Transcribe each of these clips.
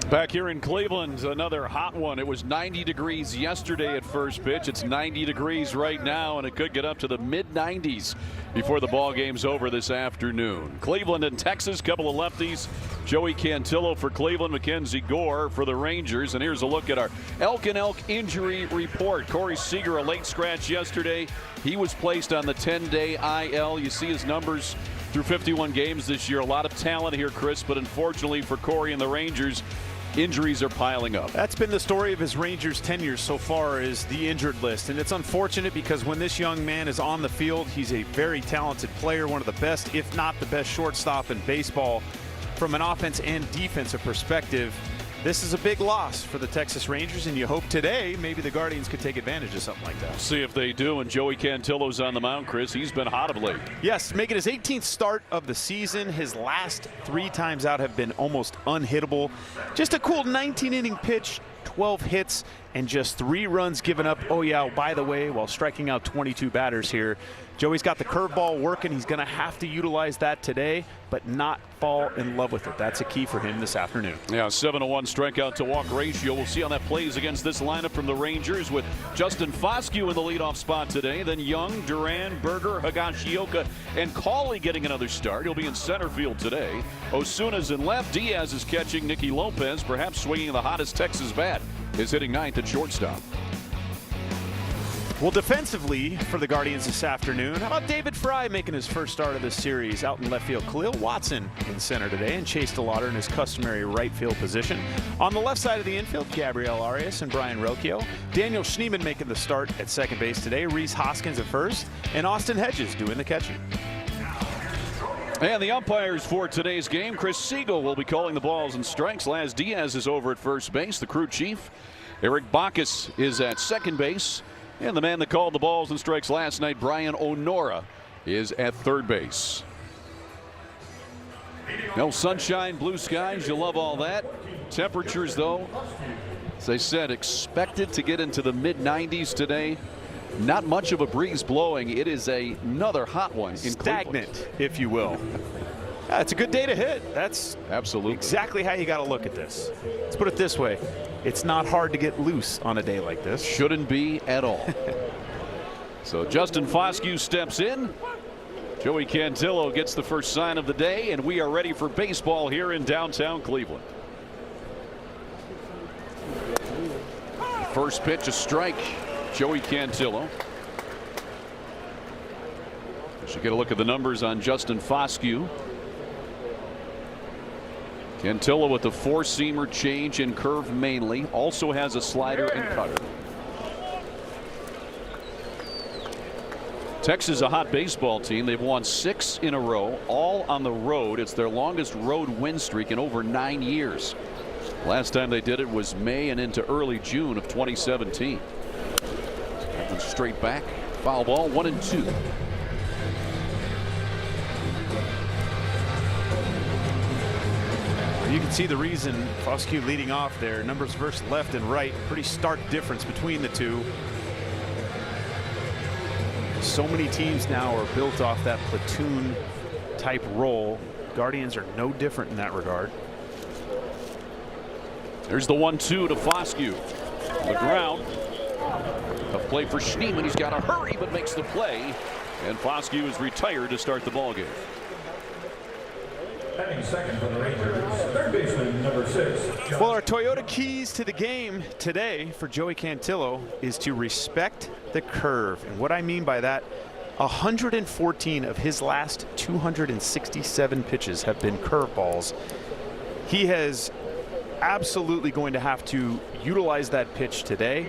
Back here in Cleveland, another hot one. It was 90 degrees yesterday at first pitch. It's 90 degrees right now, and it could get up to the mid-90s before the ball game's over this afternoon. Cleveland and Texas, couple of lefties. Joey Cantillo for Cleveland, Mackenzie Gore for the Rangers. And here's a look at our Elk and Elk injury report. Corey Seager, a late scratch yesterday. He was placed on the 10-day IL. You see his numbers through 51 games this year. A lot of talent here, Chris, but unfortunately for Corey and the Rangers, injuries are piling up. That's been the story of his Rangers tenure so far, is the injured list. And it's unfortunate because when this young man is on the field, he's a very talented player, one of the best, if not the best shortstop in baseball. From an offense and defensive perspective, this is a big loss for the Texas Rangers, and you hope today maybe the Guardians could take advantage of something like that. See if they do. And Joey Cantillo's on the mound, Chris. He's been hot of late. Yes, making his 18th start of the season. His last 3 times out have been almost unhittable. Just a cool 19-inning pitch, 12 hits, and just 3 runs given up. Oh yeah, by the way, while striking out 22 batters here. Joey's got the curveball working. He's going to have to utilize that today, but not fall in love with it. That's a key for him this afternoon. Yeah, 7-1 strikeout to walk ratio. We'll see how that plays against this lineup from the Rangers, with Justin Foscue in the leadoff spot today. Then Young, Duran, Berger, Higashioka, and Cawley getting another start. He'll be in center field today. Osuna's in left. Diaz is catching. Nicky Lopez, perhaps swinging the hottest Texas bat, is hitting ninth at shortstop. Well, defensively for the Guardians this afternoon, how about David Fry making his first start of this series out in left field? Khalil Watson in center today, and Chase DeLauder in his customary right field position. On the left side of the infield, Gabriel Arias and Brian Rocchio. Daniel Schneemann making the start at second base today. Reese Hoskins at first, and Austin Hedges doing the catching. And the umpires for today's game, Chris Siegel will be calling the balls and strikes. Laz Diaz is over at first base. The crew chief, Eric Bacchus, is at second base. And the man that called the balls and strikes last night, Brian O'Nora, is at third base. No sunshine, blue skies, you love all that. Temperatures, though, as I said, expected to get into the mid-90s today. Not much of a breeze blowing. It is another hot one. Stagnant, if you will. Yeah, it's a good day to hit. That's absolutely exactly how you got to look at this. Let's put it this way. It's not hard to get loose on a day like this. Shouldn't be at all. So Justin Foscue steps in. Joey Cantillo gets the first sign of the day, and we are ready for baseball here in downtown Cleveland. First pitch, a strike. Joey Cantillo. Should get a look at the numbers on Justin Foscue. Cantillo with the 4-seamer, change and curve mainly. Also has a slider and cutter. Texas is a hot baseball team. They've won 6 in a row, all on the road. It's their longest road win streak in over 9 years. Last time they did it was May and into early June of 2017. That one straight back. Foul ball, 1-2. You can see the reason Foscue leading off there. Numbers versus left and right. Pretty stark difference between the two. So many teams now are built off that platoon type role. Guardians are no different in that regard. There's the 1-2 to Foscue. The ground. Tough play for Schneemann. He's got to hurry, but makes the play. And Foscue is retired to start the ball game. Batting second for the Rangers, third baseman number 6. Well, our Toyota keys to the game today for Joey Cantillo is to respect the curve. And what I mean by that, 114 of his last 267 pitches have been curveballs. He is absolutely going to have to utilize that pitch today.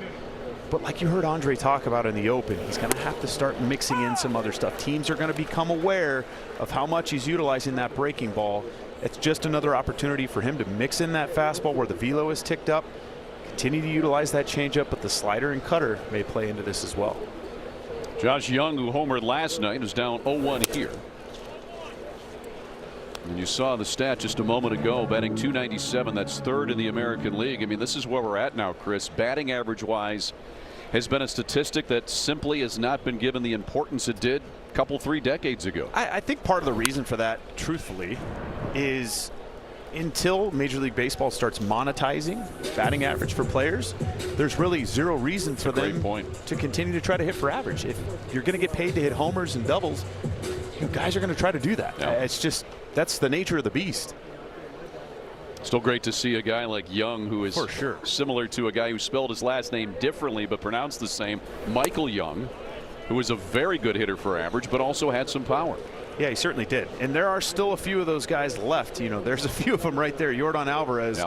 But like you heard Andre talk about in the open, he's going to have to start mixing in some other stuff. Teams are going to become aware of how much he's utilizing that breaking ball. It's just another opportunity for him to mix in that fastball where the velo is ticked up, continue to utilize that changeup, but the slider and cutter may play into this as well. Josh Young, who homered last night, is down 0-1 here. And you saw the stat just a moment ago, batting .297. That's third in the American League. I mean, this is where we're at now, Chris. Batting average wise has been a statistic that simply has not been given the importance it did a couple, 3 decades ago. I think part of the reason for that, truthfully, is until Major League Baseball starts monetizing batting average for players, there's really zero reason for them to continue to try to hit for average. If you're going to get paid to hit homers and doubles, you guys are going to try to do that. Yeah. It's just, that's the nature of the beast. Still great to see a guy like Young, who is similar to a guy who spelled his last name differently but pronounced the same, Michael Young, who was a very good hitter for average but also had some power. Yeah, he certainly did. And there are still a few of those guys left. You know, there's a few of them right there. Yordan Alvarez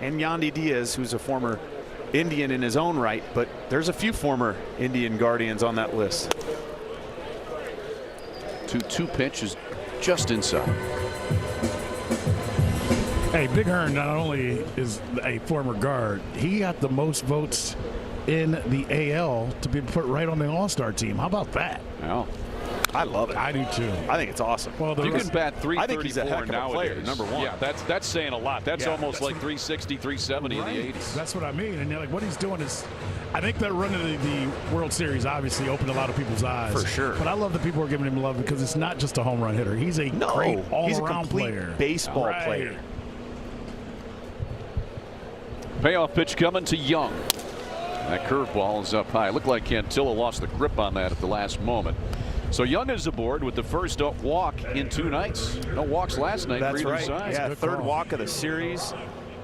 and Yandy Diaz, who's a former Indian in his own right. But there's a few former Indian Guardians on that list. 2-2 pitch is just inside. Hey, Big Hearn not only is a former guard, he got the most votes in the AL to be put right on the All-Star team. How about that? Yeah. I love it. I do too. I think it's awesome. Well, you can bat 334 I think he's a heck of a player, nowadays. number one. Yeah, that's saying a lot. That's almost like 360, 370 in the 80s. That's what I mean. And like what he's doing is, I think that run of the World Series obviously opened a lot of people's eyes. For sure. But I love that people are giving him love because it's not just a home run hitter. He's a great all-around player. Baseball player. Payoff pitch coming to Young. That curveball is up high. Looked like Cantillo lost the grip on that at the last moment. So Young is aboard with the first walk in 2 nights. No walks last night. That's right. Side. Yeah, third walk of the series.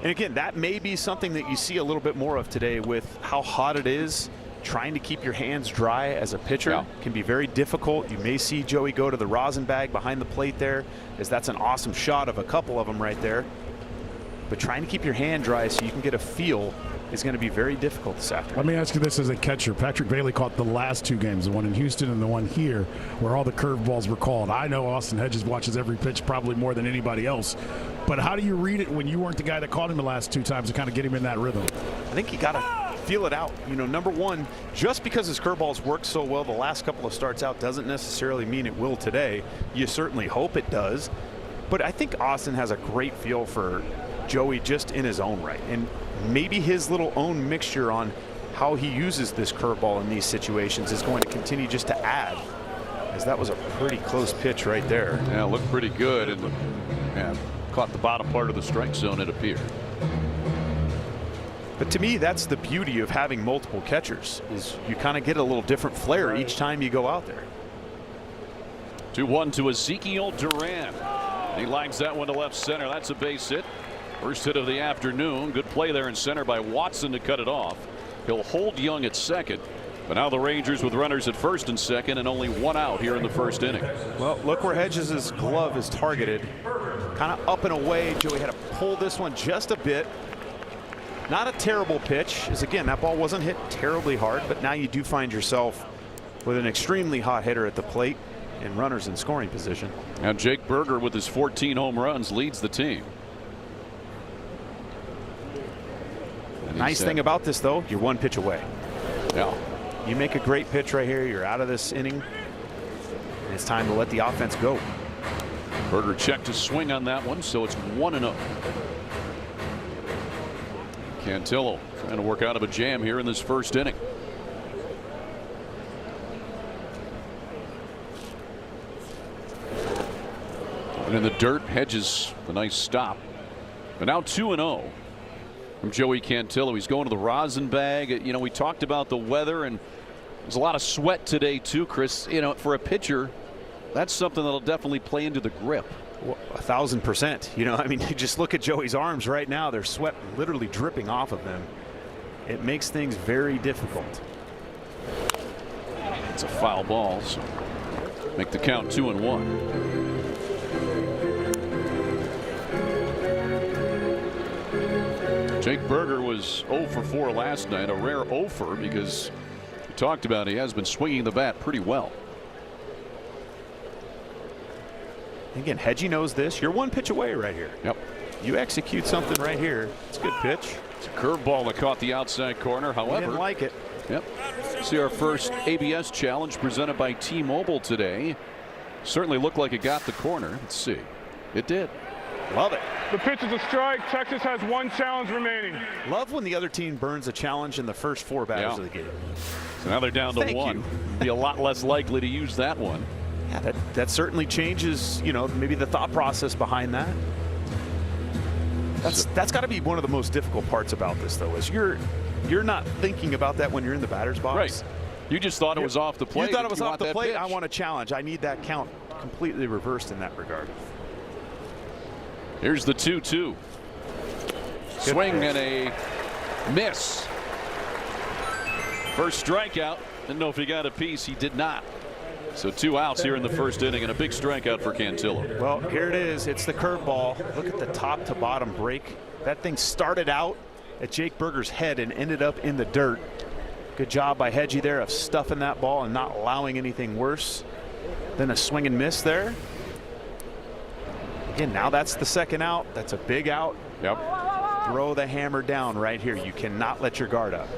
And again, that may be something that you see a little bit more of today with how hot it is. Trying to keep your hands dry as a pitcher can be very difficult. You may see Joey go to the rosin bag behind the plate there, as that's an awesome shot of a couple of them right there. But trying to keep your hand dry so you can get a feel is going to be very difficult this afternoon. Let me ask you this as a catcher. Patrick Bailey caught the last 2 games, the one in Houston and the one here, where all the curveballs were called. I know Austin Hedges watches every pitch probably more than anybody else. But how do you read it when you weren't the guy that caught him the last 2 times to kind of get him in that rhythm? I think you got to feel it out. You know, number one, just because his curveballs worked so well the last couple of starts out doesn't necessarily mean it will today. You certainly hope it does. But I think Austin has a great feel for Joey just in his own right. And maybe his little own mixture on how he uses this curveball in these situations is going to continue just to add, as that was a pretty close pitch right there. Yeah, looked pretty good and caught the bottom part of the strike zone, it appeared. But to me, that's the beauty of having multiple catchers, is you kind of get a little different flair each time you go out there. 2-1 to Ezekiel Duran. He lines that one to left center. That's a base hit. First hit of the afternoon. Good play there in center by Watson to cut it off. He'll hold Young at second. But now the Rangers with runners at first and second and only 1 out here in the first inning. Well, look where Hedges' glove is targeted. Kind of up and away. Joey had to pull this one just a bit. Not a terrible pitch, as again, that ball wasn't hit terribly hard, but now you do find yourself with an extremely hot hitter at the plate and runners in scoring position. Now Jake Berger with his 14 home runs leads the team. Nice thing about this, though, you're 1 pitch away. Yeah. You make a great pitch right here, you're out of this inning, and it's time to let the offense go. Berger checked his swing on that one, so it's 1-0. Cantillo trying to work out of a jam here in this first inning. And in the dirt, Hedges, a nice stop. But now 2-0 from Joey Cantillo. He's going to the rosin bag. You know, we talked about the weather, and there's a lot of sweat today too, Chris. You know, for a pitcher, that's something that'll definitely play into the grip. 1,000%. You know, I mean, you just look at Joey's arms right now. There's sweat literally dripping off of them. It makes things very difficult. It's a foul ball, so make the count 2-1. Jake Berger was 0 for 4 last night, a rare 0 for, because we talked about he has been swinging the bat pretty well. Again, Hedgie knows this. You're 1 pitch away right here. Yep. You execute something right here. It's a good pitch. It's a curveball that caught the outside corner. However, he didn't like it. Yep. See our first ABS challenge presented by T-Mobile today. Certainly looked like it got the corner. Let's see. It did. Love it. The pitch is a strike. Texas has 1 challenge remaining. Love when the other team burns a challenge in the first 4 batters of the game. So now they're down to 1. Be a lot less likely to use that one. Yeah, that certainly changes, you know, maybe the thought process behind that. That's got to be one of the most difficult parts about this, though, is you're not thinking about that when you're in the batter's box. Right. You just thought it was off the plate. You thought it was you off the plate. Pitch. I want a challenge. I need that count completely reversed in that regard. Here's the 2-2. Swing and a miss. First strikeout. Didn't know if he got a piece. He did not. So 2 outs here in the first inning and a big strikeout for Cantillo. Well, here it is. It's the curveball. Look at the top to bottom break. That thing started out at Jake Berger's head and ended up in the dirt. Good job by Hedgie there of stuffing that ball and not allowing anything worse than a swing and miss there. Again, now that's the second out. That's a big out. Yep. Throw the hammer down right here. You cannot let your guard up.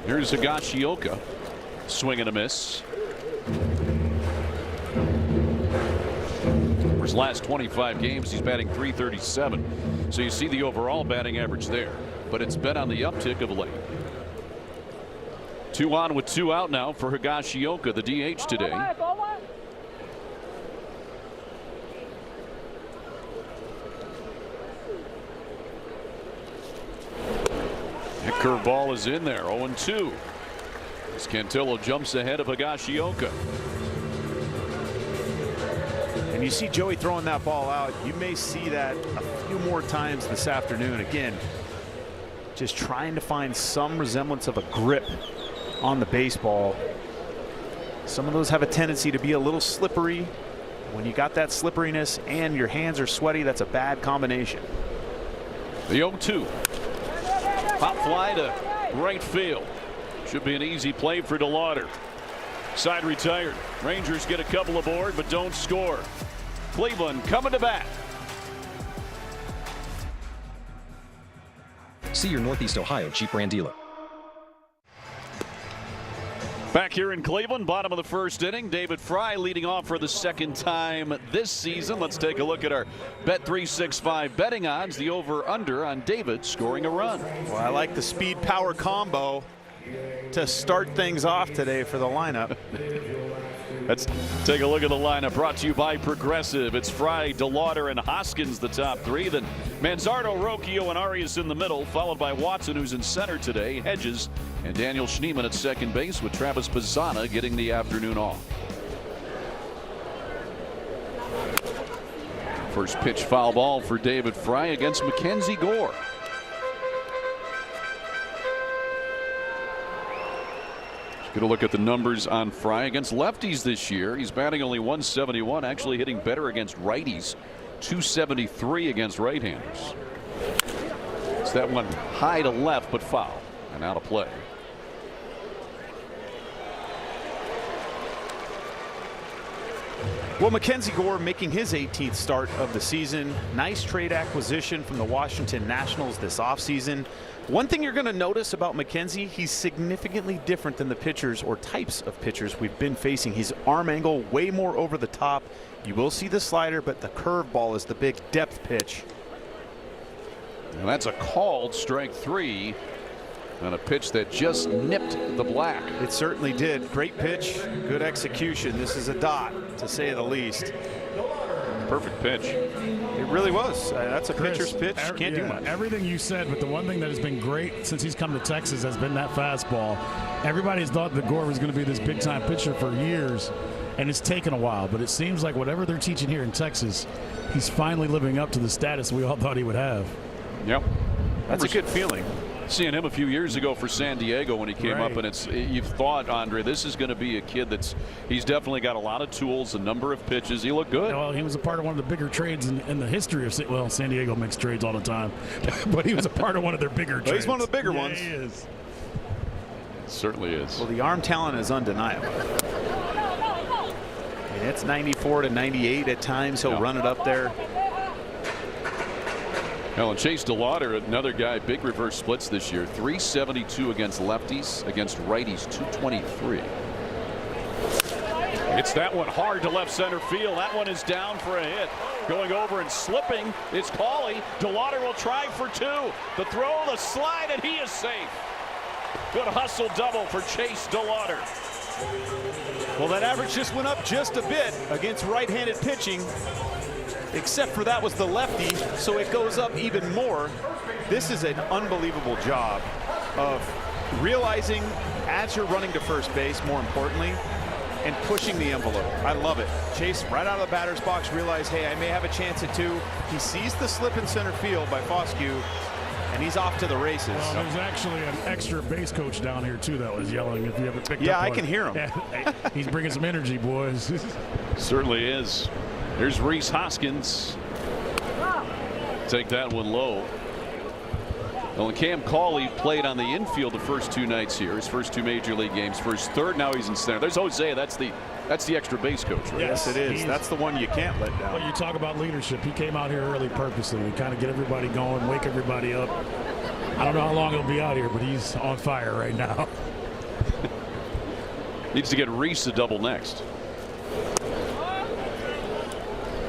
Here's Higashioka. Swing and a miss. For his last 25 games, he's batting .337. So you see the overall batting average there. But it's been on the uptick of late. 2 on with 2 out now for Higashioka, the DH today. That curveball is in there. 0-2. As Cantillo jumps ahead of Higashioka. And you see Joey throwing that ball out. You may see that a few more times this afternoon. Again, just trying to find some resemblance of a grip on the baseball. Some of those have a tendency to be a little slippery. When you got that slipperiness and your hands are sweaty, that's a bad combination. The 0-2. Pop fly to right field. Should be an easy play for DeLauder. Side retired. Rangers get a couple aboard but don't score. Cleveland coming to bat. See your Northeast Ohio Jeep brand dealer. Back here in Cleveland, bottom of the first inning. David Fry leading off for the second time this season. Let's take a look at our Bet365 betting odds. The over-under on David scoring a run. Well, I like the speed-power combo to start things off today for the lineup. Let's take a look at the lineup brought to you by Progressive. It's Fry, DeLauder, and Hoskins, the top 3. Then Manzardo, Rocchio, and Arias in the middle, followed by Watson, who's in center today, Hedges, and Daniel Schneemann at second base, with Travis Pizzana getting the afternoon off. First pitch foul ball for David Fry against Mackenzie Gore. Get a look at the numbers on Fry against lefties this year. He's batting only .171, actually hitting better against righties. .273 against right-handers. It's that one high to left, but foul and out of play. Well, Mackenzie Gore making his 18th start of the season. Nice trade acquisition from the Washington Nationals this offseason. One thing you're going to notice about Mackenzie, he's significantly different than the pitchers or types of pitchers we've been facing. His arm angle way more over the top. You will see the slider, but the curveball is the big depth pitch. And that's a called strike 3 on a pitch that just nipped the black. It certainly did. Great pitch, good execution. This is a dot, to say the least. Perfect pitch. It really was. That's a Chris, pitcher's pitch. Can't do much. Everything you said, but the one thing that has been great since he's come to Texas has been that fastball. Everybody's thought that Gore was going to be this big-time pitcher for years, and it's taken a while. But it seems like whatever they're teaching here in Texas, he's finally living up to the status we all thought he would have. Yep. That's a good feeling. Seeing him a few years ago for San Diego when he came up, and you've thought, Andre, this is going to be a kid he's definitely got a lot of tools, a number of pitches. He looked good. Well, he was a part of one of the bigger trades in the history of, well, San Diego makes trades all the time, but he was a part of one of their bigger trades. He's one of the bigger ones. He is. It certainly is. Well, the arm talent is undeniable. And it's 94 to 98 at times. He'll run it up there. Well, and Chase DeLauder, another guy, big reverse splits this year. 372 against lefties, against righties 223. It's that one hard to left center field. That one is down for a hit. Going over and slipping is Cawley. DeLauder will try for 2. The throw, the slide, and he is safe. Good hustle double for Chase DeLauder. Well, that average just went up just a bit against right-handed pitching. except for that was the lefty, so it goes up even more. This is an unbelievable job of realizing as you're running to first base, more importantly, and pushing the envelope. I love it. Chase right out of the batter's box, realize, hey, I may have a chance at 2. He sees the slip in center field by Foscue, and he's off to the races. Well, there's actually an extra base coach down here, too, that was yelling, if you haven't picked up. Yeah, I can hear him. He's bringing some energy, boys. Certainly is. There's Rhys Hoskins. Take that one low. Well, Cam Cauley played on the infield the first 2 nights here. His first 2 major league games. First, third, now he's in center. There's Jose. That's the extra base coach, right? Yes, it is. That's the one you can't let down. Well, you talk about leadership. He came out here early purposely to kind of get everybody going, wake everybody up. I don't know how long he'll be out here, but he's on fire right now. Needs to get Rhys a double next.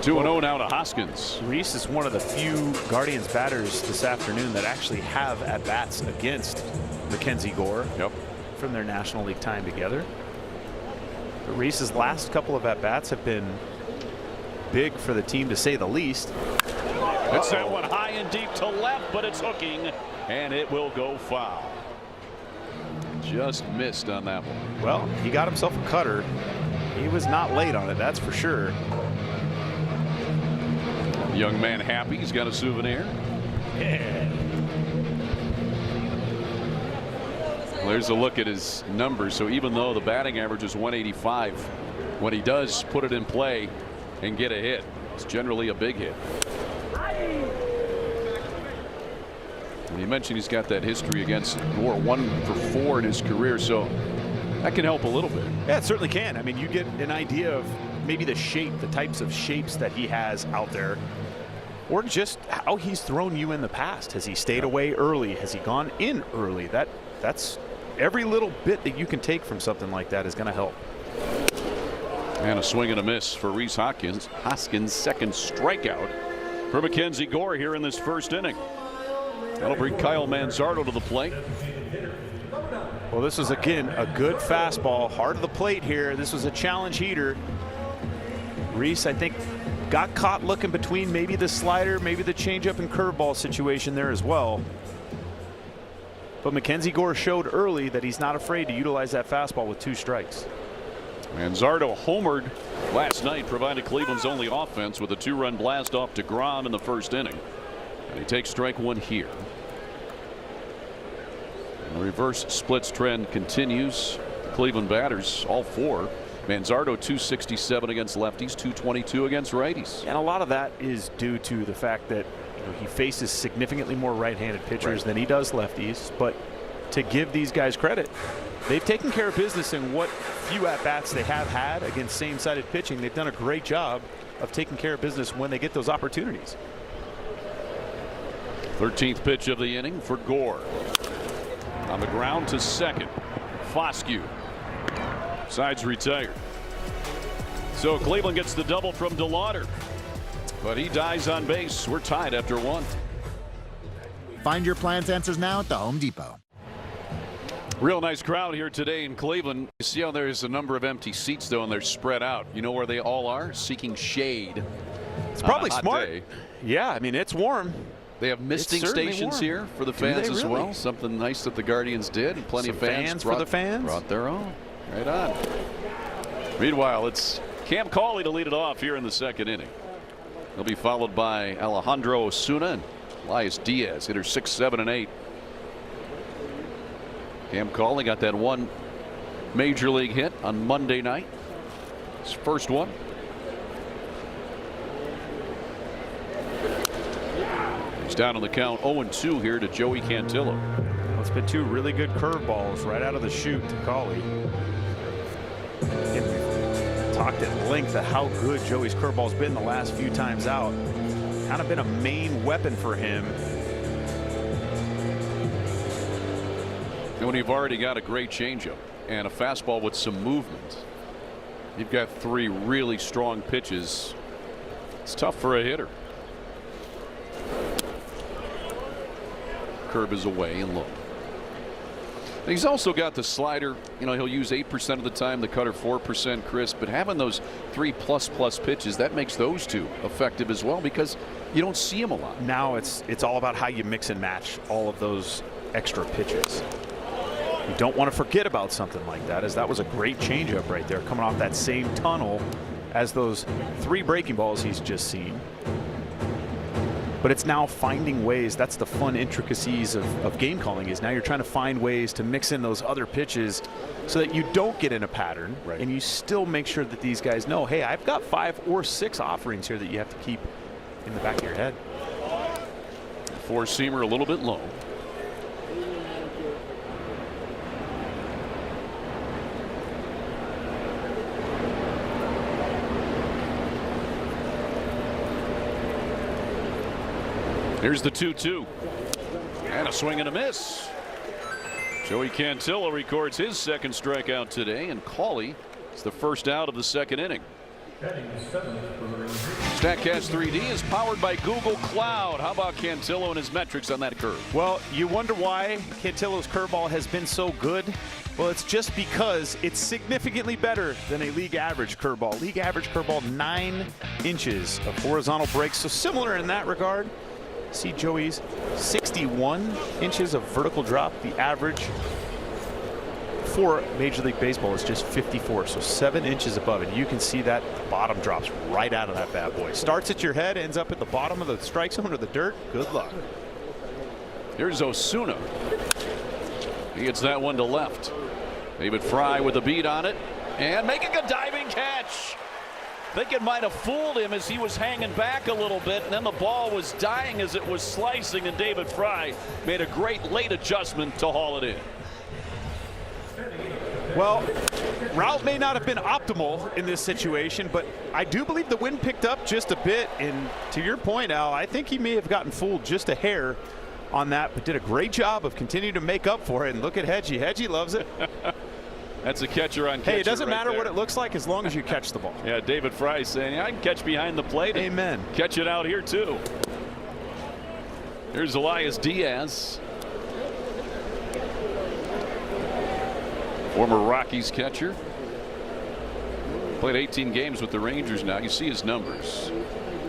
2-0 now to Hoskins. Rhys is one of the few Guardians batters this afternoon that actually have at-bats against Mackenzie Gore from their National League time together. But Rhys's last couple of at-bats have been big for the team, to say the least. It's that one high and deep to left, but it's hooking, and it will go foul. Just missed on that one. Well, he got himself a cutter. He was not late on it, that's for sure. Young man happy. He's got a souvenir. Yeah. Well, there's a look at his numbers. So even though the batting average is 185, when he does put it in play and get a hit, it's generally a big hit. And you mentioned he's got that history against Gore, 1 for 4 in his career, so that can help a little bit. Yeah, it certainly can. I mean, you get an idea of maybe the shape, the types of shapes that he has out there, or just how he's thrown you in the past. Has he stayed away early? Has he gone in early? That's every little bit that you can take from something like that is going to help. And a swing and a miss for Rhys Hoskins. Hoskins' second strikeout for Mackenzie Gore here in this first inning. That'll bring Kyle Manzardo to the plate. Well, this was again a good fastball, hard to the plate here. This was a challenge heater. Rhys, I think, got caught looking between maybe the slider, maybe the changeup and curveball situation there as well. But Mackenzie Gore showed early that he's not afraid to utilize that fastball with 2 strikes. Manzardo homered last night, provided Cleveland's only offense with a 2-run blast off DeGrom in the first inning. And he takes strike 1 here. The reverse splits trend continues. The Cleveland batters, all 4. Manzardo 267 against lefties, 222 against righties. And a lot of that is due to the fact that he faces significantly more right-handed pitchers than he does lefties. But to give these guys credit, they've taken care of business in what few at-bats they have had against same-sided pitching. They've done a great job of taking care of business when they get those opportunities. 13th pitch of the inning for Gore. On the ground to second. Foscue. Sides retired. So Cleveland gets the double from DeLauder. But he dies on base. We're tied after 1. Find your plan's answers now at the Home Depot. Real nice crowd here today in Cleveland. You see how there's a number of empty seats, though, and they're spread out. You know where they all are? Seeking shade. It's probably smart. Day. Yeah, I mean, it's warm. They have misting stations here for the fans as well. Something nice that the Guardians did. And plenty of fans for the fans. Brought their own. Right on. Meanwhile, it's Cam Cauley to lead it off here in the second inning. He'll be followed by Alejandro Osuna and Elias Diaz, hitters 6, 7, and 8. Cam Cauley got that 1 major league hit on Monday night. His first one. He's down on the count 0-2 here to Joey Cantillo. Well, it's been 2 really good curveballs right out of the chute to Cauley. And we've talked at length of how good Joey's curveball's been the last few times out. Kind of been a main weapon for him. And when you've already got a great changeup and a fastball with some movement, you've got 3 really strong pitches. It's tough for a hitter. Curve is away and low. He's also got the slider. You know, he'll use 8% of the time, the cutter 4% crisp, but having those 3++ pitches, that makes those two effective as well because you don't see them a lot. Now it's all about how you mix and match all of those extra pitches. You don't want to forget about something like that, as that was a great changeup right there, coming off that same tunnel as those 3 breaking balls he's just seen. But it's now finding ways. That's the fun intricacies of game calling, is now you're trying to find ways to mix in those other pitches so that you don't get in a pattern, and you still make sure that these guys know, hey, I've got 5 or 6 offerings here that you have to keep in the back of your head. 4-seamer a little bit low. Here's the 2-2. And a swing and a miss. Joey Cantillo records his second strikeout today, and Cawley is the first out of the second inning. StatCast 3D is powered by Google Cloud. How about Cantillo and his metrics on that curve? Well, you wonder why Cantillo's curveball has been so good. Well, it's just because it's significantly better than a league average curveball. League average curveball, 9 inches of horizontal break, so similar in that regard. See Joey's 61 inches of vertical drop. The average for Major League Baseball is just 54, so 7 inches above it. You can see that bottom drops right out of that bad boy. Starts at your head, ends up at the bottom of the strike zone or the dirt. Good luck. Here's Osuna. He gets that one to left. David Fry with a beat on it and making a diving catch. Think it might have fooled him as he was hanging back a little bit, and then the ball was dying as it was slicing, and David Fry made a great late adjustment to haul it in. Well, route may not have been optimal in this situation, but I do believe the wind picked up just a bit, and to your point, Al, I think he may have gotten fooled just a hair on that, but did a great job of continuing to make up for it. And look at Hedgie. Hedgie loves it. That's a catcher on catcher. Hey, it doesn't right matter there. what it looks like as long as you catch the ball. Yeah, David Fry saying, I can catch behind the plate. Amen. Catch it out here, too. Here's Elias Diaz. Former Rockies catcher. Played 18 games with the Rangers now. You see his numbers.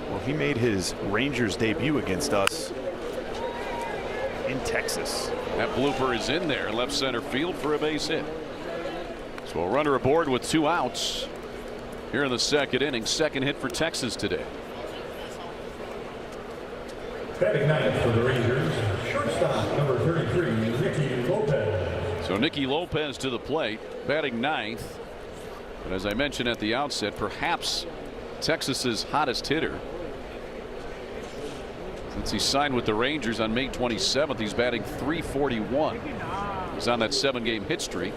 Well, he made his Rangers debut against us in Texas. That blooper is in there, left center field for a base hit. So a runner aboard with 2 outs here in the second inning. Second hit for Texas today. Batting ninth for the Rangers, shortstop number 33, Nicky Lopez. So Nicky Lopez to the plate, batting ninth. But as I mentioned at the outset, perhaps Texas's hottest hitter. Since he signed with the Rangers on May 27th, he's batting .341. He's on that 7-game hit streak,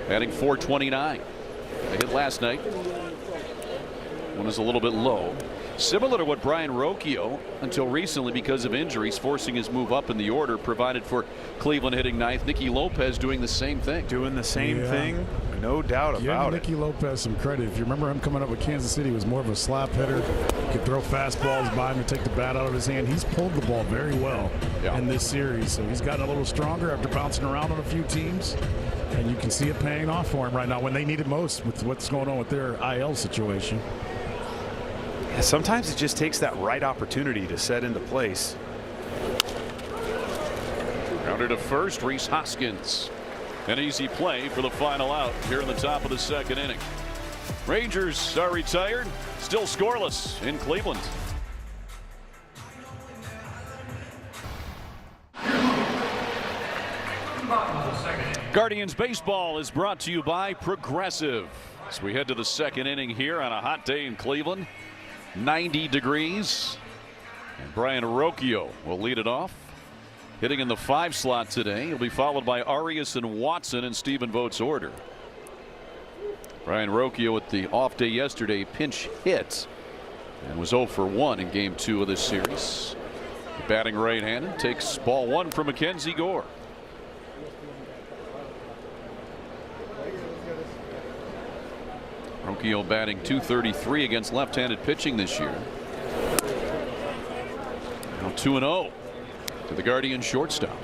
batting .429. They hit last night. One is a little bit low. Similar to what Brian Rocchio, until recently because of injuries, forcing his move up in the order, provided for Cleveland hitting ninth. Nicky Lopez doing the same thing. Doing the same thing, no doubt about it. Nicky Lopez some credit. If you remember him coming up with Kansas City, he was more of a slap hitter. Could throw fastballs by him and take the bat out of his hand. He's pulled the ball very well in this series, so he's gotten a little stronger after bouncing around on a few teams. And you can see it paying off for him right now when they need it most with what's going on with their IL situation. Yeah, sometimes it just takes that right opportunity to set into place. Grounded to first, Rhys Hoskins. An easy play for the final out here in the top of the second inning. Rangers are retired, still scoreless in Cleveland. Guardians baseball is brought to you by Progressive. As we head to the second inning here on a hot day in Cleveland, 90 degrees. And Brian Rocchio will lead it off. Hitting in the 5 slot today. He'll be followed by Arias and Watson in Stephen Vogt's order. Brian Rocchio with the off day yesterday pinch hit and was 0 for 1 in game 2 of this series. The batting right-handed takes ball 1 from Mackenzie Gore. Rocchio batting .233 against left-handed pitching this year. Now 2-0 to the Guardian shortstop.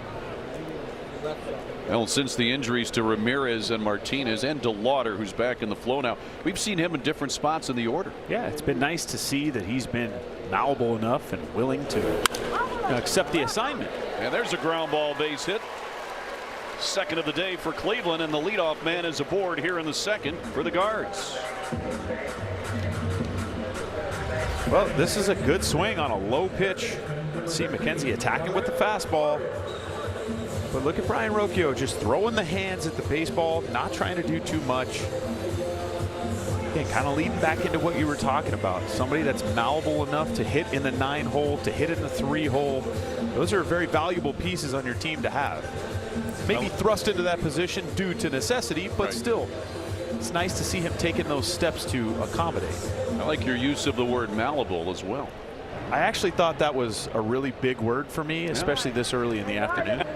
Well, since the injuries to Ramirez and Martinez and DeLauder, who's back in the flow now, we've seen him in different spots in the order. Yeah, it's been nice to see that he's been malleable enough and willing to accept the assignment. And there's a ground ball base hit. Second of the day for Cleveland, and the leadoff man is aboard here in the second for the Guards. Well, this is a good swing on a low pitch. See McKenzie attacking with the fastball. But look at Brian Rocchio just throwing the hands at the baseball, not trying to do too much. Again, kind of leading back into what you were talking about. Somebody that's malleable enough to hit in the 9-hole, to hit in the 3-hole. Those are very valuable pieces on your team to have. Maybe thrust into that position due to necessity, but still, it's nice to see him taking those steps to accommodate. I like your use of the word malleable as well. I actually thought that was a really big word for me, especially this early in the afternoon.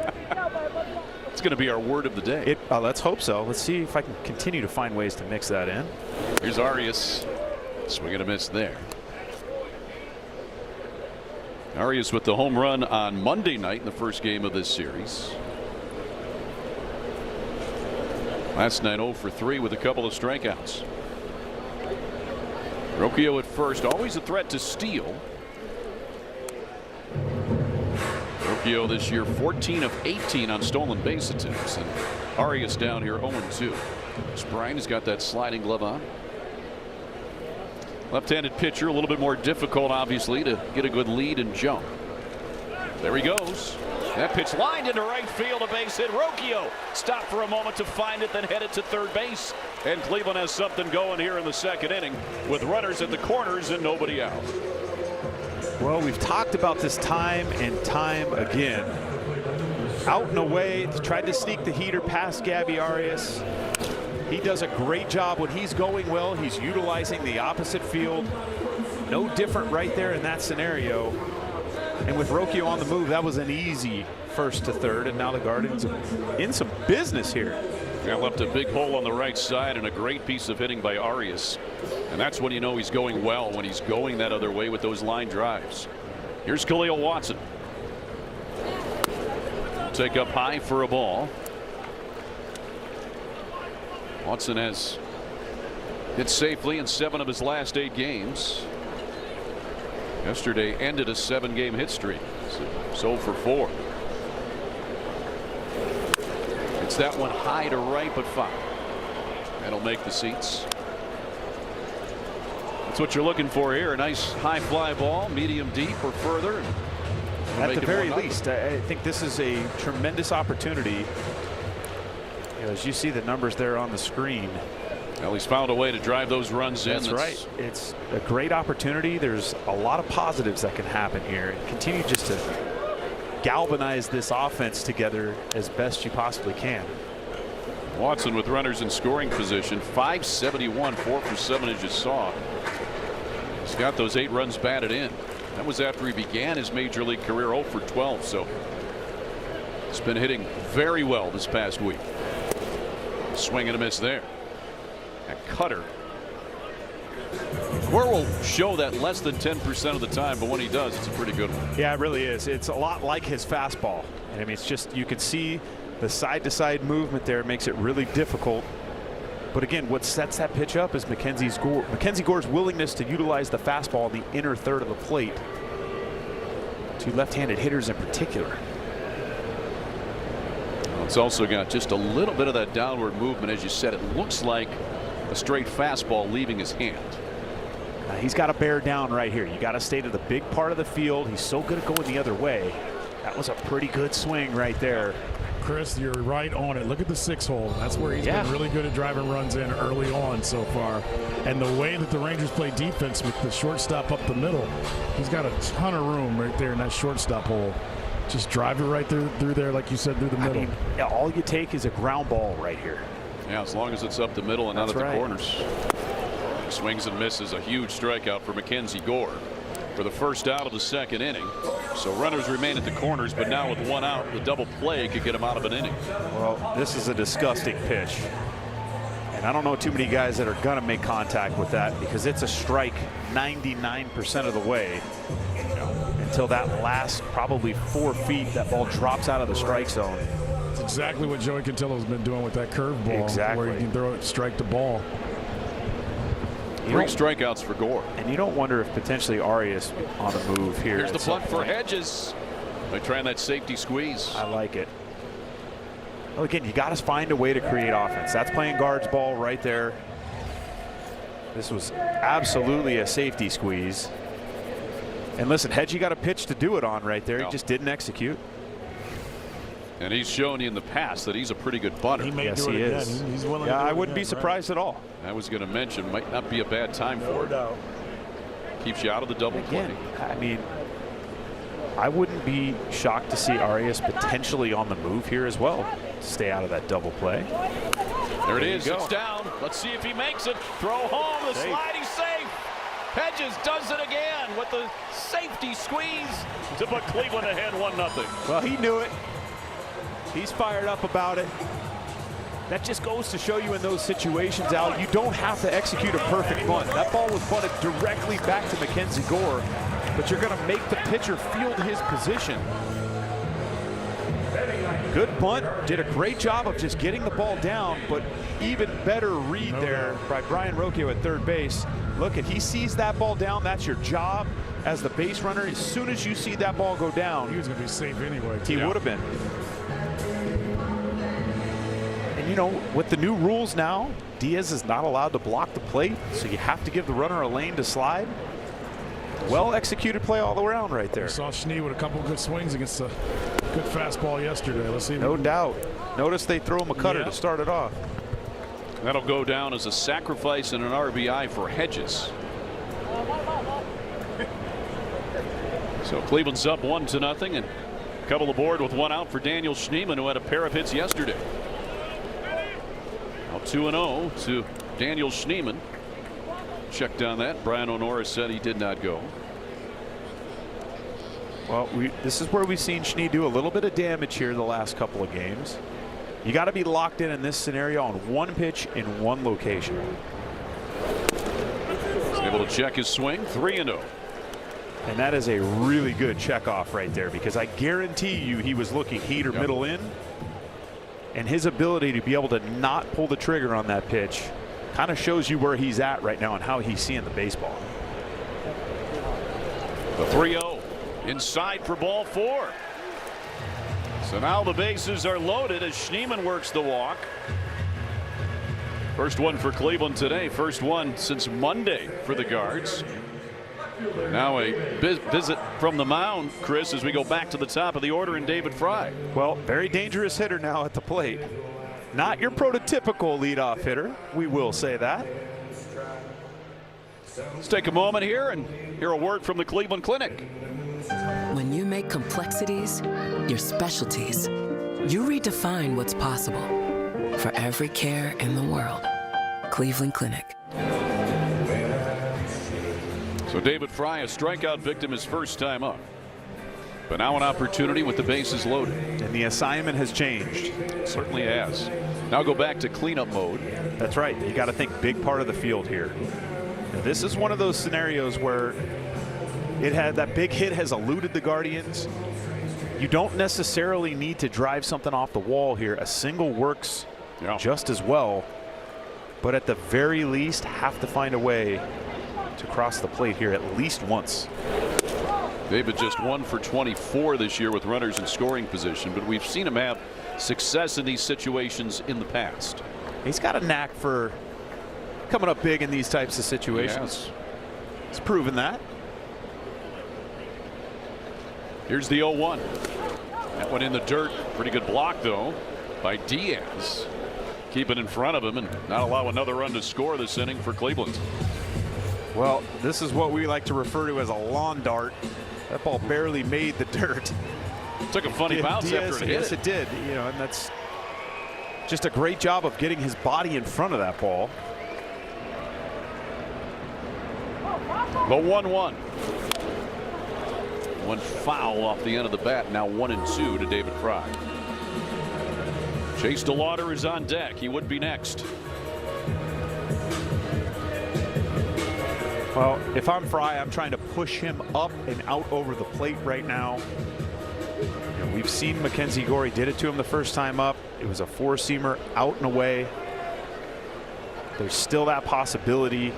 It's going to be our word of the day. Let's hope so. Let's see if I can continue to find ways to mix that in. Here's Arias. Swing and a miss there. Arias with the home run on Monday night in the first game of this series. Last night 0 for 3 with a couple of strikeouts. Rocchio at first, always a threat to steal. Rocchio this year 14 of 18 on stolen base attempts, and Arias down here 0-2. Sprine has got that sliding glove on. Left-handed pitcher, a little bit more difficult obviously to get a good lead and jump. There he goes. That pitch lined into right field, a base hit. Rocchio stopped for a moment to find it, then headed to third base. And Cleveland has something going here in the second inning with runners at the corners and nobody out. Well, we've talked about this time and time again. Out and away, tried to sneak the heater past Gabby Arias. He does a great job when he's going well. He's utilizing the opposite field. No different right there in that scenario. And with Rocchio on the move, that was an easy first to third, and now the Guardians are in some business here. Yeah, left a big hole on the right side and a great piece of hitting by Arias. And that's when you know he's going well, when he's going that other way with those line drives. Here's Khalil Watson. Take up high for a ball. Watson has hit safely in 7 of his last 8 games. Yesterday ended a 7-game hit streak. So for 4. It's that one high to right, but foul. That'll make the seats. That's what you're looking for here. A nice high fly ball, medium deep or further. At the very least, I think this is a tremendous opportunity. As you see the numbers there on the screen. Well, he's found a way to drive those runs in. That's right. It's a great opportunity. There's a lot of positives that can happen here. Continue just to galvanize this offense together as best you possibly can. Watson with runners in scoring position, 571, 4 for 7 as you saw. He's got those 8 runs batted in. That was after he began his major league career 0 for 12. So he's been hitting very well this past week. Swing and a miss there. That cutter. Gore will show that less than 10% of the time, but when he does, it's a pretty good one. Yeah, it really is. It's a lot like his fastball. I mean, it's just, you can see the side-to-side movement there makes it really difficult. But again, what sets that pitch up is Mackenzie Gore's willingness to utilize the fastball in the inner third of the plate to left-handed hitters in particular. It's also got just a little bit of that downward movement. As you said, it looks like a straight fastball leaving his hand. He's got to bear down right here. You got to stay to the big part of the field. He's so good at going the other way. That was a pretty good swing right there. Chris, you're right on it. Look at the 6-hole. That's where he's been really good at driving runs in early on so far. And the way that the Rangers play defense with the shortstop up the middle, he's got a ton of room right there in that shortstop hole. Just drive it right through there, like you said, through the middle. I mean, all you take is a ground ball right here. Yeah, as long as it's up the middle and not at the corners. Swings and misses, a huge strikeout for Mackenzie Gore for the first out of the second inning. So runners remain at the corners, but now with 1 out, the double play could get him out of an inning. Well, this is a disgusting pitch. And I don't know too many guys that are going to make contact with that, because it's a strike 99% of the way. Until that last probably 4 feet, that ball drops out of the strike zone. It's exactly what Joey Cantillo's been doing with that curveball. Exactly. Where you can throw it, strike the ball. 3 strikeouts for Gore. And you don't wonder if potentially Arias on the move here. Here's the punt for Hedges. They're trying that safety squeeze. I like it. Well, again, you got to find a way to create offense. That's playing guards ball right there. This was absolutely a safety squeeze. And listen, Hedgie got a pitch to do it on right there. He just didn't execute. And he's shown you in the past that he's a pretty good bunter. He may Yes, do it he again. is. He's willing Yeah, to do it I wouldn't be again, surprised at all. I was going to mention, might not be a bad time for it. Keeps you out of the double play. Again, I mean, I wouldn't be shocked to see Arias potentially on the move here as well. Stay out of that double play. There it is. It's down. Let's see if he makes it. Throw home. The slide. He's safe. Hedges does it again with the safety squeeze to put Cleveland ahead 1-0. Well, he knew it. He's fired up about it. That just goes to show you in those situations, Al, you don't have to execute a perfect bunt. That ball was bunted directly back to Mackenzie Gore, but you're going to make the pitcher field his position. Good bunt, did a great job of just getting the ball down, but even better read there by Brian Rocchio at third base. Look, if he sees that ball down, that's your job as the base runner. As soon as you see that ball go down, he was going to be safe anyway. He would have been. And you know, with the new rules now, Diaz is not allowed to block the plate, so you have to give the runner a lane to slide. Well executed play all around right there. We saw Schnee with a couple good swings against a good fastball yesterday. Let's see. No doubt. Notice they throw him a cutter to start it off. That'll go down as a sacrifice and an RBI for Hedges. So Cleveland's up 1-0, and a couple aboard with 1 out for Daniel Schneemann, who had a pair of hits yesterday. Now 2-0 to Daniel Schneemann. Checked on that. Brian O'Nora said he did not go. Well, this is where we've seen Schnee do a little bit of damage here the last couple of games. You got to be locked in this scenario on one pitch in one location. He's able to check his swing. 3-0. And that is a really good checkoff right there, because I guarantee you he was looking heat or middle in. And his ability to be able to not pull the trigger on that pitch kind of shows you where he's at right now and how he's seeing the baseball. The 3-0 inside for ball 4. So now the bases are loaded as Schneemann works the walk. First one for Cleveland today. First one since Monday for the Guards. Now a visit from the mound, Chris, as we go back to the top of the order in David Fry. Well, very dangerous hitter now at the plate. Not your prototypical leadoff hitter, we will say that. Let's take a moment here and hear a word from the Cleveland Clinic. When you make complexities your specialties, you redefine what's possible. For every care in the world, Cleveland Clinic. So David Fry, a strikeout victim, his first time up. But now an opportunity with the bases loaded. And the assignment has changed. It certainly has. Now go back to cleanup mode. That's right. You got to think big part of the field here. Now, this is one of those scenarios where that big hit has eluded the Guardians. You don't necessarily need to drive something off the wall here. A single works just as well. But at the very least, have to find a way to cross the plate here at least once. David just 1 for 24 this year with runners in scoring position, but we've seen him have success in these situations in the past. He's got a knack for coming up big in these types of situations. Yes. He's proven that. Here's the 0-1. That one in the dirt. Pretty good block, though, by Diaz. Keep it in front of him and not allow another run to score this inning for Cleveland. Well, this is what we like to refer to as a lawn dart. That ball barely made the dirt. Took a funny bounce after it hit. Yes, it did. You know, and that's just a great job of getting his body in front of that ball. The 1-1. One foul off the end of the bat. Now 1-2 to David Fry. Chase DeLauder is on deck. He would be next. Well, if I'm Fry, I'm trying to push him up and out over the plate right now. We've seen Mackenzie Gore. He did it to him the first time up. It was a four-seamer out and away. There's still that possibility.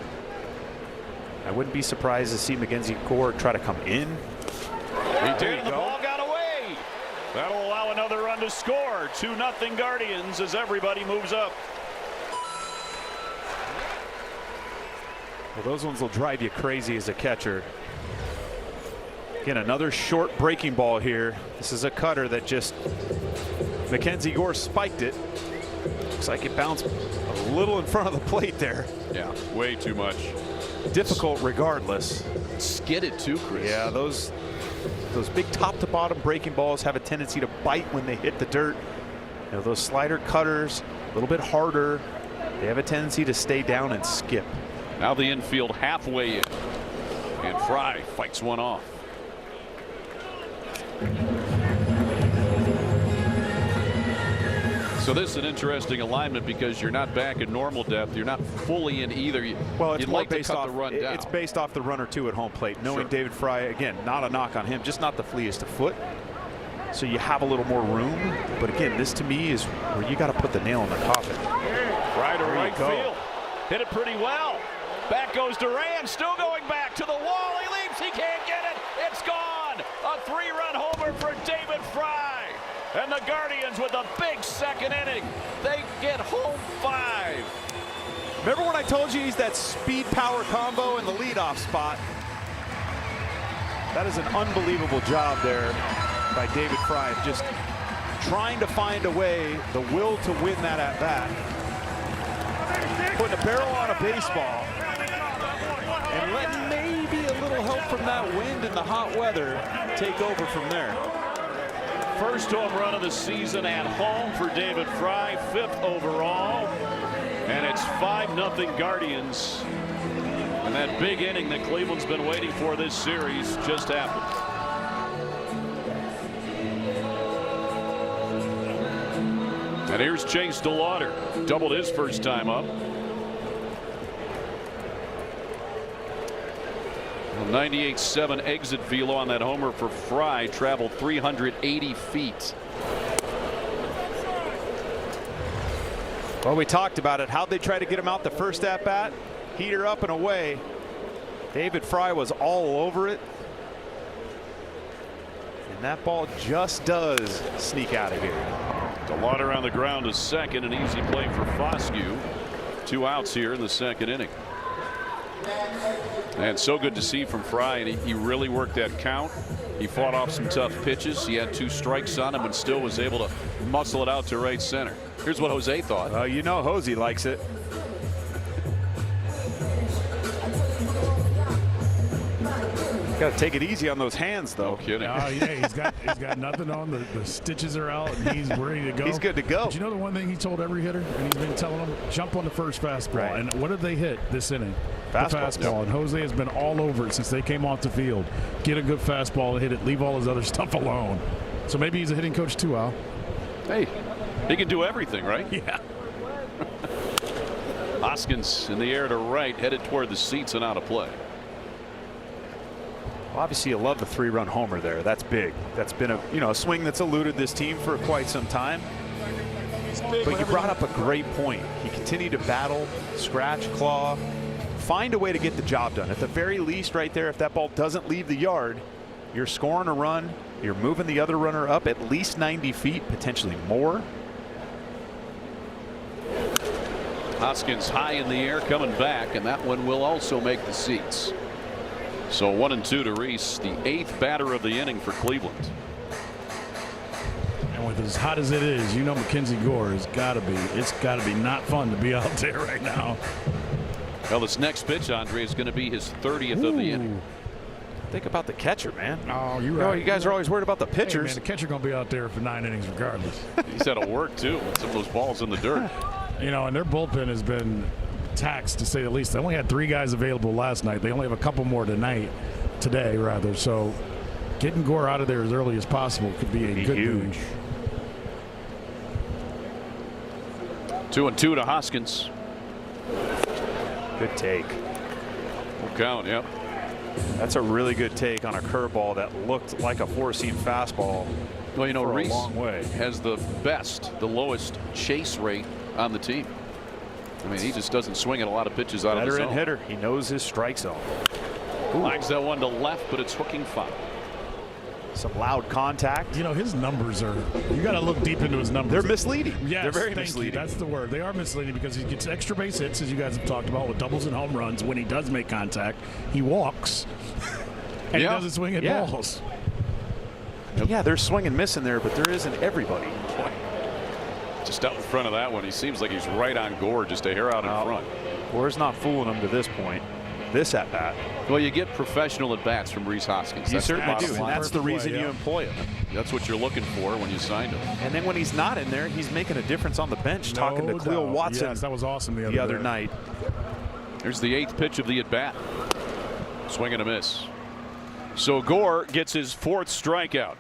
I wouldn't be surprised to see Mackenzie Gore try to come in. He did, and the ball got away. That'll allow another run to score. 2-0 Guardians as everybody moves up. Well, those ones will drive you crazy as a catcher. Again, another short breaking ball here. This is a cutter that just Mackenzie Gore spiked it. Looks like it bounced a little in front of the plate there. Yeah, way too much. Difficult regardless. Skidded too, Chris. Yeah, those big top to bottom breaking balls have a tendency to bite when they hit the dirt. You know, those slider cutters a little bit harder. They have a tendency to stay down and skip. Now the infield halfway in, and Fry fights one off. So this is an interesting alignment because you're not back at normal depth. You're not fully in either. Well, it's You'd more like to based cut off the run down. It's based off the runner two at home plate. Knowing Sure. David Fry, again, not a knock on him, just not the fleetest of foot. So you have a little more room. But again, this to me is where you got to put the nail in the coffin. Fry to right field. Hit it pretty well. Back goes Duran, still going back to the wall. He leaps, he can't get it. It's gone. A 3-run homer for David Fry. And the Guardians with a big second inning. They get home 5. Remember when I told you he's that speed power combo in the leadoff spot? That is an unbelievable job there by David Fry, just trying to find a way, the will to win that at bat. Putting a barrel on a baseball and letting maybe a little help from that wind and the hot weather take over from there. First home run of the season at home for David Fry, 5th overall. And it's 5-0 Guardians. And that big inning that Cleveland's been waiting for this series just happened. And here's Chase DeLauder. Doubled his first time up. 98.7 exit velo on that homer for Fry. Traveled 380 feet. Well, we talked about it. How'd they try to get him out the first at bat? Heater up and away. David Fry was all over it. And that ball just does sneak out of here. DeLauder on the ground to second. An easy play for Foscue. 2 outs here in the second inning. And so good to see from Fry, and he really worked that count. He fought off some tough pitches. He had 2 strikes on him and still was able to muscle it out to right center. Here's what Jose thought. You know Jose likes it. Got to take it easy on those hands, though. No kidding. Oh, yeah, he's got nothing on. The stitches are out, and he's ready to go. He's good to go. But you know the one thing he told every hitter, and he's been telling them, jump on the first fastball. Right. And what did they hit this inning? Fastball. The fastball. Yep. And Jose has been all over it since they came off the field. Get a good fastball and hit it. Leave all his other stuff alone. So maybe he's a hitting coach too, Al. Hey, he can do everything, right? Yeah. Hoskins in the air to right, headed toward the seats and out of play. Well, obviously, you love the 3-run homer there. That's big. That's been a swing that's eluded this team for quite some time. But you brought up a great point. He continued to battle, scratch, claw, find a way to get the job done. At the very least, right there, if that ball doesn't leave the yard, you're scoring a run. You're moving the other runner up at least 90 feet, potentially more. Hoskins high in the air, coming back, and that one will also make the seats. So 1-2 to Reese, the 8th batter of the inning for Cleveland. And with as hot as it is, you know Mackenzie Gore has got to be. It's got to be not fun to be out there right now. Well, this next pitch, Andre, is going to be his 30th of the inning. Think about the catcher, man. Oh, you're right. You guys are always worried about the pitchers. Hey, man, the catcher going to be out there for 9 innings regardless. He's had to work, too, with some of those balls in the dirt. You know, and their bullpen has been taxed, to say the least. They only had 3 guys available last night. They only have a couple more today, rather. So getting Gore out of there as early as possible could be a good huge. 2-2 to Hoskins. Good take. Full count, yep. That's a really good take on a curveball that looked like a 4-seam fastball. Well, you know, for a Reese long way. has the lowest chase rate on the team. I mean, he just doesn't swing at a lot of pitches out of the zone. Veteran hitter. He knows his strike zone. Lines that one to left, but it's hooking foul. Some loud contact. You know, his numbers are, you got to look deep into his numbers. They're misleading. Yes, they're very thank misleading. you. That's the word. They are misleading because he gets extra base hits, as you guys have talked about, with doubles and home runs. When he does make contact, he walks, and he doesn't swing at balls. Yeah, they're swing and missing there, but there isn't everybody. Just out in front of that one, he seems like he's right on Gore, just a hair out in front. Gore's not fooling him to this point. This at bat. Well, you get professional at bats from Rhys Hoskins. You That's the certainly bottom do, and line. that's the reason you employ him. That's what you're looking for when you signed him. And then when he's not in there, he's making a difference on the bench. Talking to Cleo Watson. Yes, that was awesome the other night. Here's the 8th pitch of the at bat. Swing and a miss. So Gore gets his 4th strikeout,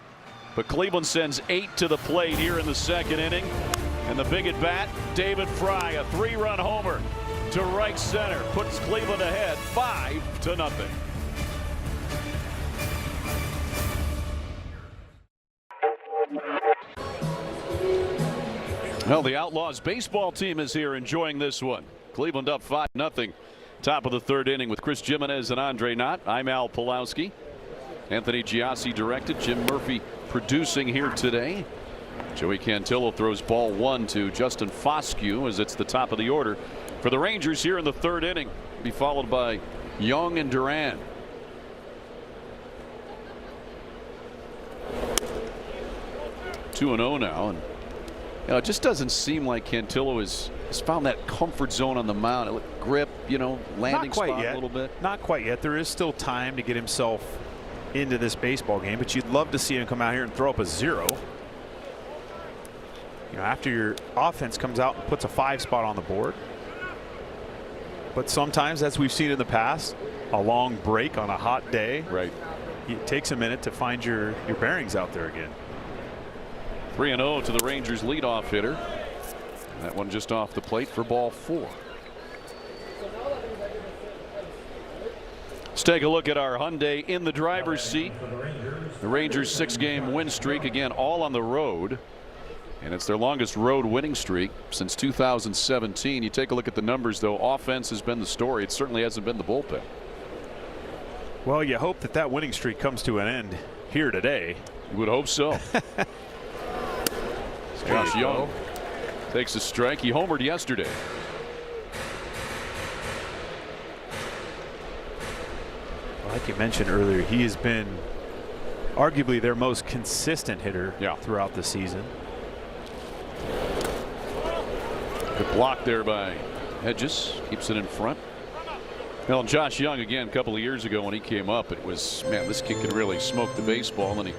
but Cleveland sends 8 to the plate here in the 2nd inning. And the big at bat, David Fry, a 3-run homer to right center, puts Cleveland ahead 5-0. Well, the Outlaws baseball team is here enjoying this one. Cleveland up 5-0. Top of the 3rd inning with Chris Jimenez and Andre Knott. I'm Al Pulowski. Anthony Giassi directed. Jim Murphy producing here today. Joey Cantillo throws ball 1 to Justin Foscue as it's the top of the order for the Rangers here in the 3rd inning. Be followed by Young and Duran. (2-0) now, and you know, it just doesn't seem like Cantillo has found that comfort zone on the mound. Grip, you know, landing spot a little bit. Not quite yet. There is still time to get himself into this baseball game, but you'd love to see him come out here and throw up a 0. You know, after your offense comes out and puts a 5 spot on the board. But sometimes, as we've seen in the past, a long break on a hot day. Right. It takes a minute to find your bearings out there again. 3-0 to the Rangers leadoff hitter. That one just off the plate for ball 4. Let's take a look at our Hyundai in the driver's seat. The Rangers 6-game win streak, again all on the road, and it's their longest road winning streak since 2017. You take a look at the numbers, though. Offense has been the story. It certainly hasn't been the bullpen. Well, you hope that winning streak comes to an end here today. You would hope so. Josh Young takes a strike. He homered yesterday. Like you mentioned earlier, he has been arguably their most consistent hitter throughout the season. Good block there by Hedges. Keeps it in front. Well, Josh Young, again, a couple of years ago when he came up, it was, man, this kid can really smoke the baseball, and he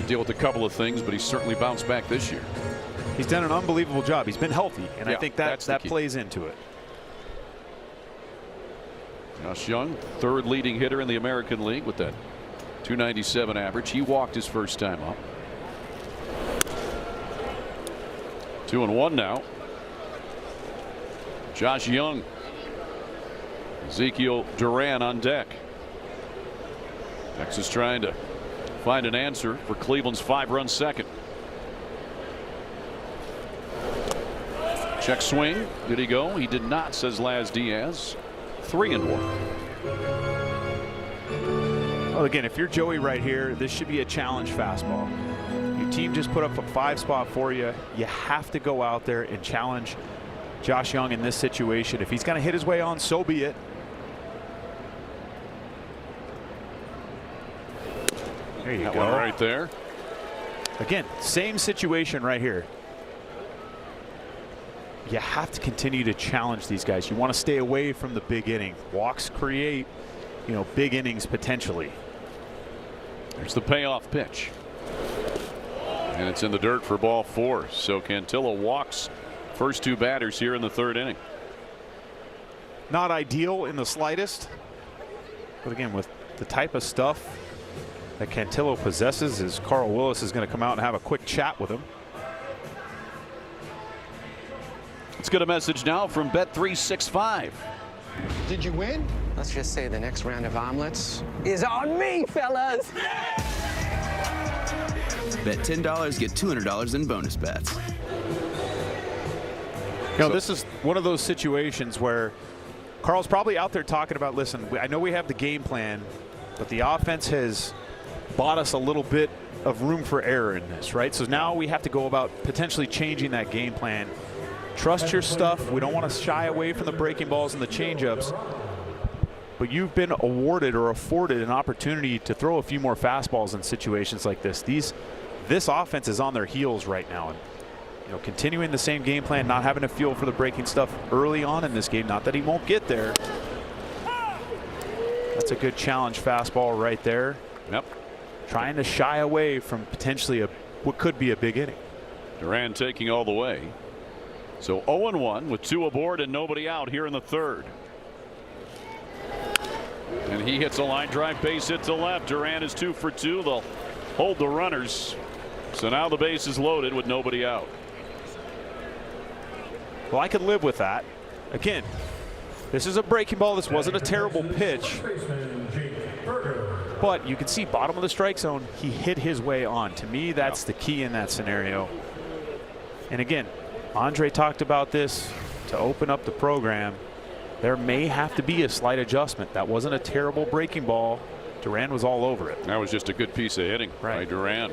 deal with a couple of things, but he's certainly bounced back this year. He's done an unbelievable job. He's been healthy, and I think that plays into it. Josh Young, 3rd leading hitter in the American League with that .297 average. He walked his first time up. 2-1 now. Josh Young. Ezekiel Duran on deck. Texas trying to find an answer for Cleveland's 5-run second. Check swing. Did he go? He did not, says Laz Diaz. 3-1. Well, again, if you're Joey right here, this should be a challenge fastball. Your team just put up a 5 spot for you. You have to go out there and challenge Josh Young in this situation. If he's going to hit his way on, so be it. There you go. One right there. Again, same situation right here. You have to continue to challenge these guys. You want to stay away from the big inning. Walks create, you know, big innings potentially. There's the payoff pitch. And it's in the dirt for ball 4. So Cantillo walks first 2 batters here in the 3rd inning. Not ideal in the slightest. But again, with the type of stuff that Cantillo possesses, is Carl Willis is going to come out and have a quick chat with him. Let's get a message now from Bet365. Did you win? Let's just say the next round of omelets is on me, fellas. Bet $10, get $200 in bonus bets. You know, this is one of those situations where Carl's probably out there talking about, listen, I know we have the game plan, but the offense has bought us a little bit of room for error in this, right? So now we have to go about potentially changing that game plan. Trust your stuff. We don't want to shy away from the breaking balls and the changeups. But you've been awarded or afforded an opportunity to throw a few more fastballs in situations like this. This offense is on their heels right now. And, you know, continuing the same game plan, not having a feel for the breaking stuff early on in this game. Not that he won't get there. That's a good challenge fastball right there. Yep. Trying to shy away from potentially what could be a big inning. Duran taking all the way. So 0-1 with 2 aboard and nobody out here in the third. And he hits a line drive base hit to left. Duran is 2 for 2. They'll hold the runners. So now the base is loaded with nobody out. Well, I could live with that. Again, this is a breaking ball. This wasn't a terrible pitch. But you can see bottom of the strike zone, he hit his way on. To me, that's the key in that scenario. And again, Andre talked about this to open up the program. There may have to be a slight adjustment. That wasn't a terrible breaking ball. Duran was all over it. That was just a good piece of hitting by Duran.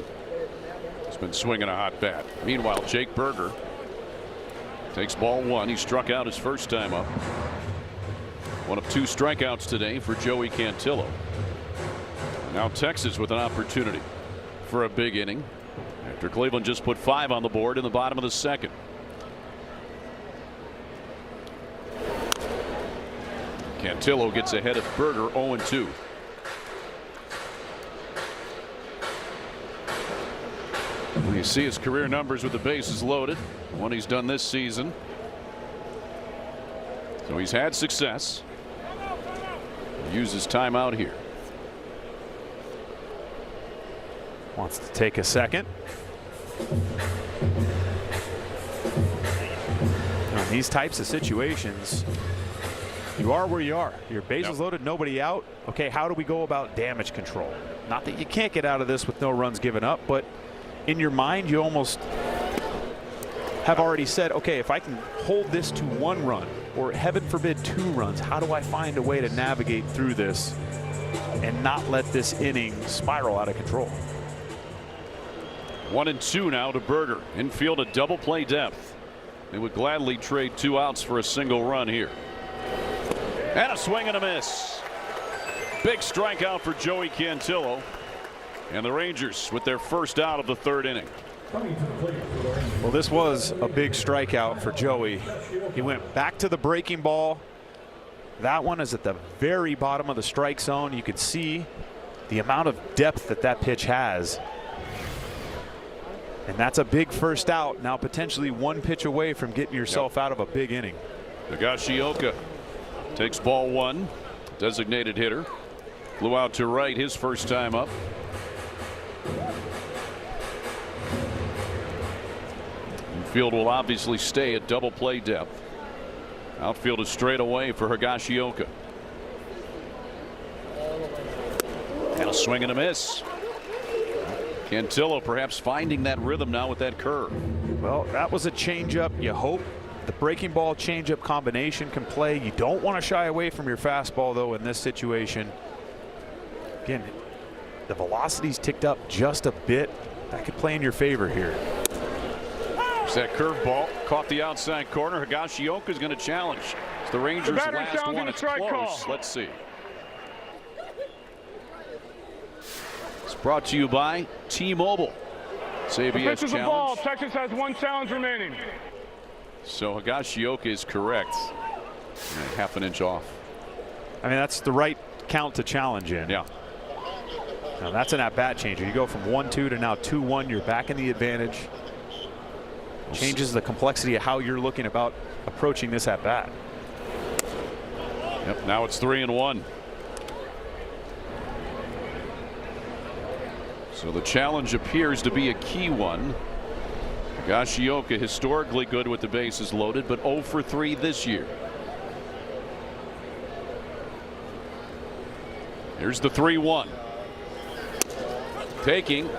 He's been swinging a hot bat. Meanwhile, Jake Berger takes ball 1. He struck out his first time up. One of 2 strikeouts today for Joey Cantillo. Now Texas with an opportunity for a big inning after Cleveland just put 5 on the board in the bottom of the second. Cantillo gets ahead of Berger 0-2. You see his career numbers with the bases loaded, one he's done this season. So he's had success. Uses timeout here. Wants to take a second. In these types of situations, you are where you are. Your bases loaded, nobody out. Okay, how do we go about damage control? Not that you can't get out of this with no runs given up, but in your mind, you almost have already said, okay, if I can hold this to 1 run, or heaven forbid 2 runs, how do I find a way to navigate through this and not let this inning spiral out of control? 1-2 now to Berger. Infield a double play depth. They would gladly trade 2 outs for a single run here. And a swing and a miss. Big strikeout for Joey Cantillo. And the Rangers with their first out of the 3rd inning. Well, this was a big strikeout for Joey. He went back to the breaking ball. That one is at the very bottom of the strike zone. You could see the amount of depth that pitch has. And that's a big first out. Now potentially 1 pitch away from getting yourself out of a big inning. Higashioka takes ball 1. Designated hitter. Flew out to right his first time up. Infield will obviously stay at double play depth. Outfield is straight away for Higashioka. And a swing and a miss. Cantillo perhaps finding that rhythm now with that curve. Well, that was a changeup. You hope the breaking ball changeup combination can play. You don't want to shy away from your fastball, though, in this situation. Again, the velocity's ticked up just a bit. That could play in your favor here. That curveball caught the outside corner. Higashioka is going to challenge. It's the Rangers' last one. It's close. Let's see. It's brought to you by T-Mobile. Save ES challenge. Ball. Texas has 1 challenge remaining. So Higashioka is correct. Half an inch off. I mean, that's the right count to challenge in. Yeah. Now that's an at-bat changer. You go from 1-2 to now 2-1. You're back in the advantage. Changes the complexity of how you're looking about approaching this at bat. Yep, now it's 3-1. So the challenge appears to be a key one. Higashioka historically good with the bases loaded, but 0 for 3 this year. Here's the 3-1. Taking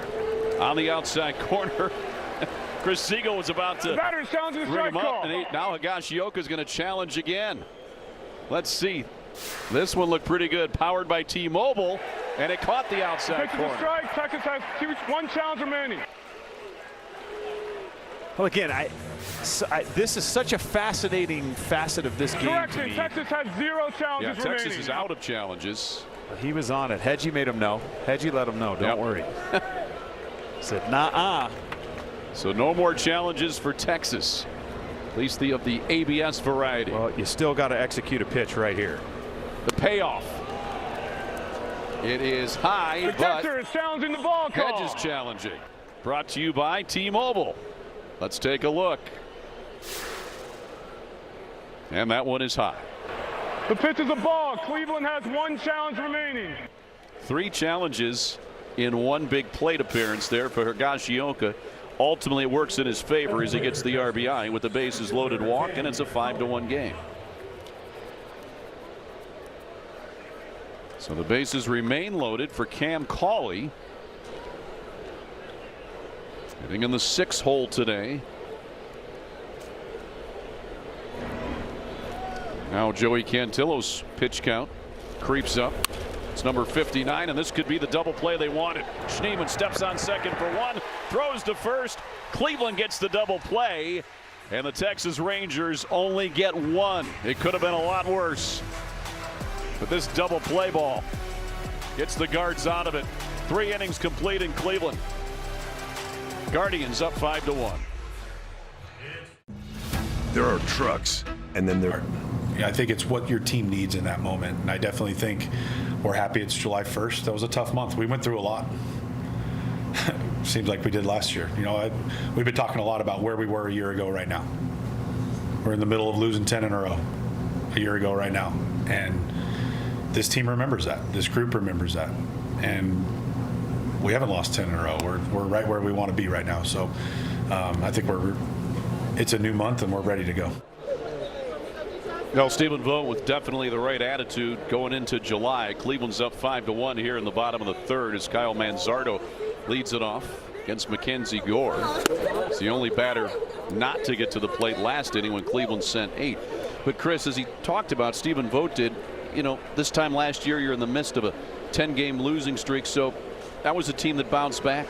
On the outside corner, Chris Siegel was about to ring him up, and now Higashioka is going to challenge again. Let's see. This one looked pretty good, powered by T-Mobile, and it caught the outside corner. Strike. Texas has 1 challenge remaining. Well, again, this is such a fascinating facet of this game. Correction, Texas has 0 challenges remaining. Texas is out of challenges. He was on it. Hedgie made him know. Hedgie let him know. Don't worry. Said, nah. So no more challenges for Texas, at least of the ABS variety. Well, you still got to execute a pitch right here. The payoff. It is high, the but catcher is challenging the ball call. Hedge is challenging. Brought to you by T-Mobile. Let's take a look. And that one is high. The pitch is a ball. Cleveland has 1 challenge remaining. 3 challenges in 1 big plate appearance there for Higashioka. Ultimately, it works in his favor as he gets the RBI with the bases loaded walk, and it's a 5-1 game. So the bases remain loaded for Cam Cauley. Hitting in the 6th hole today. Now Joey Cantillo's pitch count creeps up. It's number 59, and this could be the double play they wanted. Schneemann steps on second for 1, throws to first. Cleveland gets the double play, and the Texas Rangers only get 1. It could have been a lot worse. But this double play ball gets the Guards out of it. 3 innings complete in Cleveland. Guardians up 5-1. There are trucks, and then there are. I think it's what your team needs in that moment, and I definitely think we're happy it's July 1st. That was a tough month. We went through a lot. Seems like we did last year. You know, we've been talking a lot about where we were a year ago right now. We're in the middle of losing 10 in a row a year ago right now, and this team remembers that. This group remembers that, and we haven't lost 10 in a row. We're right where we want to be right now. So I think it's a new month, and we're ready to go. Well, Stephen Vogt with definitely the right attitude going into July. Cleveland's up 5-1 here in the bottom of the 3rd as Kyle Manzardo leads it off against Mackenzie Gore. It's the only batter not to get to the plate last inning when Cleveland sent 8. But Chris, as he talked about, Stephen Vogt did, you know, this time last year you're in the midst of a 10-game losing streak, so that was a team that bounced back.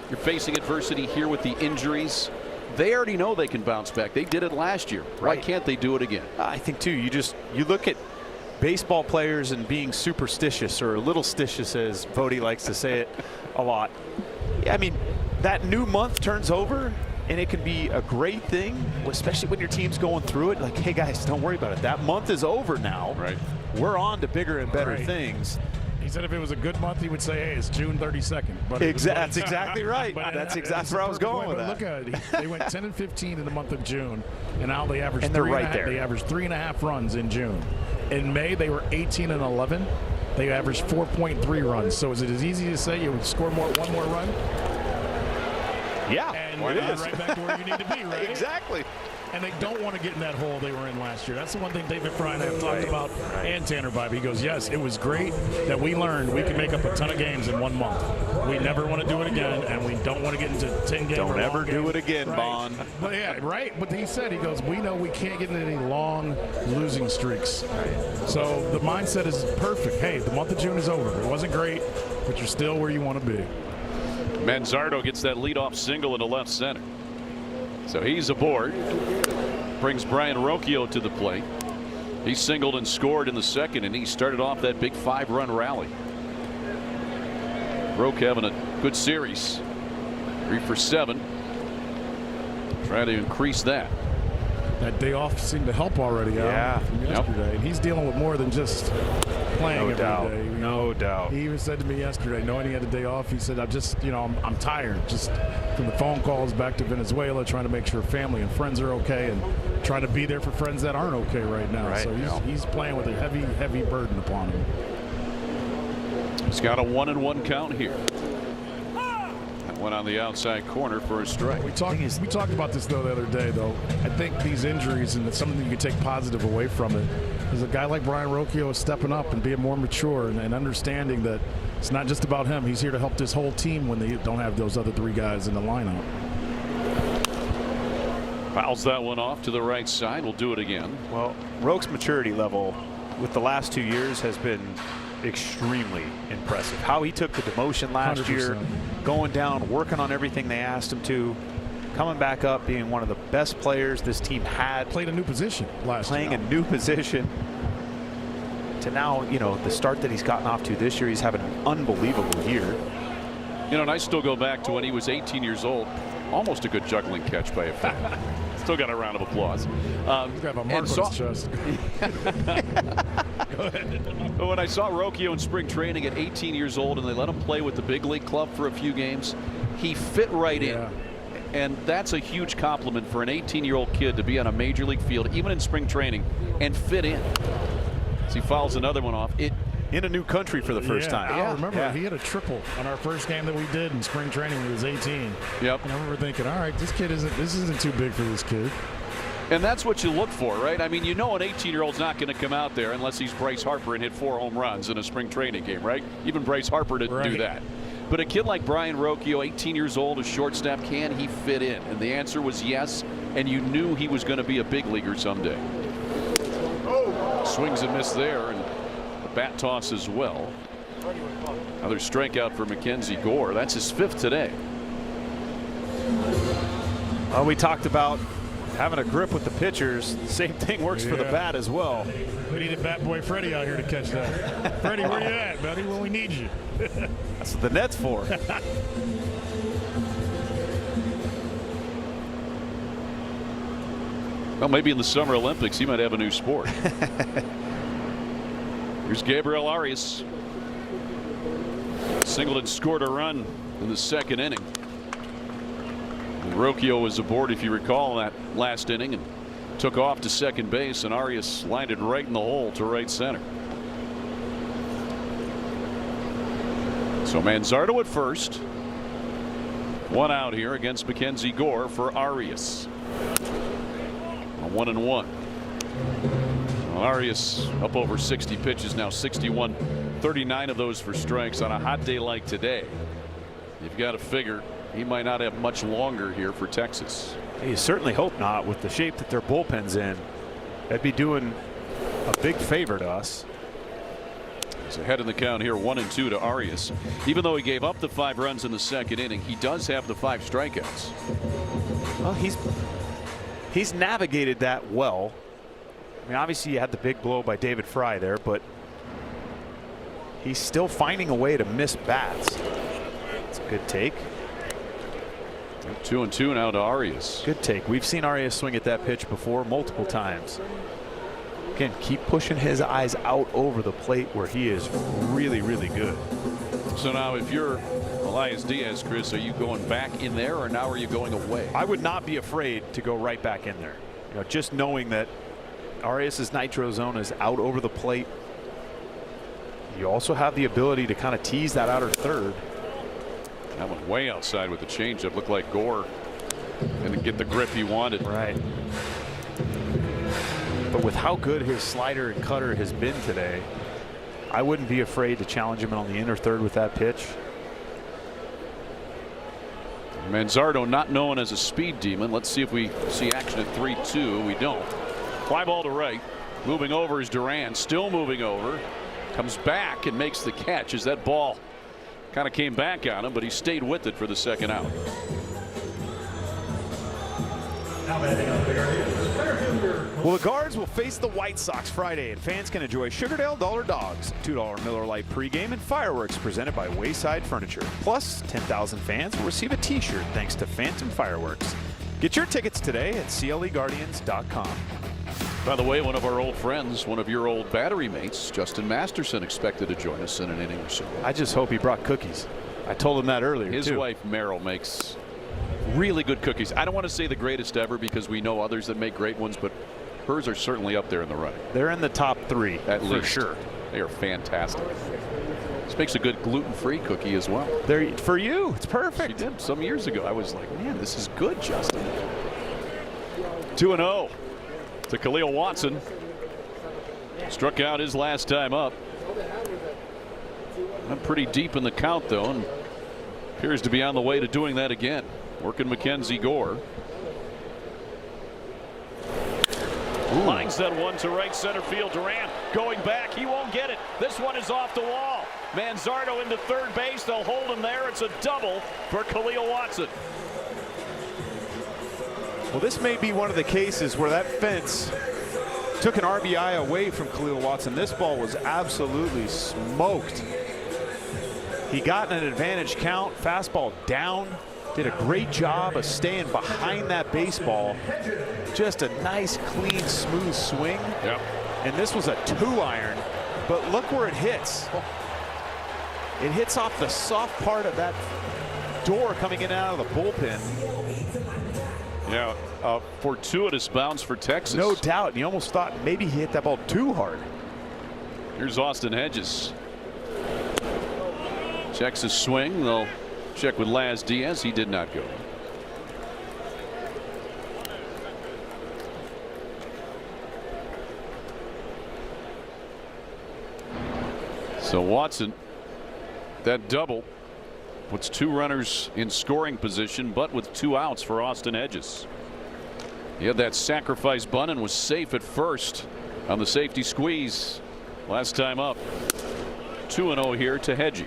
You're facing adversity here with the injuries. They already know they can bounce back. They did it last year. Why can't they do it again? I think too, you look at baseball players and being superstitious, or a little stitious, as Vody likes to say it a lot. I mean, that new month turns over and it can be a great thing, especially when your team's going through it. Like, hey guys, don't worry about it. That month is over now. Right. We're on to bigger and better things. He said if it was a good month, he would say, hey, it's June 32nd. But that's exactly right. That's exactly where I was going with that. Look at it. They went 10-15 in the month of June, and now they averaged They averaged 3.5 runs in June. In May, they were 18-11. They averaged 4.3 runs. So is it as easy to say you would score one more run? Yeah, and it is. Right back to where you need to be, right? Exactly. And they don't want to get in that hole they were in last year. That's the one thing David Fry and I have talked about, and Tanner Bibe. He goes, yes, it was great that we learned we can make up a ton of games in 1 month. We never want to do it again, and we don't want to get into 10 games. Don't ever do it again, Bond. But yeah, right. But he said, he goes, we know we can't get into any long losing streaks. So the mindset is perfect. Hey, the month of June is over. It wasn't great, but you're still where you want to be. Manzardo gets that leadoff single into left center. So he's aboard. Brings Brian Rocchio to the plate. He singled and scored in the 2nd, and he started off that big 5-run rally. Roque having a good series. 3 for 7. Try to increase that. That day off seemed to help already. From yesterday. He's dealing with more than just playing every day. No doubt. He even said to me yesterday, knowing he had a day off, he said, I'm tired. Just from the phone calls back to Venezuela, trying to make sure family and friends are okay, and trying to be there for friends that aren't okay right now. So he's playing with a heavy burden upon him. He's got a 1-1 count here. That Went on the outside corner for a strike. We talked about this though the other day though. I think these injuries, and it's something you can take positive away from it, is a guy like Brian Rocchio is stepping up and being more mature and understanding that it's not just about him. He's here to help this whole team when they don't have those other three guys in the lineup. Fouls that one off to the right side. We'll do it again. Well, Roque's maturity level with the last 2 years has been extremely impressive. How he took the demotion last 100%. year, going down, working on everything they asked him to, coming back up, being one of the best players this team had. Played a new position last year. Playing a new position. To now, you know, the start that he's gotten off to this year, he's having an unbelievable year. You know, and I still go back to when he was 18 years old. Almost a good juggling catch by a fan. Still got a round of applause. He's got a mark on his chest. Go ahead. But when I saw Rocchio in spring training at 18 years old and they let him play with the big league club for a few games, he fit right in. And that's a huge compliment for an 18-year-old kid to be on a major league field, even in spring training, and fit in. As he fouls another one off. In a new country for the first time. I remember he had a triple on our first game that we did in spring training when he was 18. Yep. And I remember thinking, all right, this isn't too big for this kid. And that's what you look for, right? I mean, you know an 18-year-old's not going to come out there unless he's Bryce Harper and hit 4 home runs in a spring training game, right? Even Bryce Harper didn't do that. But a kid like Brian Rocchio, 18 years old, a shortstop, can he fit in? And the answer was yes, and you knew he was going to be a big leaguer someday. Swings and miss there, and a bat toss as well. Another strikeout for Mackenzie Gore. That's his 5th today. Well, we talked about having a grip with the pitchers. Same thing works for the bat as well. We needed Bat Boy Freddie out here to catch that. Freddie, where you at, buddy? Well, we need you. That's what the net's for. Well, maybe in the Summer Olympics he might have a new sport. Here's Gabriel Arias. Singleton scored a run in the 2nd inning. And Rocchio was aboard, if you recall, that last inning and took off to second base, and Arias lined it right in the hole to right center. So Manzardo at first. 1 out here against Mackenzie Gore for Arias. 1-1. Arias up over 60 pitches now, 61, 39 of those for strikes on a hot day like today. You've got to figure he might not have much longer here for Texas. You certainly hope not, with the shape that their bullpen's in. That'd be doing a big favor to us. He's ahead in the count here, 1-2 to Arias. Even though he gave up the 5 runs in the 2nd inning, he does have the 5 strikeouts. Well, he's navigated that well. I mean, obviously you had the big blow by David Fry there, but he's still finding a way to miss bats. It's a good take. 2-2 now to Arias. Good take. We've seen Arias swing at that pitch before multiple times. Again, keep pushing his eyes out over the plate where he is really, really good. So now if you're Elias Diaz, Chris, are you going back in there, or now are you going away? I would not be afraid to go right back in there. You know, just knowing that Arias's nitro zone is out over the plate. You also have the ability to kind of tease that outer third. That went way outside with the changeup. Looked like Gore didn't get the grip he wanted. Right. But with how good his slider and cutter has been today, I wouldn't be afraid to challenge him on the inner third with that pitch. Manzardo not known as a speed demon. Let's see if we see action at 3-2. We don't. Fly ball to right. Moving over is Duran. Still moving over. Comes back and makes the catch as that ball kind of came back on him, but he stayed with it for the 2nd out. Well, the Guards will face the White Sox Friday, and fans can enjoy Sugardale Dollar Dogs, $2 Miller Lite pregame, and fireworks presented by Wayside Furniture. Plus, 10,000 fans will receive a t-shirt thanks to Phantom Fireworks. Get your tickets today at CLEGuardians.com. By the way, one of our old friends, one of your old battery mates, Justin Masterson, expected to join us in an inning or so. I just hope he brought cookies. I told him that earlier. His wife, Meryl, makes really good cookies. I don't want to say the greatest ever because we know others that make great ones, but hers are certainly up there in the running. They're in the top 3 at for least. Sure. They are fantastic. This makes a good gluten-free cookie as well. There for you. It's perfect. She did some years ago. I was like, man, this is good, Justin. 2-0 to Khalil Watson. Struck out his last time up. I'm pretty deep in the count, though, and appears to be on the way to doing that again. Working Mackenzie Gore. Lines that one to right center field. Duran going back. He won't get it. This one is off the wall. Manzardo into third base. They'll hold him there. It's a double for Khalil Watson. Well, this may be one of the cases where that fence took an RBI away from Khalil Watson. This ball was absolutely smoked. He got an advantage count. Fastball down. Did a great job of staying behind that baseball. Just a nice, clean, smooth swing. Yep. And this was a 2-iron. But look where it hits. It hits off the soft part of that door coming in and out of the bullpen. Yeah, a fortuitous bounce for Texas. No doubt. And you almost thought maybe he hit that ball too hard. Here's Austin Hedges. Checks his swing. They'll check with Laz Diaz. He did not go. So Watson, that double puts 2 runners in scoring position, but with 2 outs for Austin Hedges. He had that sacrifice bunt and was safe at first on the safety squeeze last time up. 2-0 here to Hedgie.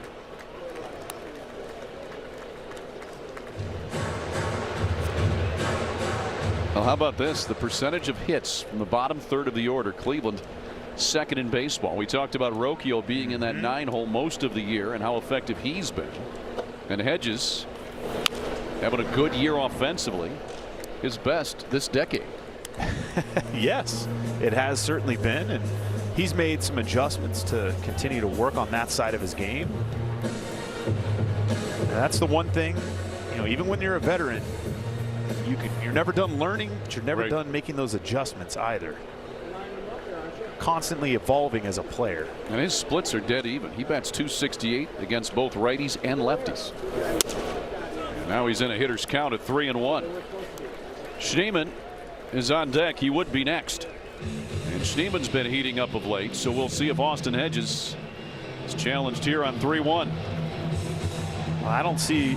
Well, how about this? The percentage of hits from the bottom third of the order. Cleveland second in baseball. We talked about Rocchio being in that 9-hole most of the year and how effective he's been. And Hedges having a good year offensively. His best this decade. Yes, it has certainly been. And he's made some adjustments to continue to work on that side of his game. And that's the one thing, you know, even when you're a veteran, you're never done learning, but you're never done making those adjustments either. Constantly evolving as a player. And his splits are dead even. He bats .268 against both righties and lefties. And now he's in a hitter's count at 3-1. Schneemann is on deck. He would be next. And Schneemann's been heating up of late, so we'll see if Austin Hedges is challenged here on 3-1. Well, I don't see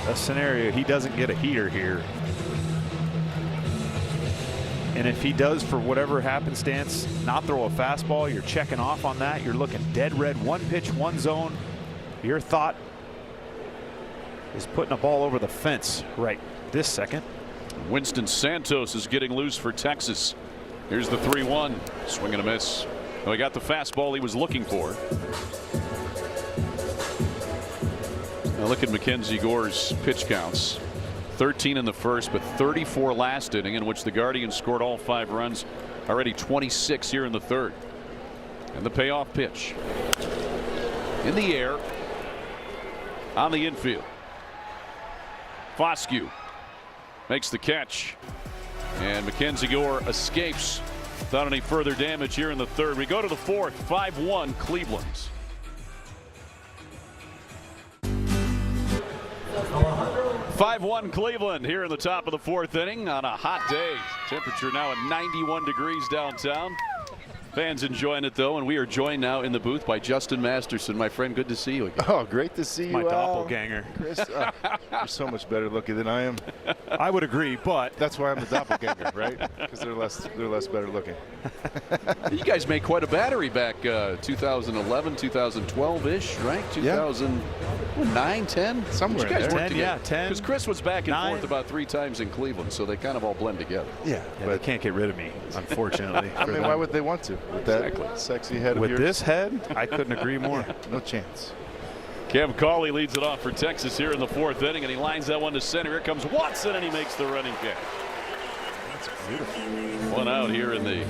a scenario he doesn't get a heater here. And if he does, for whatever happenstance, not throw a fastball, you're checking off on that. You're looking dead red, 1 pitch, 1 zone. Your thought is putting a ball over the fence right this second. Winston Santos is getting loose for Texas. Here's the 3-1. Swing and a miss. Well, he got the fastball he was looking for. Now look at Mackenzie Gore's pitch counts. 13 in the first, but 34 last inning, in which the Guardians scored all 5 runs. Already 26 here in the third. And the payoff pitch. In the air. On the infield. Foscue makes the catch. And Mackenzie Gore escapes without any further damage here in the third. We go to the fourth. 5-1 Cleveland. 5-1 Cleveland here in the top of the fourth inning on a hot day. Temperature now at 91 degrees downtown. Fans enjoying it though, and we are joined now in the booth by Justin Masterson. My friend, good to see you again. Oh, great to see you. My doppelganger. Chris, you're so much better looking than I am. I would agree, but that's why I'm the doppelganger, right? Because they're less better looking. You guys made quite a battery back 2011, 2012-ish, right? 2009, 10? Somewhere you guys in there. worked 10, yeah, together. 10. Because Chris was back and 9. forth about 3 times in Cleveland, so they kind of all blend together. Yeah, but but they can't get rid of me, unfortunately. I mean, why would they want to? With that sexy head of With yours? this head, I couldn't agree more. No chance. Cam Cauley leads it off for Texas here in the fourth inning, and he lines that one to center. Here comes Watson, and he makes the running catch. That's beautiful. One out here in the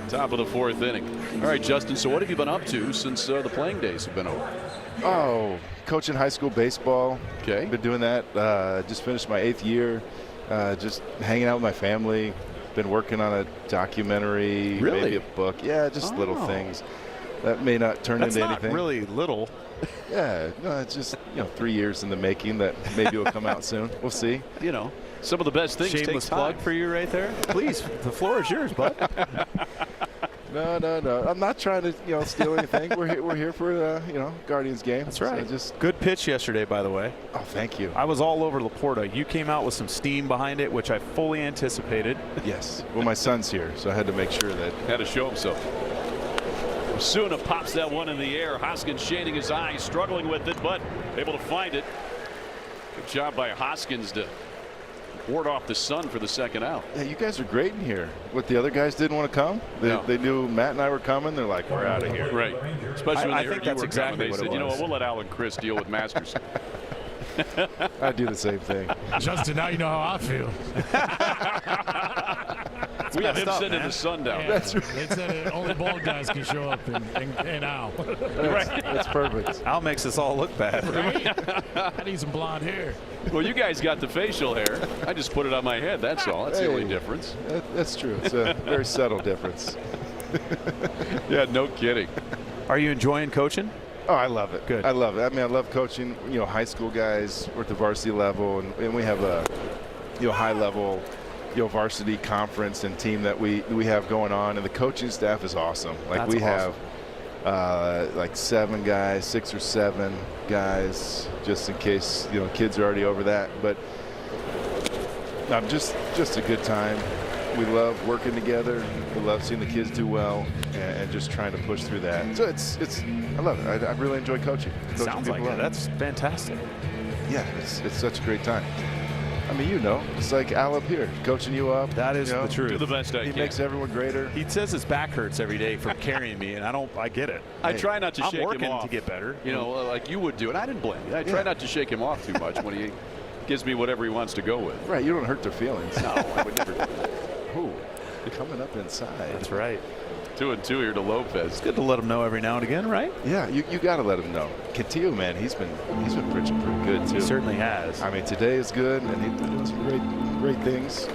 top of the fourth inning. All right, Justin, so what have you been up to since the playing days have been over? Oh, coaching high school baseball. Okay. Been doing that. Just finished my 8th year. Just hanging out with my family. Been working on a documentary, Really? maybe a book. Yeah, just little things. that may not turn into anything. That's not really little. Yeah, no, it's just 3 years in the making that maybe will come out soon. We'll see. Some of the best things Shameless take time. plug for you right there. Please, the floor is yours, bud. No. I'm not trying to steal anything. We're here for Guardians game. That's right. So just good pitch yesterday, by the way. Oh, thank you. I was all over Laporta. You came out with some steam behind it, which I fully anticipated. Yes. Well, my son's here, so I had to make sure that had to show himself. Osuna pops that one in the air. Hoskins shading his eyes, struggling with it, but able to find it. Good job by Hoskins to ward off the sun for the second out. Yeah, you guys are great in here. What, the other guys didn't want to come? They knew Matt and I were coming. They're like, we're out of here. Right. Especially when I they think heard you that's were exactly coming. They what said, it you know was. what, we'll let Al and Chris deal with Masters. I do the same thing. Justin, now you know how I feel. We have him up, sitting in man. the sun down. Yeah, That's right. They said that only bald guys can show up and Al. That's perfect. Al makes us all look bad. I need some blonde hair. Well, you guys got the facial hair. I just put it on my head. That's all. That's the only Hey. difference. That's true. It's a very subtle difference. Yeah, no kidding. Are you enjoying coaching? Oh, I love it. Good. I love it. I mean, I love coaching, high school guys. We're at the varsity level, and we have a, high level, varsity conference and team that we have going on, and the coaching staff is awesome. Like That's we awesome. have like 7 guys, 6 or 7 guys, just in case, kids are already over that. But just a good time. We love working together. We love seeing the kids do well and just trying to push through that. So it's I love it. I really enjoy coaching. Sounds like it. That's fantastic. Yeah, it's such a great time. I mean, it's like Al up here coaching you up. That is the truth. Do the best I He can. makes everyone greater. He says his back hurts every day from carrying me, and I get it. I try not to I'm shake him working off. to get better. Like you would do, and I didn't blame you. I try not to shake him off too much when he gives me whatever he wants to go with. Right, you don't hurt their feelings. No, I would never do that. Ooh, coming up inside. That's right. 2-2 here to Lopez. It's good to let him know every now and again, right? Yeah, you got to let him know. Cantillo, man, he's been pitching pretty good too. He certainly has. I mean, today is good, and he's doing some great things.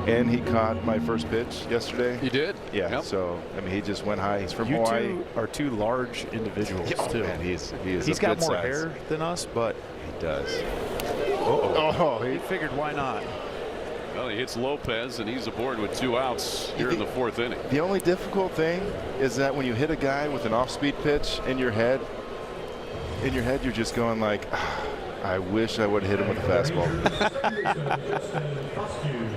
And he caught my first pitch yesterday. He did? Yeah. Yep. So I mean, he just went high. He's from You Hawaii. two are two large individuals too. Man, he's He's a got good more size. hair than us, but He does. oh, he he figured why not? Well, he hits Lopez, and he's aboard with 2 outs here in the 4th inning. The only difficult thing is that when you hit a guy with an off-speed pitch in your head, you're just going like, I wish I would have hit him with a fastball.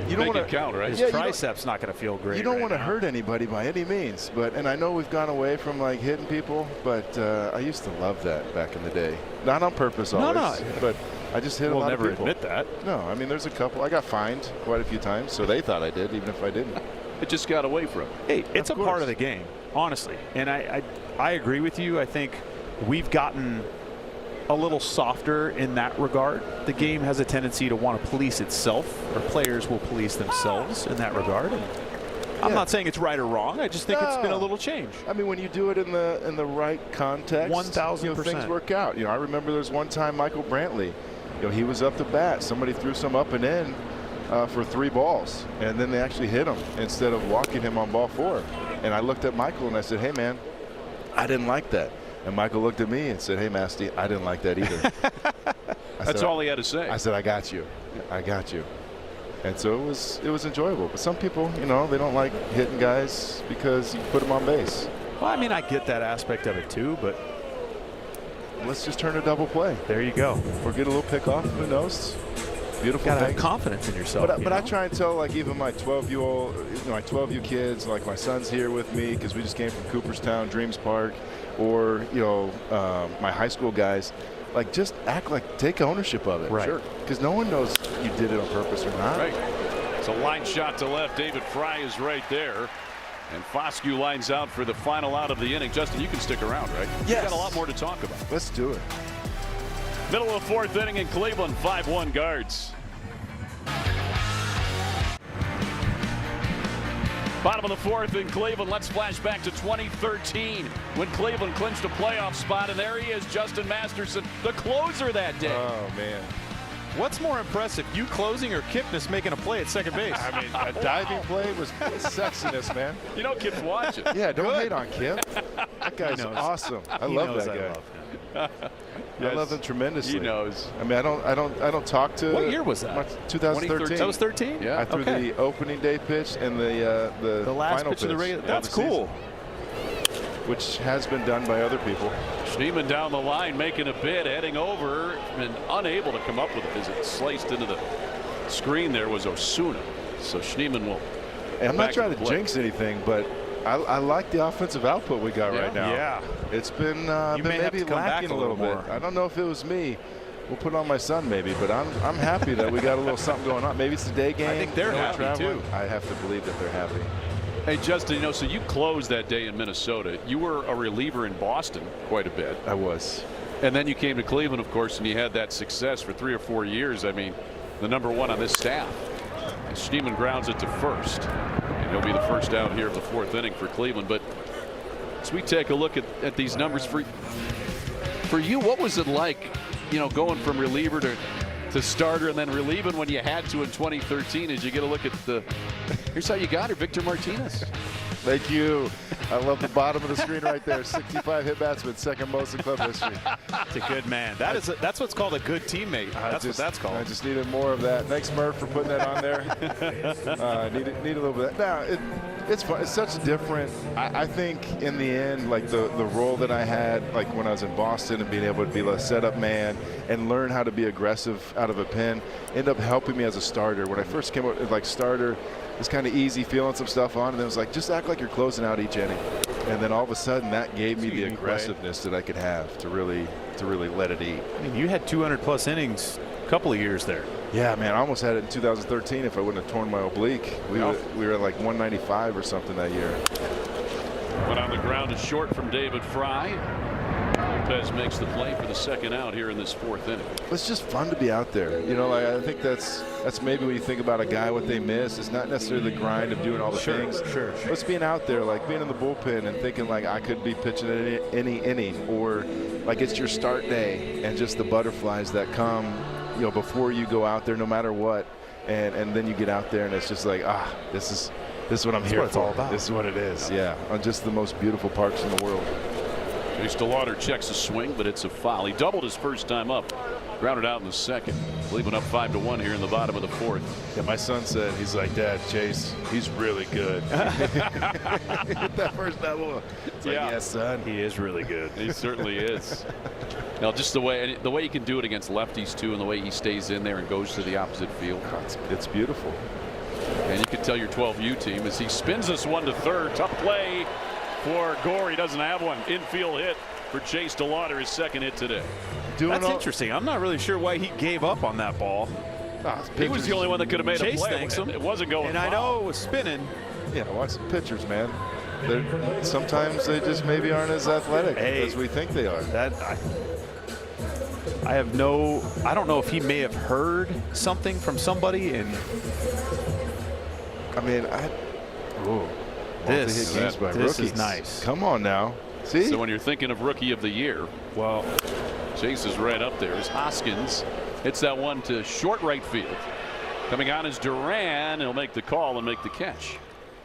You don't Make want it count, right? His Yeah, you triceps not going to feel great. You don't right want to now. hurt anybody by any means, and I know we've gone away from like hitting people, but I used to love that back in the day. Not on purpose always, but I just hit a lot of never people. admit that. No, I mean there's a couple. I got fined quite a few times, so they thought I did, even if I didn't. It just got away from him. Hey, it's a Of course. part of the game, honestly. And I agree with you. I think we've gotten a little softer in that regard. The game has a tendency to want to police itself, or players will police themselves in that regard. And I'm not saying it's right or wrong. I just think it's been a little change. I mean, when you do it in the right context, 1000%. things work out. I remember there's one time Michael Brantley, he was up to bat. Somebody threw some up and in for 3 balls, and then they actually hit him instead of walking him on ball 4. And I looked at Michael and I said, "Hey, man, I didn't like that." And Michael looked at me and said, "Hey, Masty, I didn't like that either." That's all he had to say. I said, "I got you. I got you." And so it was enjoyable. But some people, they don't like hitting guys because you put them on base. Well, I mean, I get that aspect of it too, but let's just turn a double play. There you go. Or get a little pick off. Who knows? Beautiful Gotta thing. have confidence in yourself. But I try and tell like even my 12-year-old, my 12U kids, like my son's here with me because we just came from Cooperstown, Dreams Park, or my high school guys, like just act like take ownership of it. Right. Sure. Because no one knows you did it on purpose or not. Right. It's a line shot to left. David Fry is right there. And Foscue lines out for the final out of the inning. Justin, you can stick around, right? Yes. We've got a lot more to talk about. Let's do it. Middle of the 4th inning in Cleveland, 5-1 Guards. Bottom of the 4th in Cleveland. Let's flash back to 2013 when Cleveland clinched a playoff spot. And there he is, Justin Masterson, the closer that day. Oh, man. What's more impressive, you closing or Kipnis making a play at second base? I mean, a diving play was sexiness, man. You know Kip's watching. Yeah, don't hate on Kip. That guy's awesome. I love that guy. I love him tremendously. He knows. I mean, I don't talk to. What year was that? 2013. That was 13. Yeah. I threw the opening day pitch and the last final pitch of the regular. That's of the cool. season, which has been done by other people. Schneemann down the line making a bid, heading over, and unable to come up with it as it sliced into the screen. There was Osuna. So Schneemann will. And I'm not trying to jinx anything, but I like the offensive output we got right now. Yeah. It's been maybe lacking a little bit. I don't know if it was me. We'll put it on my son maybe, but I'm happy that we got a little something going on. Maybe it's the day game. I think they're happy too. I have to believe that they're happy. Hey, Justin, you know, so you closed that day in Minnesota. You were a reliever in Boston quite a bit. I was. And then you came to Cleveland, of course, and you had that success for 3 or 4 years. I mean, the #1 on this staff. And Schneemann grounds it to first. And he'll be the first out here of the 4th inning for Cleveland. But as we take a look at these numbers for you, what was it like, you know, going from reliever to starter and then relieving when you had to in 2013 as you get a look at the – here's how you got her, Victor Martinez. Thank you. I love the bottom of the screen right there. 65 hit batsman, second most in club history. It's a good man. That's what's called a good teammate. That's what that's called. I just needed more of that. Thanks, Murph, for putting that on there. Need a little bit of that. Now, it's fun. It's such a different. I think in the end, like the role that I had, like when I was in Boston and being able to be a setup man and learn how to be aggressive out of a pen, ended up helping me as a starter. When I first came up like starter, it's kind of easy feeling some stuff on, and then it was like, just act like you're closing out each inning. And then all of a sudden that gave me the aggressiveness that I could have to really let it eat. I mean, you had 200+ innings a couple of years there. Yeah, man, I almost had it in 2013 if I wouldn't have torn my oblique. We were at like 195 or something that year. But on the ground is short from David Fry. Lopez makes the play for the second out here in this 4th inning. It's just fun to be out there. You know, like, I think that's maybe when you think about a guy, what they miss. It's not necessarily the grind of doing all the things. Sure. It's being out there, like being in the bullpen and thinking like I could be pitching at any inning, or like it's your start day and just the butterflies that come, you know, before you go out there, no matter what. And then you get out there and it's just like, this is what I'm here for. It's all about. This is what it is. Yeah, on just the most beautiful parks in the world. Chase DeLauder checks a swing, but it's a foul. He doubled his first time up, grounded out in the second. Cleveland up 5-1 here in the bottom of the 4th. Yeah, my son said, he's like, Dad, Chase, he's really good. Hit that first double. It's like, yes, son. He is really good. He certainly is. Now, just the way he can do it against lefties too, and the way he stays in there and goes to the opposite field. It's beautiful. And you can tell your 12U team as he spins this one to third. Tough play for Gore. He doesn't have one. Infield hit for Chase DeLauder, his second hit today. That's interesting. I'm not really sure why he gave up on that ball. He was the only one that could have made Chase a play. Thanks him. It wasn't going. And I know it was spinning. Yeah, watch the pitchers, man. Sometimes they just maybe aren't as athletic as we think they are. I don't know if he may have heard something from somebody, and I mean, this is nice. Come on now. See? So when you're thinking of Rookie of the Year, well, Chase is right up there as Hoskins hits that one to short right field. Coming on is Duran. He'll make the call and make the catch.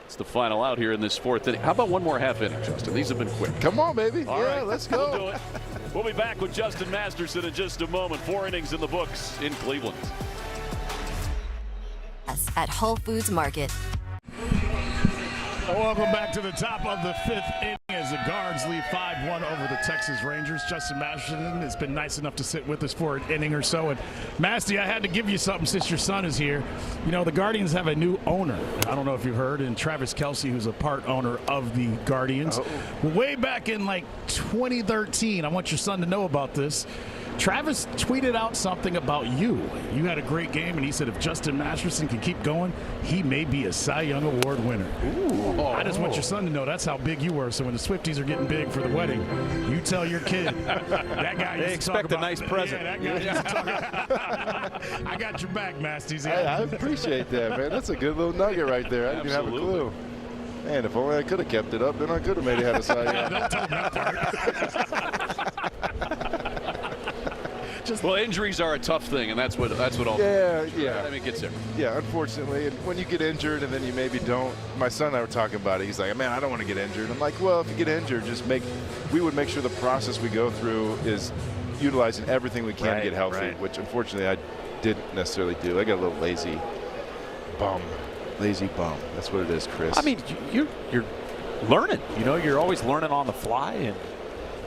It's the final out here in this 4th inning. How about one more half inning, Justin? These have been quick. Come on, baby. All right, let's go. We'll do it. We'll be back with Justin Masterson in just a moment. 4 innings in the books in Cleveland. At Whole Foods Market. Welcome back to the top of the 5th inning as the Guards lead 5-1 over the Texas Rangers. Justin Masterson has been nice enough to sit with us for an inning or so. And Masty, I had to give you something since your son is here. You know, the Guardians have a new owner. I don't know if you've heard, and Travis Kelce, who's a part owner of the Guardians. Way back in like 2013, I want your son to know about this. Travis tweeted out something about you. You had a great game, and he said if Justin Masterson can keep going, he may be a Cy Young Award winner. Ooh. I just want your son to know that's how big you were. So when the Swifties are getting big for the wedding, you tell your kid. That guy they expect a nice present. Yeah, that guy used to talk I got your back, Masties. I appreciate that, man. That's a good little nugget right there. I didn't have a clue. Man, if only I could have kept it up, then I could have maybe had a Cy Young. Don't tell me that part. Well, injuries are a tough thing, and that's what all. Yeah. I mean, it gets there. Yeah, unfortunately, and when you get injured and then you maybe don't. My son and I were talking about it. He's like, man, I don't want to get injured. I'm like, well, if you get injured, we would make sure the process we go through is utilizing everything we can to get healthy, which unfortunately I didn't necessarily do. I got a little lazy bum. That's what it is, Chris. I mean, you're learning. You know, you're always learning on the fly, and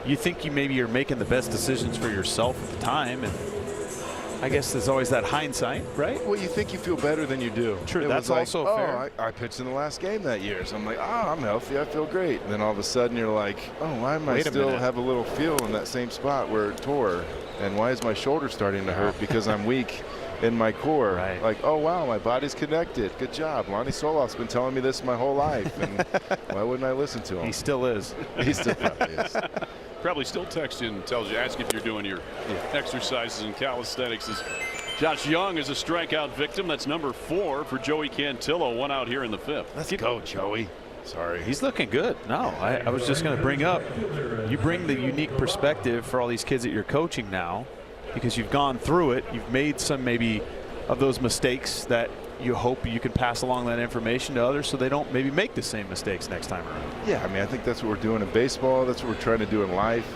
you think you're making the best decisions for yourself at the time, and I guess there's always that hindsight, right? Well, you think you feel better than you do. True, that's also fair. I pitched in the last game that year, so I'm like, I'm healthy, I feel great. And then all of a sudden you're like, why am I still have a little feel in that same spot where it tore? And why is my shoulder starting to hurt? Because I'm weak in my core. Right. Like, oh, wow, my body's connected. Good job. Lonnie Soloff's been telling me this my whole life. And why wouldn't I listen to him? He still is. He still probably is. Probably still texts you and tells you, ask if you're doing your exercises and calisthenics. Josh Young is a strikeout victim. That's number 4 for Joey Cantillo. 1 out here in the 5th. Let's go, Joey. Sorry. He's looking good. No, I was just going to bring up, you bring the unique perspective for all these kids that you're coaching now, because you've gone through it. You've made some maybe of those mistakes that you hope you can pass along that information to others so they don't maybe make the same mistakes next time around. Yeah, I mean, I think that's what we're doing in baseball. That's what we're trying to do in life.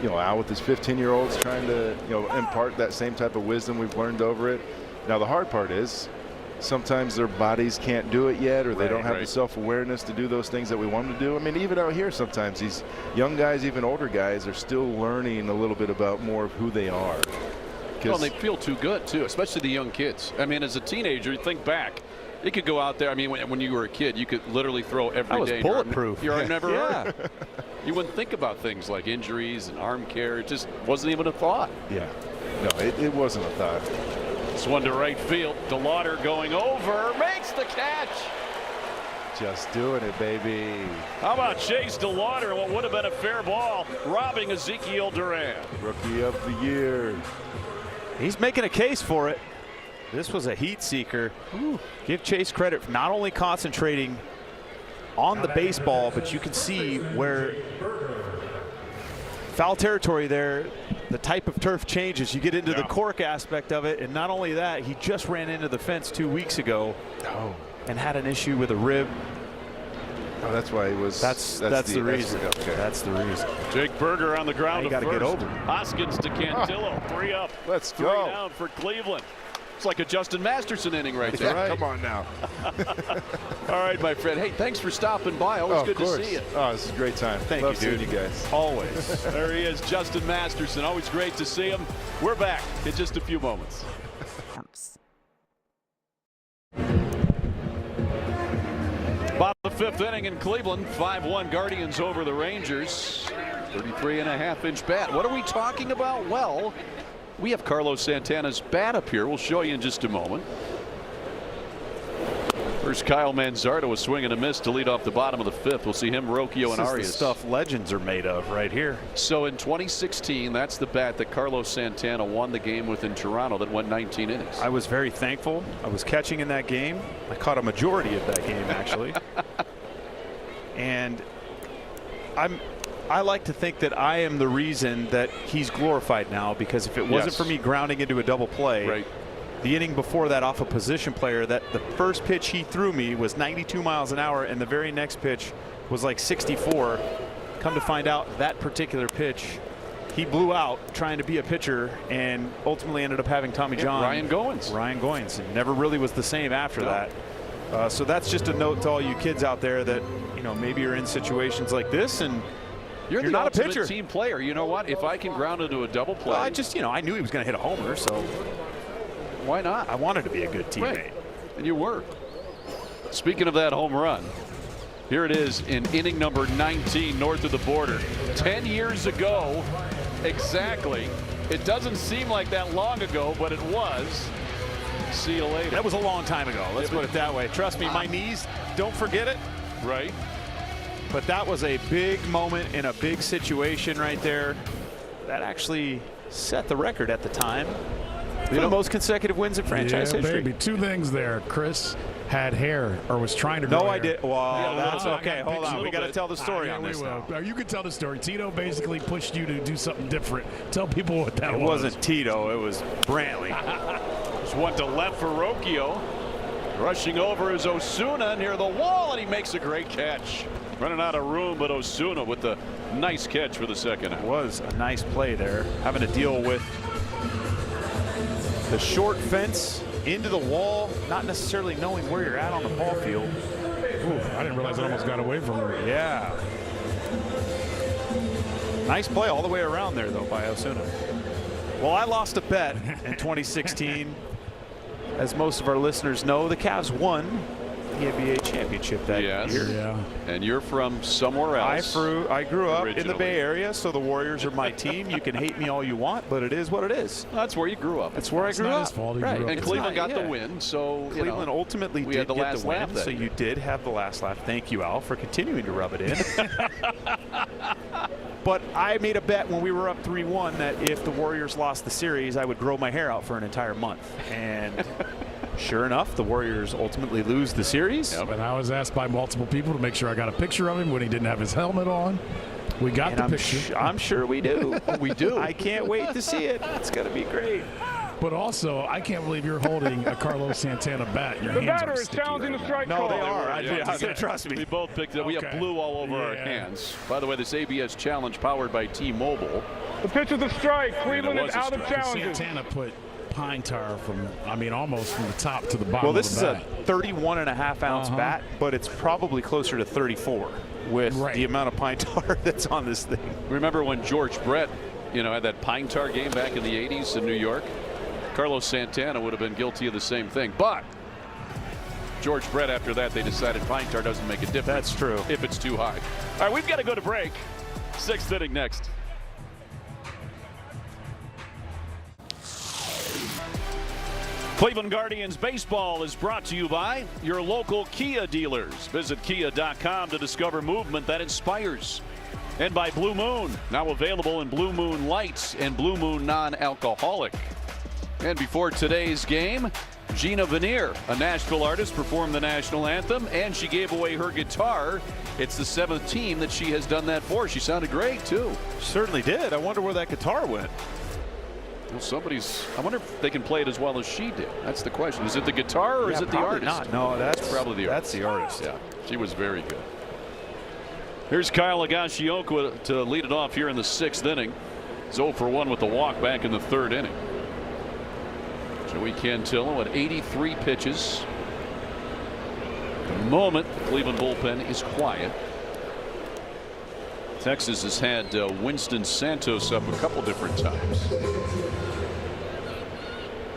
You know, Al with his 15-year-olds trying to, impart that same type of wisdom we've learned over it. Now, the hard part is sometimes their bodies can't do it yet, or they don't have the self-awareness to do those things that we want them to do. I mean, even out here sometimes these young guys, even older guys, are still learning a little bit about more of who they are. Well, they feel too good, too, especially the young kids. I mean, as a teenager, think back. You could go out there. I mean, when you were a kid, you could literally throw every day. Bulletproof. You're never. You wouldn't think about things like injuries and arm care. It just wasn't even a thought. Yeah. No, it wasn't a thought. This one to right field. DeLauder going over. Makes the catch. Just doing it, baby. How about Chase DeLauder? What would have been a fair ball, robbing Ezekiel Duran. Rookie of the year. He's making a case for it. This was a heat seeker. Give Chase credit for not only concentrating on the baseball, but you can see where foul territory there, the type of turf changes. You get into the cork aspect of it, and not only that, he just ran into the fence 2 weeks ago and had an issue with a rib. Oh, that's why he was. That's the reason. Okay. That's the reason. Jake Berger on the ground. You got to get over. Hoskins to Cantillo. 3 up. Let's go. 3 down for Cleveland. It's like a Justin Masterson inning right there. Right. Come on now. All right, my friend. Hey, thanks for stopping by. Always good to see you. Oh, this is a great time. Thank you, dude. You guys. Always. There he is, Justin Masterson. Always great to see him. We're back in just a few moments. About the 5th inning in Cleveland. 5-1 Guardians over the Rangers. 33.5-inch bat. What are we talking about? Well, we have Carlos Santana's bat up here. We'll show you in just a moment. First, Kyle Manzardo was swing and a miss to lead off the bottom of the 5th. We'll see him, Rocchio, and Arias. This is the stuff legends are made of right here. So in 2016, that's the bat that Carlos Santana won the game with in Toronto that went 19 innings. I was very thankful. I was catching in that game. I caught a majority of that game, actually. And I like to think that I am the reason that he's glorified now, because if it wasn't for me grounding into a double play, the inning before that off a position player, that the first pitch he threw me was 92 miles an hour, and the very next pitch was like 64. Come to find out, that particular pitch, he blew out trying to be a pitcher and ultimately ended up having Tommy John. Ryan Goins, and never really was the same after that. So that's just a note to all you kids out there that, maybe you're in situations like this and you're not a pitcher. Team player. You know what? If I can ground into a double play. Well, I knew he was going to hit a homer, so why not? I wanted to be a good teammate. Right. And you were. Speaking of that home run, here it is in inning number 19 north of the border. 10 years ago, exactly. It doesn't seem like that long ago, but it was. See you later. That was a long time ago. Let's put it that way. Trust me, my knees, don't forget it. Right. But that was a big moment in a big situation right there. That actually set the record at the time. For the most consecutive wins in franchise history. Baby, 2 things there, Chris. had hair or was trying to grow No, hair. I did. Well, that's okay. Hold on. We We got to tell the story on this now. You can tell the story. Tito basically pushed you to do something different. Tell people what that was. It wasn't Tito. It was Brantley. There's one to left for Rocchio. Rushing over is Osuna near the wall, and he makes a great catch. Running out of room, but Osuna with the nice catch for the second out. It was a nice play there. Having to deal with the short fence into the wall, not necessarily knowing where you're at on the ball field. Ooh, I didn't realize it almost got away from her. Yeah. Nice play all the way around there, though, by Osuna. Well, I lost a bet in 2016. As most of our listeners know, the Cavs won the NBA championship that year. Yeah. And you're from somewhere else. I grew up in the originally. Bay Area, so the Warriors are my team. You can hate me all you want, but it is what it is. That's where you grew up. That's where I grew not up. his fault he right. grew up And there. Cleveland got yeah. the win, so you Cleveland know, ultimately we did had the get last the win, laugh that so year. you did have the last laugh. Thank you, Al, for continuing to rub it in. But I made a bet when we were up 3-1 that if the Warriors lost the series, I would grow my hair out for an entire month. And sure enough, the Warriors ultimately lose the series. Yep. And I was asked by multiple people to make sure I got a picture of him when he didn't have his helmet on. We got the picture. I'm sure we do. We do. I can't wait to see it. It's going to be great. But also, I can't believe you're holding a Carlos Santana bat. Your The hands batter are is sticky challenging right the now. strike No, call. they are. Yeah. Trust me. We both picked it. We have Okay. blue all over our Yeah. hands. By the way, this ABS challenge powered by T-Mobile. The pitch is a strike. Cleveland was is a out of strike. challenges. Santana put pine tar from, I mean, almost from the top to the bottom Well, this of is the a bat. 31.5-ounce bat, but it's probably closer to 34 with the amount of pine tar that's on this thing. Remember when George Brett, had that pine tar game back in the 80s in New York? Carlos Santana would have been guilty of the same thing. But George Brett, after that, they decided pine tar doesn't make a difference. That's true. If it's too high. All right, we've got to go to break. Sixth inning next. Cleveland Guardians baseball is brought to you by your local Kia dealers. Visit kia.com to discover movement that inspires. And by Blue Moon, now available in Blue Moon Lights and Blue Moon non-alcoholic. And before today's game, Gina Veneer, a Nashville artist, performed the national anthem, and she gave away her guitar. It's the 7th team that she has done that for. She sounded great, too. Certainly did. I wonder where that guitar went. Well, I wonder if they can play it as well as she did. That's the question. Is it the guitar or is it the artist? Not. No, that's probably the artist. That's the artist. Yeah, she was very good. Here's Kyle Higashioka to lead it off here in the 6th inning. He's 0 for 1 with the walk back in the 3rd inning. Joey Cantillo at 83 pitches. At the moment, the Cleveland bullpen is quiet. Texas has had Winston Santos up a couple different times.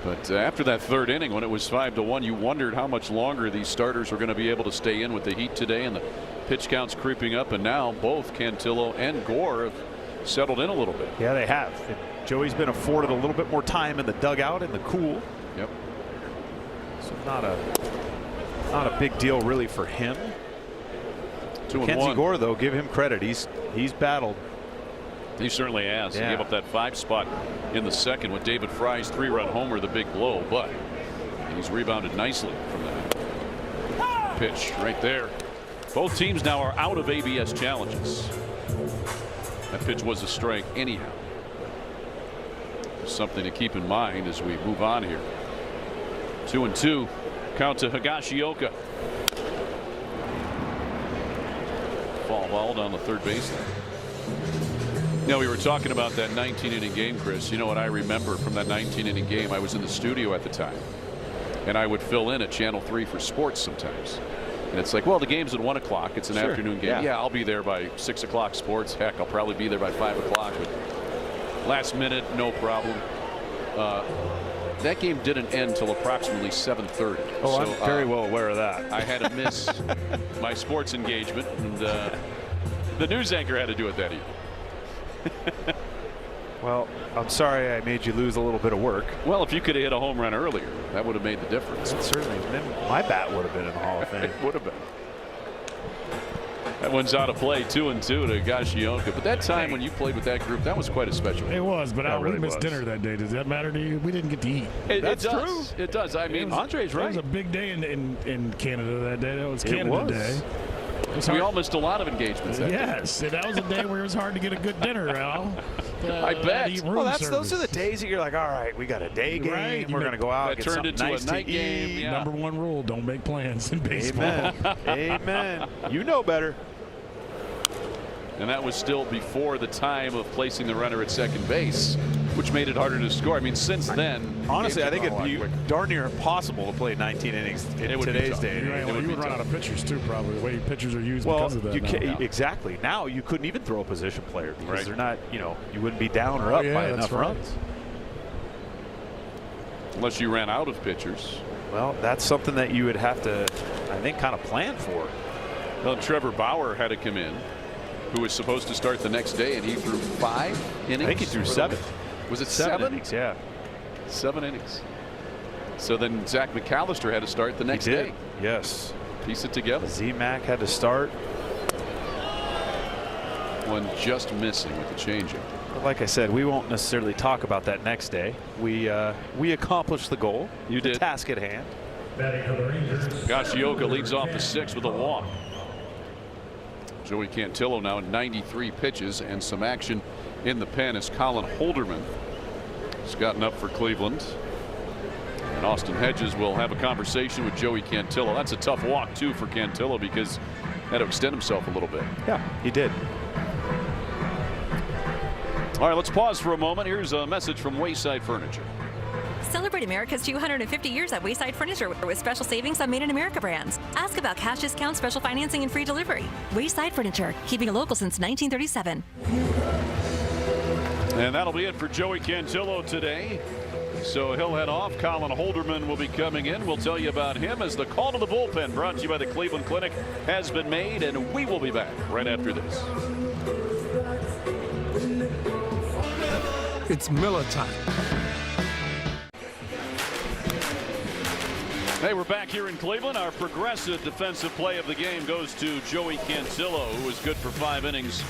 But after that 3rd inning, when it was 5-1, you wondered how much longer these starters were going to be able to stay in with the heat today, and the pitch counts creeping up, and now both Cantillo and Gore have settled in a little bit. Yeah, they have. And Joey's been afforded a little bit more time in the dugout in the cool. Yep. So not a big deal really for him. 2-1. Gore, though, give him credit. He's battled. He certainly has. Yeah. He gave up that 5 spot in the 2nd with David Fry's 3-run homer, the big blow, but he's rebounded nicely from that pitch right there. Both teams now are out of ABS challenges. That pitch was a strike anyhow. Something to keep in mind as we move on here. 2-2. Count to Higashioka. Fall ball down the 3rd baseline. We were talking about that 19-inning game, Chris. You know what I remember from that 19-inning game? I was in the studio at the time, and I would fill in at Channel 3 for sports sometimes. And it's like, well, the game's at 1 o'clock. It's an afternoon game. Yeah, I'll be there by 6 o'clock sports. Heck, I'll probably be there by 5 o'clock. But last minute, no problem. That game didn't end till approximately 7:30. Oh, so, I'm very well aware of that. I had to miss my sports engagement, and the news anchor had to do it that evening. Well, I'm sorry I made you lose a little bit of work. Well, if you could have hit a home run earlier, that would have made the difference. Certainly. Then my bat would have been in the Hall of Fame. It would have been. That one's out of play, 2-2 to Gashioka. But that time when you played with that group, that was quite a special. It was, but really we missed was. dinner that day. Does that matter to you? We didn't get to eat. That's true. It does. I mean, Andre's right. It was a big day in Canada that day. That was Canada Day. We all missed a lot of engagements that day. Yes, and that was a day where it was hard to get a good dinner, Al. I bet. Well, those are the days that you're like, all right, we got a day game. Right. We're going to go out and That get turned something into nice a night to game. eat. Yeah. Number one rule, don't make plans in baseball. Amen. Amen. You know better. And that was still before the time of placing the runner at second base, which made it harder to score. I mean, since then, honestly, I think it'd be quicker. darn near impossible to play 19 innings in today's day. You would run out of pitchers too, probably. The way pitchers are used Well, because of that. you now. exactly. Now you couldn't even throw a position player because Right. they're not. You wouldn't be down or up by enough runs. Unless you ran out of pitchers. Well, that's something that you would have to, I think, kind of plan for. Well, Trevor Bauer had to come in, who was supposed to start the next day, and he threw 5 innings. I think he threw 7. Was it 7 7? innings? Yeah. 7 innings. So then Zach McAllister had to start the next He did. day. Yes. Piece it together. Z-Mac had to start. One just missing with the changeup. Like I said, we won't necessarily talk about that next day. We accomplished the goal. You did. The task at hand. Batting for the Rangers. Gashioka leads off the 6th with a walk. Joey Cantillo now in 93 pitches, and some action in the pen as Colin Holderman has gotten up for Cleveland. And Austin Hedges will have a conversation with Joey Cantillo. That's a tough walk too for Cantillo because he had to extend himself a little bit. Yeah, he did. All right, let's pause for a moment. Here's a message from Wayside Furniture. Celebrate America's 250 years at Wayside Furniture with special savings on Made in America brands. Ask about cash discounts, special financing, and free delivery. Wayside Furniture, keeping it local since 1937. And that'll be it for Joey Cantillo today. So he'll head off. Colin Holderman will be coming in. We'll tell you about him as the call to the bullpen brought to you by the Cleveland Clinic has been made, and we will be back right after this. It's Miller time. Hey, we're back here in Cleveland. Our progressive defensive play of the game goes to Joey Cantillo, who was good for 5 innings.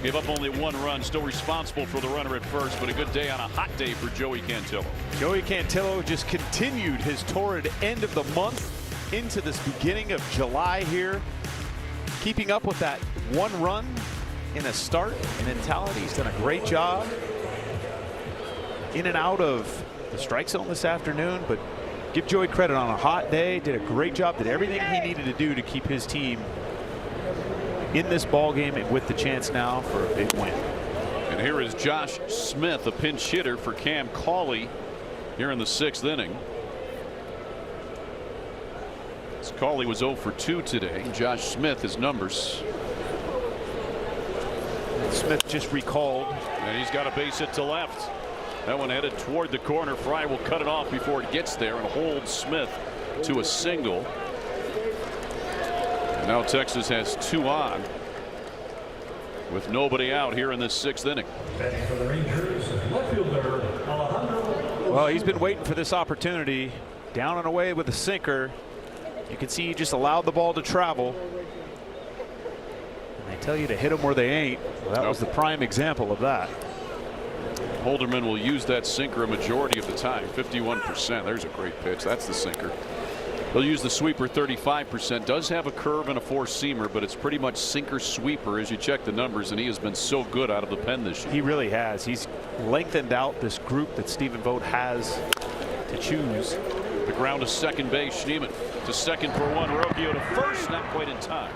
Gave up only 1 run, still responsible for the runner at first, but a good day on a hot day for Joey Cantillo. Joey Cantillo just continued his torrid end of the month into this beginning of July here. Keeping up with that 1 run in a start mentality. He's done a great job. In and out of the strike zone this afternoon, but give Joey credit on a hot day. Did a great job. Did everything he needed to do to keep his team in this ball game and with the chance now for a big win. And here is Josh Smith, a pinch hitter for Cam Cauley here in the 6th inning. Cauley was 0 for 2 today. Josh Smith, his numbers. Smith just recalled. And he's got a base hit to left. That one headed toward the corner. Fry will cut it off before it gets there and holds Smith to a single. And now Texas has 2 on with nobody out here in this 6th inning. Batting for the Rangers, left fielder Alejandro. Well, he's been waiting for this opportunity. Down and away with a sinker. You can see he just allowed the ball to travel. And they tell you to hit them where they ain't. Well, that was the prime example of that. Holderman will use that sinker a majority of the time, 51%. There's a great pitch. That's the sinker. He'll use the sweeper 35%. Does have a curve and a 4-seamer, but it's pretty much sinker sweeper as you check the numbers, and he has been so good out of the pen this year. He really has. He's lengthened out this group that Stephen Vogt has to choose. The ground to second base. Schneemann to second for 1. Rocchio to first, not quite in time.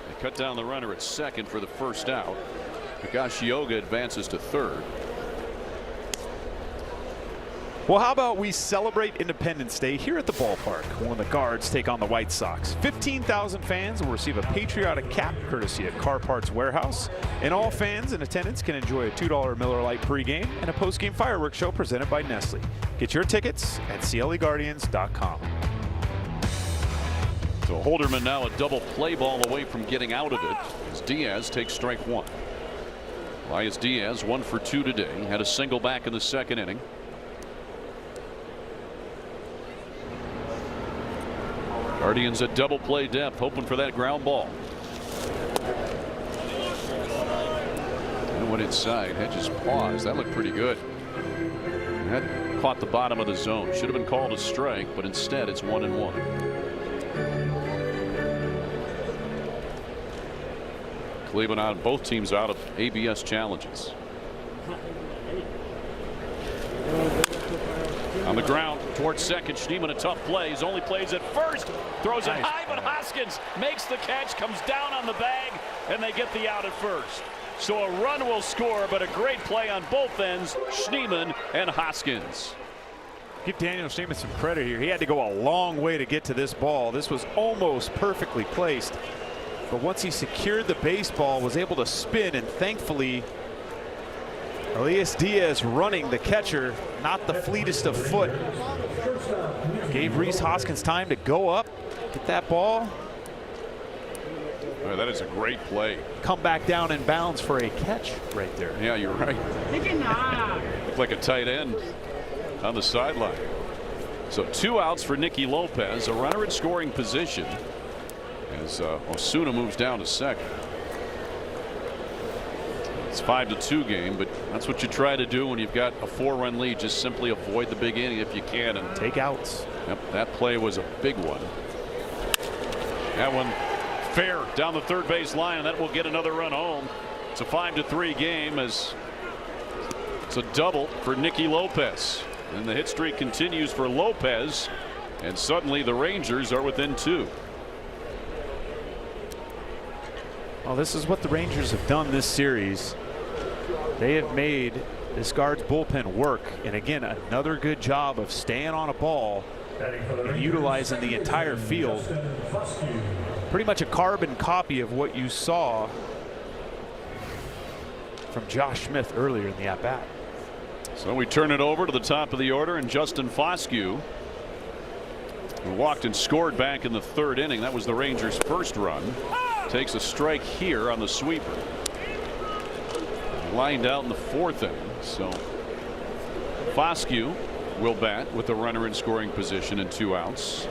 They cut down the runner at second for the first out. Gashioka advances to third. Well, how about we celebrate Independence Day here at the ballpark when the Guards take on the White Sox. 15,000 fans will receive a patriotic cap courtesy at Car Parts Warehouse, and all fans in attendance can enjoy a $2 Miller Lite pregame and a postgame fireworks show presented by Nestle. Get your tickets at cleguardians.com. So Holderman now a double play ball away from getting out of it as Diaz takes strike 1. Elias Diaz 1 for 2 today. Had a single back in the 2nd inning. Guardians at double play depth, hoping for that ground ball. one inside. Hedges paused. That looked pretty good. That caught the bottom of the zone. Should have been called a strike, but instead it's 1-1. Cleveland out, both teams out of ABS challenges. On the ground towards second. Schneemann, a tough play. He's only plays at first. Throws it high, but Hoskins makes the catch, comes down on the bag, and they get the out at first. So a run will score, but a great play on both ends, Schneemann and Hoskins. Give Daniel Schneemann some credit here. He had to go a long way to get to this ball. This was almost perfectly placed. But once he secured the baseball, was able to spin, and thankfully Elias Diaz, running the catcher, not the fleetest of foot, gave Rhys Hoskins time to go up, get that ball. Oh, that is a great play. Come back down in bounds for a catch right there. Yeah, you're right. Looked like a tight end on the sideline. So 2 outs for Nicky Lopez, a runner in scoring position as Osuna moves down to second. It's 5-2 game, but that's what you try to do when you've got a 4-run lead. Just simply avoid the big inning if you can and take outs. Yep, that play was a big one. That one fair down the third base line, and that will get another run home. It's a 5-3 game as it's a double for Nicky Lopez, and the hit streak continues for Lopez, and suddenly the Rangers are within 2. Well, this is what the Rangers have done this series. They have made this Guards bullpen work, and again, another good job of staying on a ball and utilizing the entire field. Pretty much a carbon copy of what you saw from Josh Smith earlier in the at-bat. So we turn it over to the top of the order, and Justin Foscue, who walked and scored back in the 3rd inning. That was the Rangers' first run. Takes a strike here on the sweeper. Lined out in the 4th inning. So Foscue will bat with the runner in scoring position and 2 outs.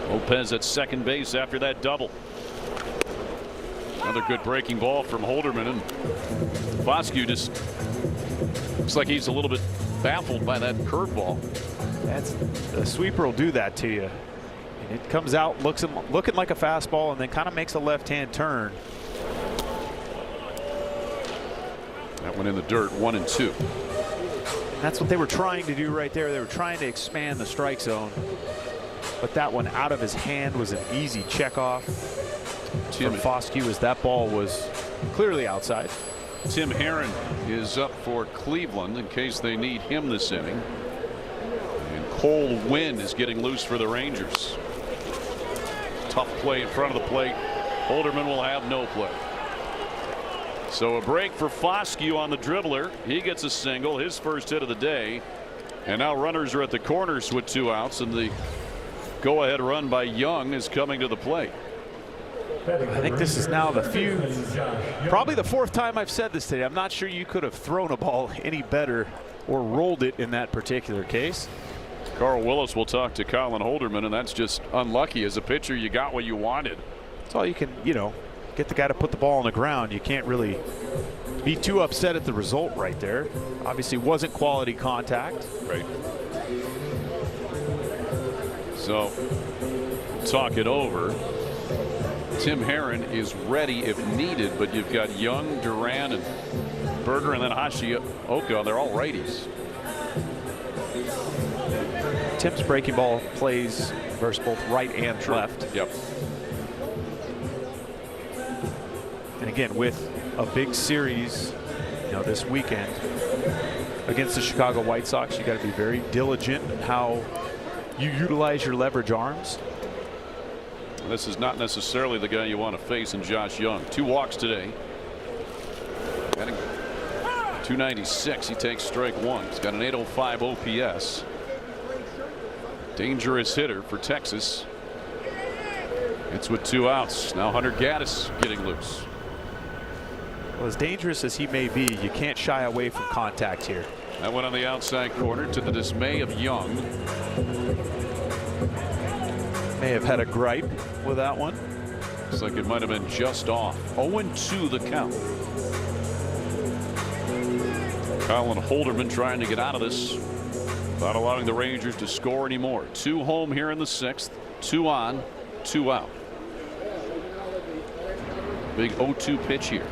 Lopez at second base after that double. Another good breaking ball from Holderman, and Foscue just looks like he's a little bit baffled by that curveball. The sweeper will do that to you. And it comes out looking like a fastball, and then kind of makes a left-hand turn. That one in the dirt, 1-2. That's what they were trying to do right there. They were trying to expand the strike zone, but that one out of his hand was an easy check off from Foscue, as that ball was clearly outside. Tim Herron is up for Cleveland in case they need him this inning, and Cole Winn is getting loose for the Rangers. Tough play in front of the plate. Holderman will have no play. So a break for Foscue on the dribbler. He gets a single, his first hit of the day, and now runners are at the corners with 2 outs, and the go-ahead run by Young is coming to the plate. I think this is now probably the 4th time I've said this today. I'm not sure you could have thrown a ball any better or rolled it in that particular case. Carl Willis will talk to Colin Holderman, and that's just unlucky. As a pitcher, you got what you wanted. That's all you can, get the guy to put the ball on the ground. You can't really be too upset at the result right there. Obviously wasn't quality contact. Right. So talk it over. Tim Herron is ready if needed, but you've got Young, Duran, and Berger, and then Hashioka. They're all righties. Tim's breaking ball plays versus both right and left. Yep. And again, with a big series, this weekend against the Chicago White Sox, you got to be very diligent in how you utilize your leverage arms. This is not necessarily the guy you want to face in Josh Young. 2 walks today. Batting .296. He takes strike 1. He's got an .805 OPS. Dangerous hitter for Texas. It's with 2 outs. Now Hunter Gaddis getting loose. Well, as dangerous as he may be, you can't shy away from contact here. That went on the outside corner to the dismay of Young. May have had a gripe with that one. Looks like it might have been just off. 0-2 the count. Colin Holderman trying to get out of this without allowing the Rangers to score anymore. 2 home here in the 6th. 2 on, 2 out. Big 0-2 pitch here.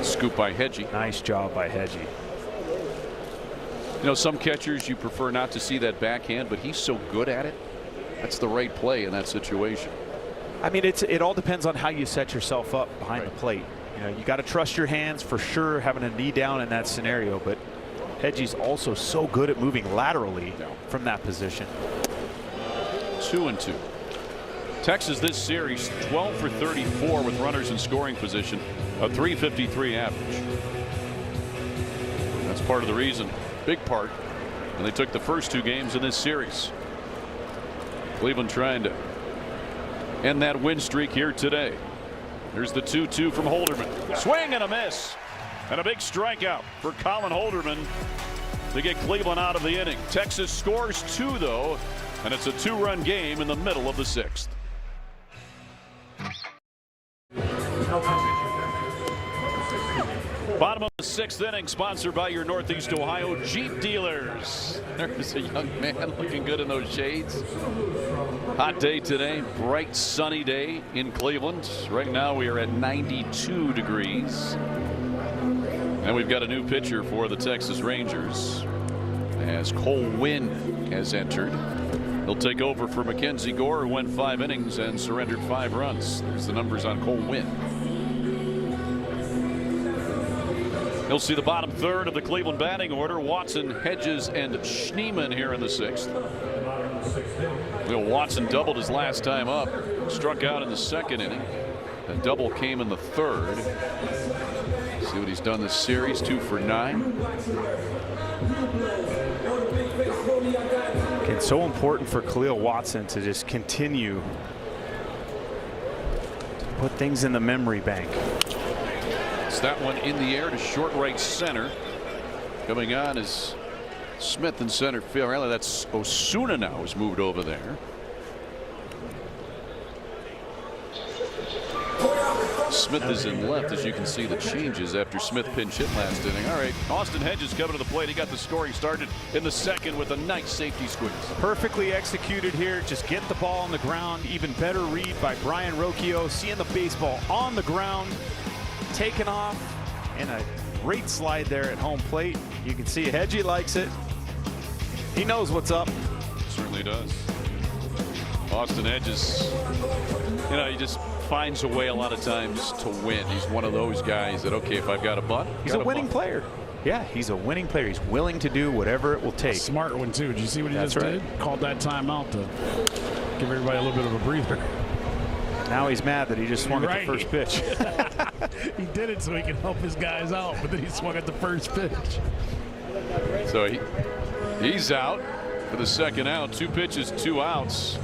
Scoop by Hedgie. Nice job by Hedgie. You know, some catchers you prefer not to see that backhand, but he's so good at it. That's the right play in that situation. I mean, it all depends on how you set yourself up behind the plate. You know, you got to trust your hands for sure, having a knee down in that scenario. But Hedgie's also so good at moving laterally from that position. 2-2. Texas this series 12 for 34 with runners in scoring position, a .353 average. That's part of the reason, big part, when they took the first 2 games in this series. Cleveland trying to end that win streak here today. Here's the 2-2 from Holderman. Swing and a miss. And a big strikeout for Colin Holderman to get Cleveland out of the inning. Texas scores 2 though, and it's a 2-run game in the middle of the 6th. Bottom of the 6th inning, sponsored by your Northeast Ohio Jeep dealers. There's a young man looking good in those shades. Hot day today, bright sunny day in Cleveland. Right now we are at 92 degrees. And we've got a new pitcher for the Texas Rangers as Cole Winn has entered. He'll take over for Mackenzie Gore, who went 5 innings and surrendered 5 runs. There's the numbers on Cole Winn. You'll see the bottom third of the Cleveland batting order. Watson, Hedges, and Schneemann here in the 6th. Watson doubled his last time up, struck out in the 2nd inning. A double came in the 3rd. See what he's done this series, 2 for 9. It's so important for Khalil Watson to just continue to put things in the memory bank. It's that one in the air to short right center. Coming on is Smith in center field. Really, that's Osuna now has moved over there. Smith is in left, as you can see the changes after Smith pinch hit last inning. All right, Austin Hedges coming to the plate. He got the scoring started in the 2nd with a nice safety squeeze. Perfectly executed here. Just get the ball on the ground. Even better read by Brian Rocchio, seeing the baseball on the ground, taken off, and a great slide there at home plate. You can see Hedgie likes it. He knows what's up. Certainly does. Austin Hedges, you know, he just finds a way a lot of times to win. He's one of those guys that, okay, if I've got a bunt, he's a winning player. Yeah, he's a winning player. He's willing to do whatever it will take. Smart one too. Did you see what he just did? Called that timeout to give everybody a little bit of a breather. Now he's mad that he just swung at the first pitch. He did it so he can help his guys out, but then he swung at the first pitch. So he's out for the 2nd out. 2 pitches, 2 outs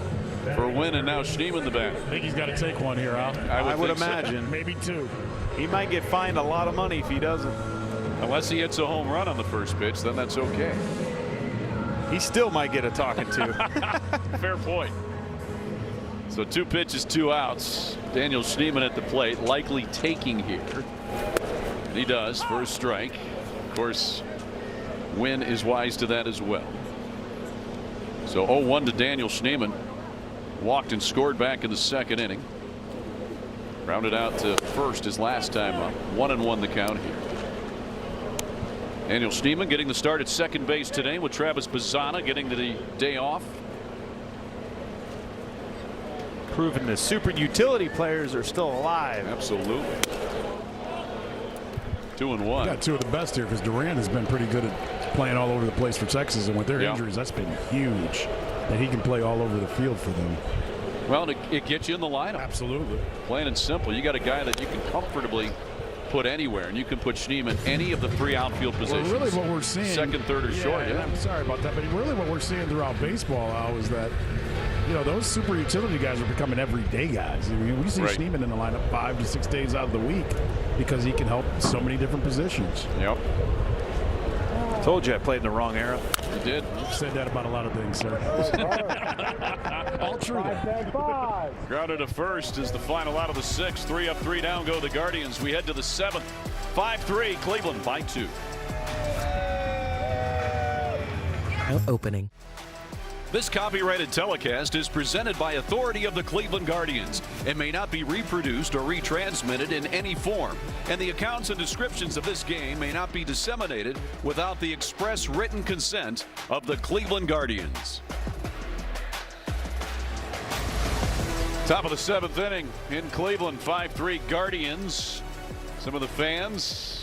for Winn, and now Schneemann the bat. I think he's got to take one here, Al. I would imagine. So. Maybe 2. He might get fined a lot of money if he doesn't. Unless he hits a home run on the first pitch, then that's okay. He still might get a talking to. Fair point. So 2 pitches, 2 outs. Daniel Schneemann at the plate, likely taking here. And he does for a strike. Of course, Winn is wise to that as well. So 0-1 to Daniel Schneemann. Walked and scored back in the 2nd inning. Rounded out to first his last time up. 1-1 the count here. Daniel Schneemann getting the start at 2nd base today, with Travis Bazzana getting the day off. Proving the super utility players are still alive. Absolutely. 2-1. Got 2 of the best here because Durant has been pretty good at playing all over the place for Texas, and with their injuries, that's been huge. That he can play all over the field for them. Well, it gets you in the lineup. Absolutely. Plain and simple. You got a guy that you can comfortably put anywhere, and you can put Schneemann any of the 3 outfield positions. Well, really what we're seeing, 2nd, 3rd, or short. Yeah. I'm sorry about that, but really what we're seeing throughout baseball, Al, is that, you know, those super utility guys are becoming everyday guys. I mean, we see Schneemann in the lineup 5 to 6 days out of the week because he can help so many different positions. Yep. Told you I played in the wrong era. You did. Said that about a lot of things, sir. All true. Grounded to first is the final out of the 6th. 3 up, 3 down go the Guardians. We head to the 7th. 5-3, Cleveland by 2. Opening. This copyrighted telecast is presented by authority of the Cleveland Guardians and may not be reproduced or retransmitted in any form. And the accounts and descriptions of this game may not be disseminated without the express written consent of the Cleveland Guardians. Top of the 7th inning in Cleveland, 5-3 Guardians. Some of the fans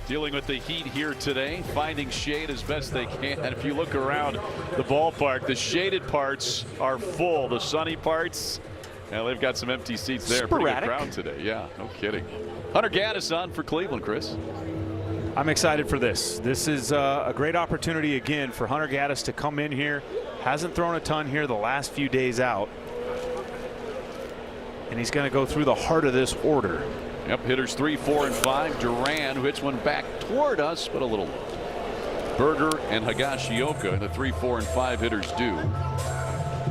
dealing with the heat here today, finding shade as best they can. And if you look around the ballpark, the shaded parts are full. The sunny parts, well, they've got some empty seats there. Pretty good crowd today. Yeah, no kidding. Hunter Gaddis on for Cleveland, Chris. I'm excited for this. This is a great opportunity again for Hunter Gaddis to come in here. Hasn't thrown a ton here the last few days out. And he's going to go through the heart of this order. Yep, hitters 3, 4, and 5. Duran, who hits one back toward us, but a little low. Berger and Higashioka, the 3, 4, and 5 hitters do.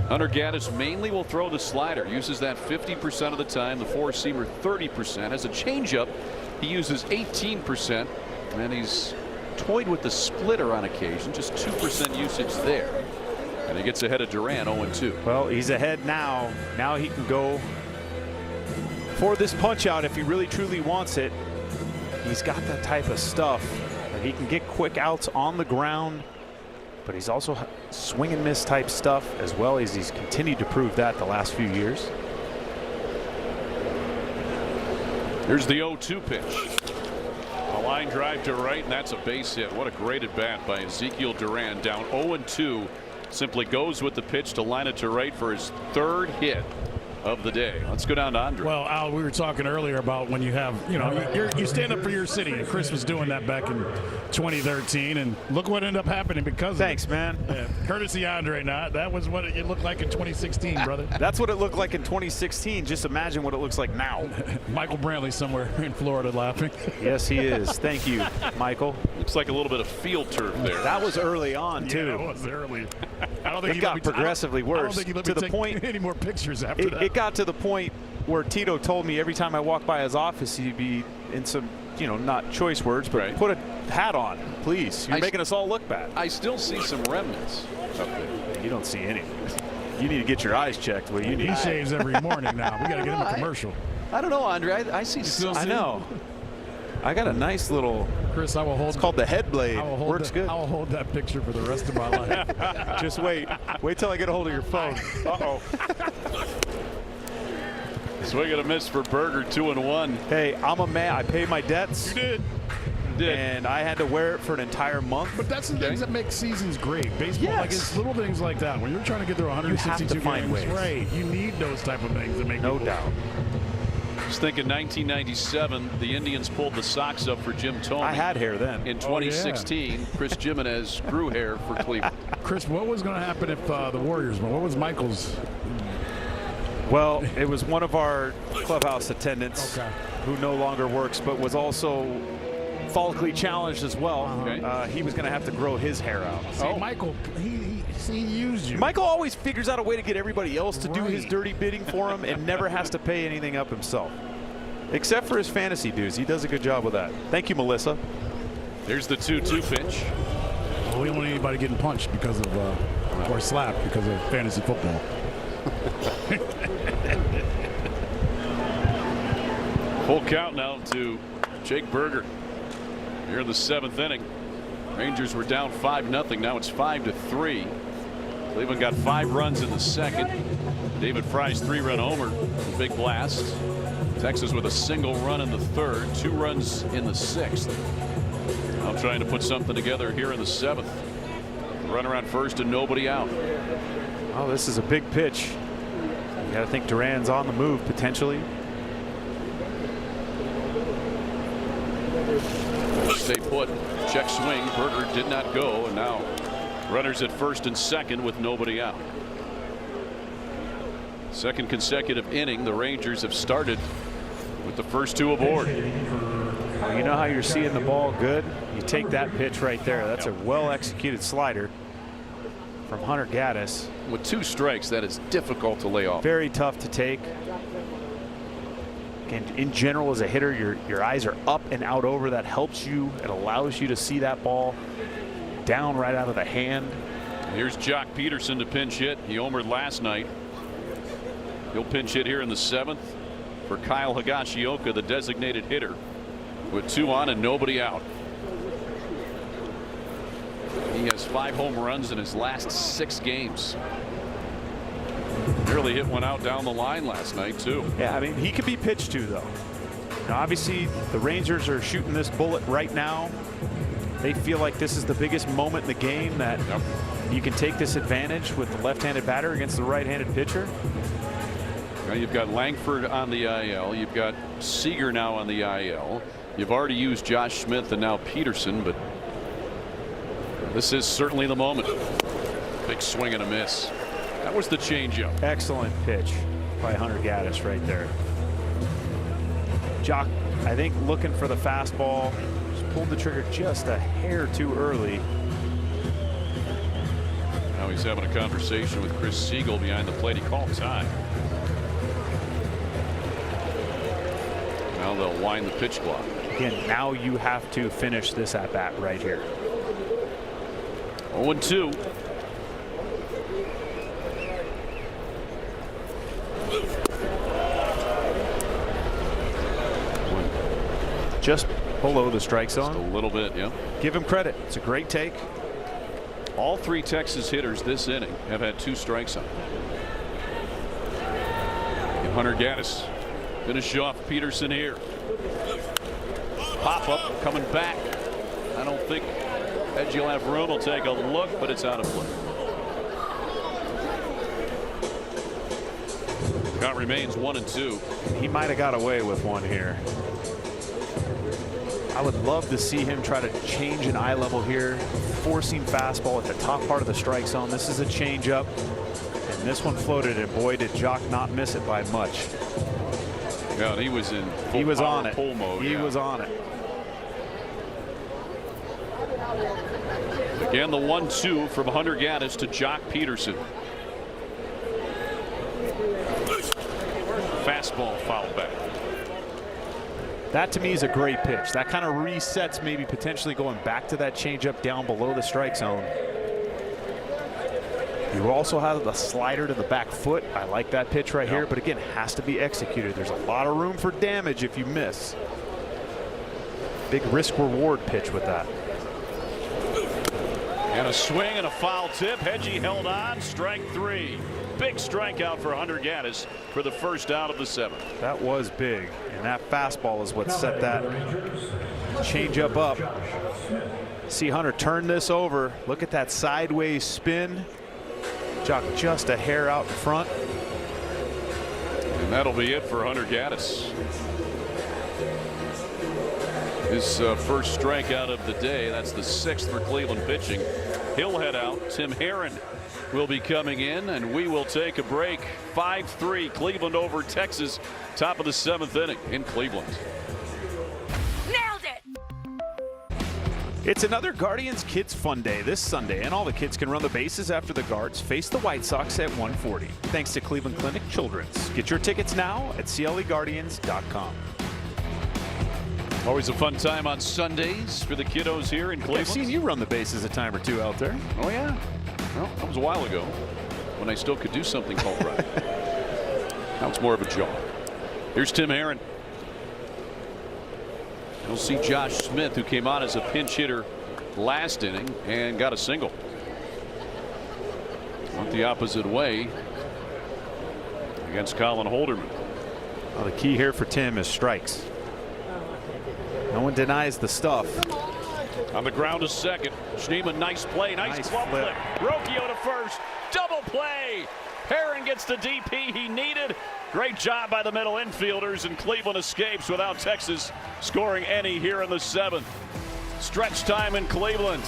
Hunter Gaddis mainly will throw the slider. Uses that 50% of the time. The four-seamer 30%. As a changeup, he uses 18%. And he's toyed with the splitter on occasion. Just 2% usage there. And he gets ahead of Duran 0-2. Well, he's ahead now. Now he can go for this punch out if he really truly wants it. He's got that type of stuff that he can get quick outs on the ground, but he's also swing and miss type stuff as well, as he's continued to prove that the last few years. Here's the 0-2 pitch. A line drive to right, and that's a base hit. What a great at bat by Ezekiel Duran. Down 0-2, simply goes with the pitch to line it to right for his 3rd hit of the day. Let's go down to Andre. Well, Al, we were talking earlier about when you have, you stand up for your city, and Chris was doing that back in 2013, and look what ended up happening because Thanks, of it. man. Yeah. Courtesy Andre, that was what it looked like in 2016, brother. That's what it looked like in 2016. Just imagine what it looks like now. Michael Brantley somewhere in Florida laughing. Yes, he is. Thank you, Michael. Looks like a little bit of field turf there. That was early on, too. Yeah, it was early. I don't think it got progressively worse. I don't think he let me take any more pictures after that. It got to the point where Tito told me every time I walked by his office, he'd be in some, not choice words, but put a hat on, please. You're making us all look bad. I still see some remnants up there. You don't see anything. You need to get your eyes checked. What you need. He shaves every morning now. We got to get him a commercial. I don't know, Andre. I see some. I know. I got a nice little. Chris, I will hold. It's called the head blade. Works good. I will hold that picture for the rest of my life. Just wait. Wait till I get a hold of your phone. Uh-oh. Swing and a miss for Berger, 2-1. Hey, I'm a man. I pay my debts. You did. And I had to wear it for an entire month. But that's the things that make seasons great. Baseball, like it's little things like that. When you're trying to get through 162 games, ways. Right? You need those type of things that make no doubt. Just thinking 1997, the Indians pulled the socks up for Jim Thome. I had hair then. In 2016, Chris Jimenez grew hair for Cleveland. Chris, what was going to happen if the Warriors won? What was Michael's? Well, it was one of our clubhouse attendants who no longer works, but was also follically challenged as well. He was going to have to grow his hair out. See, Michael, he used you. Michael always figures out a way to get everybody else to do his dirty bidding for him and never has to pay anything up himself. Except for his fantasy dues. He does a good job with that. Thank you, Melissa. There's the 2-2 pitch. Well, we don't want anybody getting punched because of, or slapped because of fantasy football. Full count now to Jake Berger. Here in the 7th inning. Rangers were down 5-0. Now it's 5-3. Cleveland got 5 runs in the 2nd. David Fry's 3-run homer, big blast. Texas with a single run in the 3rd, 2 runs in the 6th. Now trying to put something together here in the 7th. Run around first and nobody out. Oh, this is a big pitch. You got to think Duran's on the move potentially. Stay put. Check swing. Berger did not go, and now runners at first and second with nobody out. Second consecutive inning the Rangers have started with the first 2 aboard. Well, you know how you're seeing the ball good? You take that pitch right there. That's a well-executed slider from Hunter Gaddis. With 2 strikes, that is difficult to lay off. Very tough to take. And in general, as a hitter, your eyes are up and out over. That helps you. It allows you to see that ball down right out of the hand. Here's Jock Peterson to pinch hit. He homered last night. He'll pinch hit here in the 7th for Kyle Higashioka, the designated hitter, with 2 on and nobody out. He has 5 home runs in his last 6 games. Nearly hit one out down the line last night, too. Yeah, I mean, he could be pitched to, though. Now, obviously, the Rangers are shooting this bullet right now. They feel like this is the biggest moment in the game that you can take this advantage with the left-handed batter against the right-handed pitcher. Now you've got Langford on the IL. You've got Seager now on the IL. You've already used Josh Smith and now Peterson, but this is certainly the moment. Big swing and a miss. That was the changeup. Excellent pitch by Hunter Gaddis right there. Jock, I think, looking for the fastball. Just pulled the trigger just a hair too early. Now he's having a conversation with Chris Siegel behind the plate. He called time. Now they'll wind the pitch clock. Again, now you have to finish this at bat right here. 0-2. Just below the strike zone. Just a little bit, yeah. Give him credit. It's a great take. All 3 Texas hitters this inning have had 2 strikes on them. And Hunter Gaddis finish off Peterson here. Pop up coming back. I don't think Edgy will have room. Will take a look, but it's out of play. Count remains 1-2. He might have got away with one here. I would love to see him try to change an eye level here, forcing fastball at the top part of the strike zone. This is a changeup, and this one floated, and boy, did Jock not miss it by much. Yeah, he was in full he was on it. Pull mode. He was on it. Again, the 1-2 from Hunter Gaddis to Jock Peterson. Fastball fouled back. That to me is a great pitch. That kind of resets maybe potentially going back to that changeup down below the strike zone. You also have the slider to the back foot. I like that pitch right here, but again, it has to be executed. There's a lot of room for damage if you miss. Big risk reward pitch with that. And a swing and a foul tip. Hedgie held on. Strike 3. Big strikeout for Hunter Gaddis for the first out of the 7th. That was big, and that fastball is what set that changeup up. See Hunter turn this over. Look at that sideways spin. Jock just a hair out in front. And that'll be it for Hunter Gaddis. His first strikeout of the day. That's the 6th for Cleveland pitching. He'll head out. Tim Herron will be coming in, and we will take a break. 5-3 Cleveland over Texas. Top of the 7th inning in Cleveland. Nailed it! It's another Guardians Kids Fun Day this Sunday, and all the kids can run the bases after the Guards face the White Sox at 1:40. Thanks to Cleveland Clinic Children's. Get your tickets now at CLEGuardians.com. Always a fun time on Sundays for the kiddos here in Cleveland. I've seen you run the bases a time or two out there. Oh, yeah. Well, that was a while ago when I still could do something called run. Now it's more of a jog. Here's Tim Herron. You'll see Josh Smith, who came on as a pinch hitter last inning and got a single. Went the opposite way against Colin Holderman. Well, the key here for Tim is strikes. No one denies the stuff. On the ground to second. Schneemann, nice play. Nice glove flip. Rocchio to first. Double play. Herron gets the DP he needed. Great job by the middle infielders, and Cleveland escapes without Texas scoring any here in the 7th. Stretch time in Cleveland.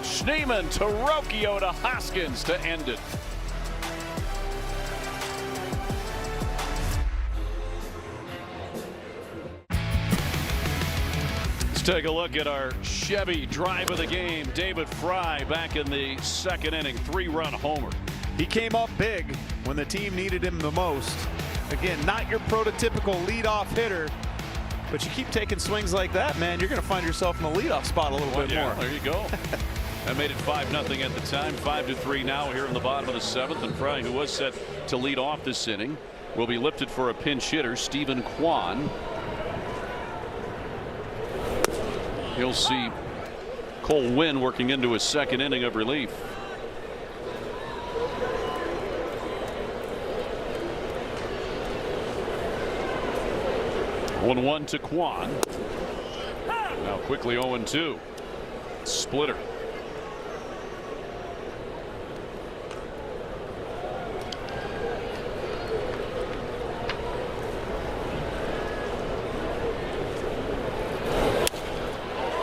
Schneemann to Rocchio to Hoskins to end it. take a look at our Chevy drive of the game. David Fry back in the second inning, 3-run homer. He came up big when the team needed him the most. Again, not your prototypical leadoff hitter, but you keep taking swings like that, man, you're going to find yourself in the leadoff spot a little bit more. There you go. That made it 5-0 at the time. 5-3 now here in the bottom of the 7th. And Fry, who was set to lead off this inning, will be lifted for a pinch hitter, Stephen Kwan. You'll see Cole Winn working into his second inning of relief. One to Kwan. Now quickly 0-2. Splitter.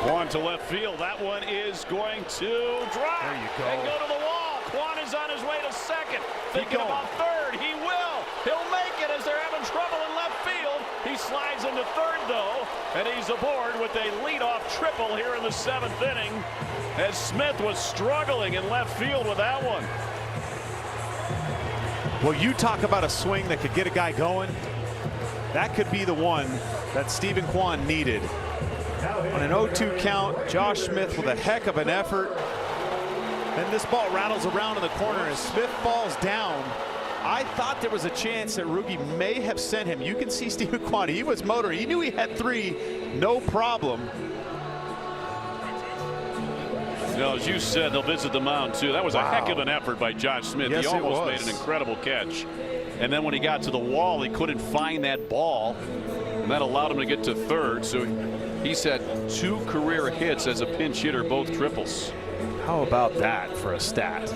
Kwan to left field. That one is going to drop. There you go. And go to the wall. Kwan is on his way to second. Thinking about third. He will. He'll make it as they're having trouble in left field. He slides into third, though, and he's aboard with a leadoff triple here in the 7th inning, as Smith was struggling in left field with that one. Well, you talk about a swing that could get a guy going. That could be the one that Stephen Kwan needed. On an 0-2 count, Josh Smith with a heck of an effort. And this ball rattles around in the corner as Smith falls down. I thought there was a chance that Rugi may have sent him. You can see Stephen Kwan. He was motoring. He knew he had 3, no problem. You know, as you said, they'll visit the mound too. That was a heck of an effort by Josh Smith. Yes, he almost made an incredible catch. And then when he got to the wall, he couldn't find that ball. And that allowed him to get to third. So he's had 2 career hits as a pinch hitter, both triples. How about that for a stat?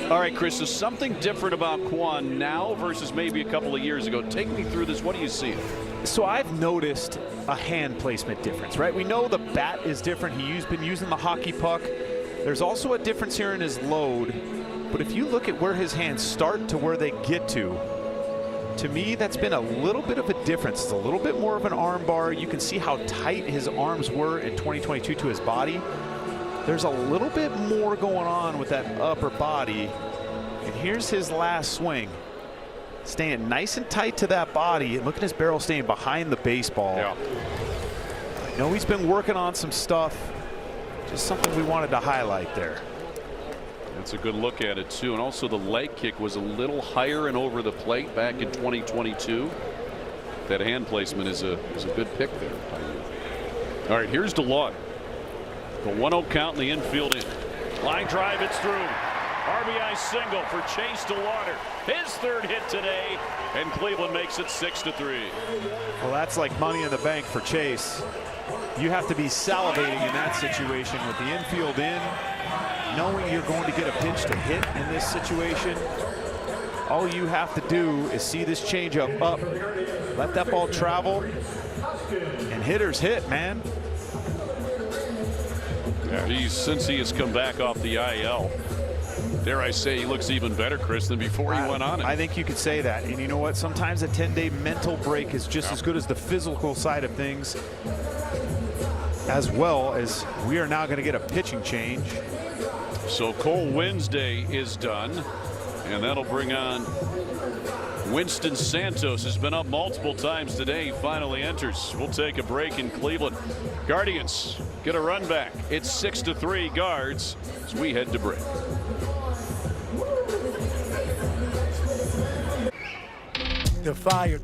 All right, Chris, so something different about Kwan now versus maybe a couple of years ago. Take me through this. What do you see? So I've noticed a hand placement difference, right? We know the bat is different. He's been using the hockey puck. There's also a difference here in his load. But if you look at where his hands start to where they get to me, that's been a little bit of a difference. It's a little bit more of an arm bar. You can see how tight his arms were in 2022 to his body. There's a little bit more going on with that upper body. And here's his last swing. Staying nice and tight to that body. And look at his barrel staying behind the baseball. Yeah. I know he's been working on some stuff. Just something we wanted to highlight there. That's a good look at it too. And also the leg kick was a little higher and over the plate back in 2022. That hand placement is a good pick there. All right, here's DeLauder. The 1-0 count in the infield in. Line drive, it's through. RBI single for Chase DeLauder. His 3rd hit today, and Cleveland makes it 6-3. Well, that's like money in the bank for Chase. You have to be salivating in that situation with the infield in, knowing you're going to get a pinch to hit in this situation. All you have to do is see this changeup up, let that ball travel, and hitters hit, man. Since he has come back off the IL, dare I say, he looks even better, Chris, than before he went on it. I think you could say that. And you know what? Sometimes a 10-day mental break is just as good as the physical side of things, as well as we are now going to get a pitching change. So Cole Wednesday is done, and that'll bring on Winston Santos. Has been up multiple times today. He finally enters. We'll take a break in Cleveland. Guardians get a run back. It's 6-3 Guards as we head to break. They're fired.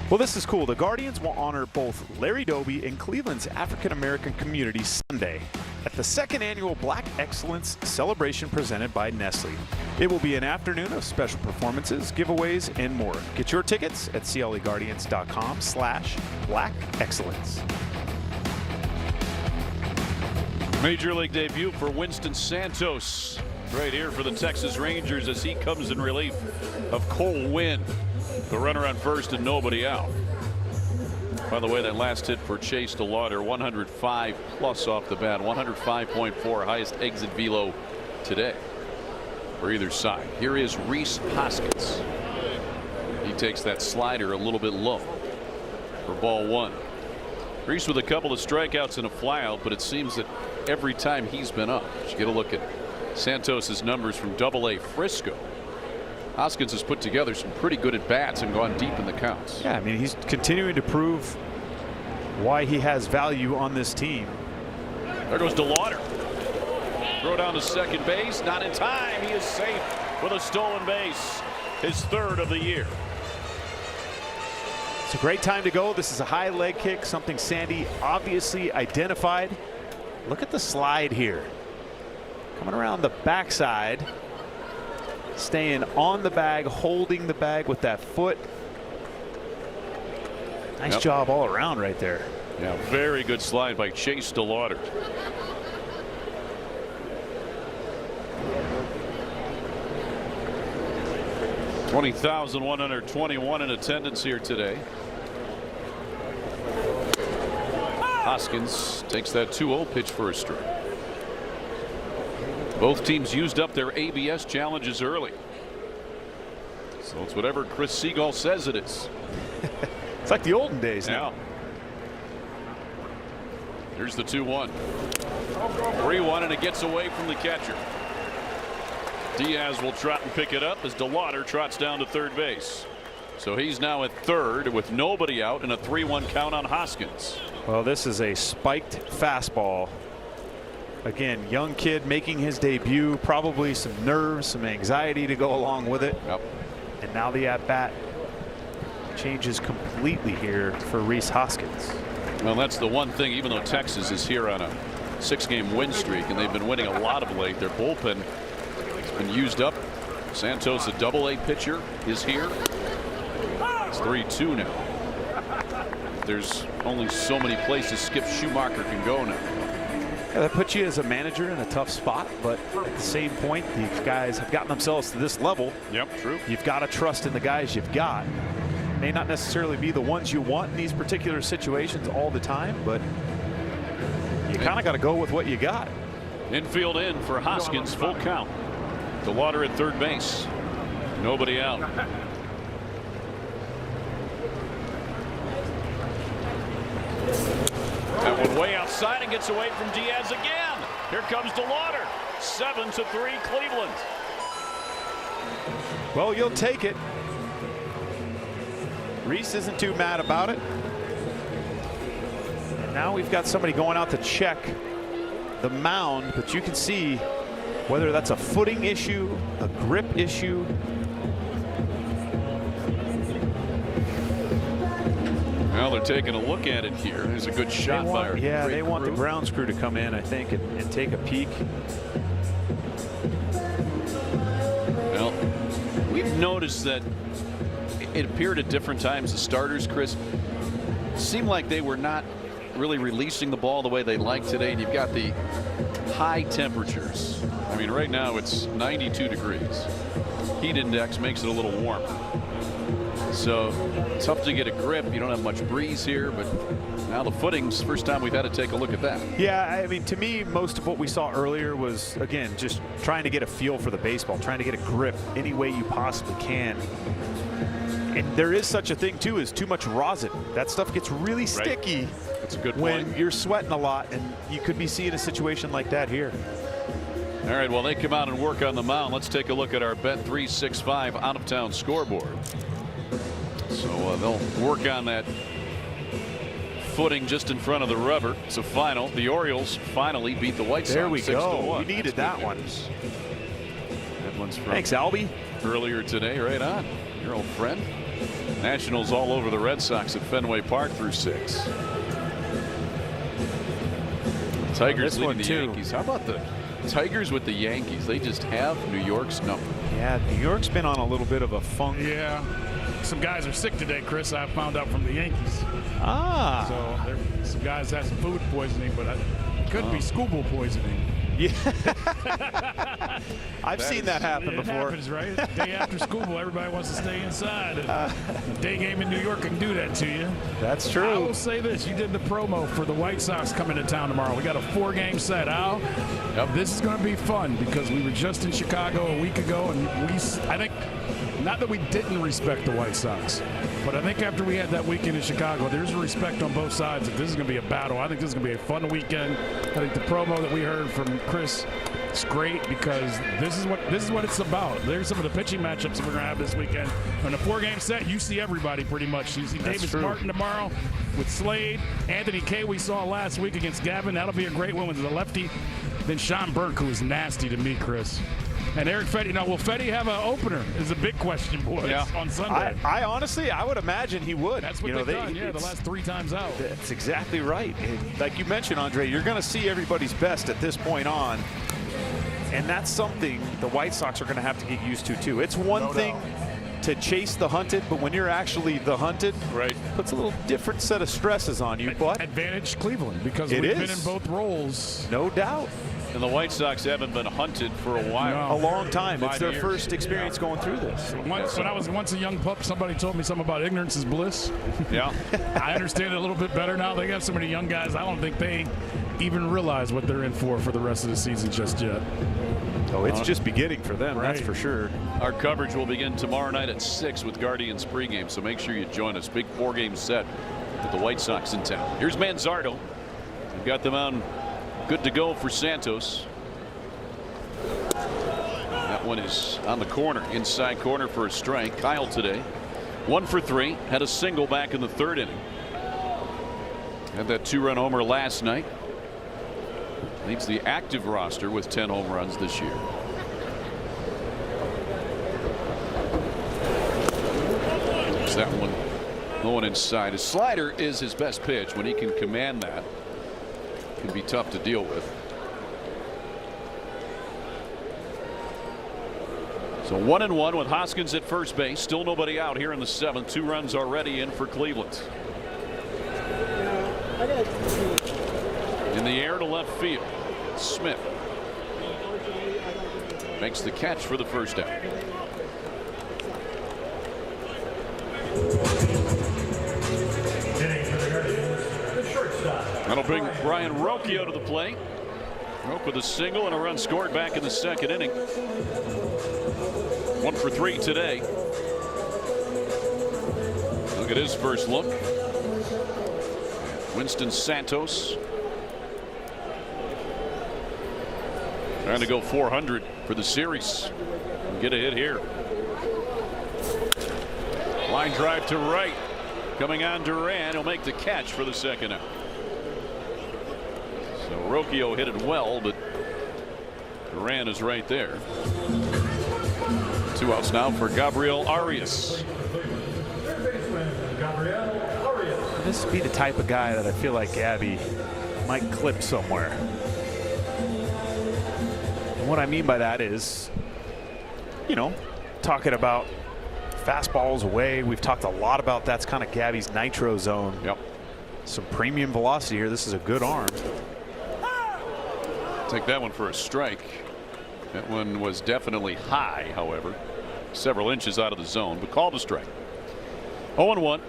Well, this is cool. The Guardians will honor both Larry Doby and Cleveland's African-American community Sunday at the 2nd annual Black Excellence Celebration presented by Nestle. It will be an afternoon of special performances, giveaways, and more. Get your tickets at cleguardians.com/Black Excellence. Major League debut for Winston Santos right here for the Texas Rangers as he comes in relief of Cole Winn. The runner on first and nobody out. By the way, that last hit for Chase DeLauder, 105 plus off the bat, 105.4, highest exit velo today for either side. Here is Rhys Hoskins. He takes that slider a little bit low for ball 1. Reese with a couple of strikeouts and a flyout, but it seems that every time he's been up. You get a look at Santos's numbers from Double-A Frisco. Hoskins has put together some pretty good at bats and gone deep in the counts. Yeah, I mean, he's continuing to prove why he has value on this team. There goes DeLauder. Throw down to second base, not in time. He is safe with a stolen base, his third of the year. It's a great time to go. This is a high leg kick, something Sandy obviously identified. Look at the slide here. Coming around the backside, staying on the bag, holding the bag with that foot. Nice job all around right there. Yeah, very good slide by Chase DeLauder. $20,121 in attendance here today. Hoskins takes that 2-0 pitch for a strike. Both teams used up their ABS challenges early. So it's whatever Chris Seagull says it is. It's like the olden days now. Here's the 2-1. 3-1, and it gets away from the catcher. Diaz will trot and pick it up as DeLauder trots down to third base. So he's now at third with nobody out and a 3-1 count on Hoskins. Well, this is a spiked fastball. Again, young kid making his debut, probably some nerves, some anxiety to go along with it. Yep. And now the at-bat changes completely here for Rhys Hoskins. Well, that's the one thing, even though Texas is here on a 6-game win streak and they've been winning a lot of late, their bullpen has been used up. Santos, a Double-A pitcher, is here. It's 3-2 now. There's only so many places Skip Schumacher can go now. Yeah, that puts you as a manager in a tough spot, but at the same point, these guys have gotten themselves to this level. Yep, true. You've got to trust in the guys you've got. May not necessarily be the ones you want in these particular situations all the time, but you kind of got to go with what you got. Infield in for Hoskins, full count. DeLauder at third base. Nobody out. That one way outside and gets away from Diaz again. Here comes DeLauder. 7-3 Cleveland. Well, you'll take it. Rhys isn't too mad about it. And now we've got somebody going out to check the mound, but you can see whether that's a footing issue, a grip issue. Well, they're taking a look at it here. There's a good shot by our Yeah, they want crew. the grounds crew to come in, I think, and take a peek. Well, we've noticed that it appeared at different times the starters, Chris, seemed like they were not really releasing the ball the way they like today. And you've got the high temperatures. I mean, right now it's 92 degrees. Heat index makes it a little warm. So tough to get a grip. You don't have much breeze here, but now the footings, first time we've had to take a look at that. Yeah, I mean, to me, most of what we saw earlier was, again, just trying to get a feel for the baseball, trying to get a grip any way you possibly can. And there is such a thing, too, as too much rosin. That stuff gets really sticky. That's a good when point. you're sweating a lot, and you could be seeing a situation like that here. All right, well, they come out and work on the mound. Let's take a look at our Bet365 out-of-town scoreboard. So they'll work on that footing just in front of the rubber. It's a final. The Orioles finally beat the White Sox. There we 6-1. go. We needed that one. That one's from Thanks, Albie. Earlier today, right on. Your old friend. Nationals all over the Red Sox at Fenway Park through 6. Tigers leading the Yankees. How about the Tigers with the Yankees? They just have New York's number. Yeah, New York's been on a little bit of a funk. Yeah. Some guys are sick today, Chris. I found out from the Yankees. Ah. So some guys had some food poisoning, but it could be schoolboy poisoning. Yeah. I've seen that happen before. It happens, right? Day after school, everybody wants to stay inside. A day game in New York can do that to you. That's true. I will say this. You did the promo for the White Sox coming to town tomorrow. We got a 4-game set, Al. Yep. This is going to be fun because we were just in Chicago a week ago, and I think, not that we didn't respect the White Sox, But I think after we had that weekend in Chicago, there's a respect on both sides that this is going to be a battle. I think this is going to be a fun weekend. I think the promo that we heard from Chris is great because this is what it's about. There's some of the pitching matchups that we're going to have this weekend. On the 4-game set, you see everybody pretty much. You see Davis Martin tomorrow with Slade. Anthony Kay we saw last week against Gavin. That'll be a great one with the lefty. Then Sean Burke, who is nasty to me, Chris. And Eric Fetty. Now, will Fetty have an opener is a big question, boys, on Sunday. I honestly, I would imagine he would. That's what they've done, the last 3 times out. That's exactly right. And like you mentioned, Andre, you're going to see everybody's best at this point on. And that's something the White Sox are going to have to get used to, too. It's one thing to chase the hunted, but when you're actually the hunted, puts a little different set of stresses on you. But advantage Cleveland because we've been in both roles. No doubt. And the White Sox haven't been hunted for a while. A long time. It's their first experience going through this. When I was once a young pup, somebody told me something about ignorance is bliss. Yeah. I understand it a little bit better now. They got so many young guys, I don't think they even realize what they're in for the rest of the season just yet. Oh, it's just beginning for them, that's for sure. Our coverage will begin tomorrow night at 6 with Guardians pregame, so make sure you join us. Big 4-game set with the White Sox in town. Here's Manzardo. We've got them on good to go for Santos. That one is on the corner, inside corner for a strike. Kyle today 1 for 3, had a single back in the 3rd inning. Had that 2-run homer last night. Leads the active roster with 10 home runs this year. There's that one going inside. His slider is his best pitch. When he can command that, it can be tough to deal with. So 1-1 with Hoskins at first base. Still nobody out here in the 7th. 2 runs already in for Cleveland. In the air to left field. Smith makes the catch for the first out. That'll bring Brian Rocchio to the plate. Roque with a single and a run scored back in the 2nd inning. 1 for 3 today. Look at his first look. Winston Santos trying to go 400 for the series and get a hit here. Line drive to right. Coming on Duran. He'll make the catch for the 2nd out. So Rocchio hit it well, but Duran is right there. 2 outs now for Gabriel Arias. This would be the type of guy that I feel like Gabby might clip somewhere. And what I mean by that is, you know, talking about fastballs away. We've talked a lot about that's kind of Gabby's nitro zone. Yep. Some premium velocity here. This is a good arm. Take that one for a strike. That one was definitely high, however. Several inches out of the zone, but called a strike. 0-1.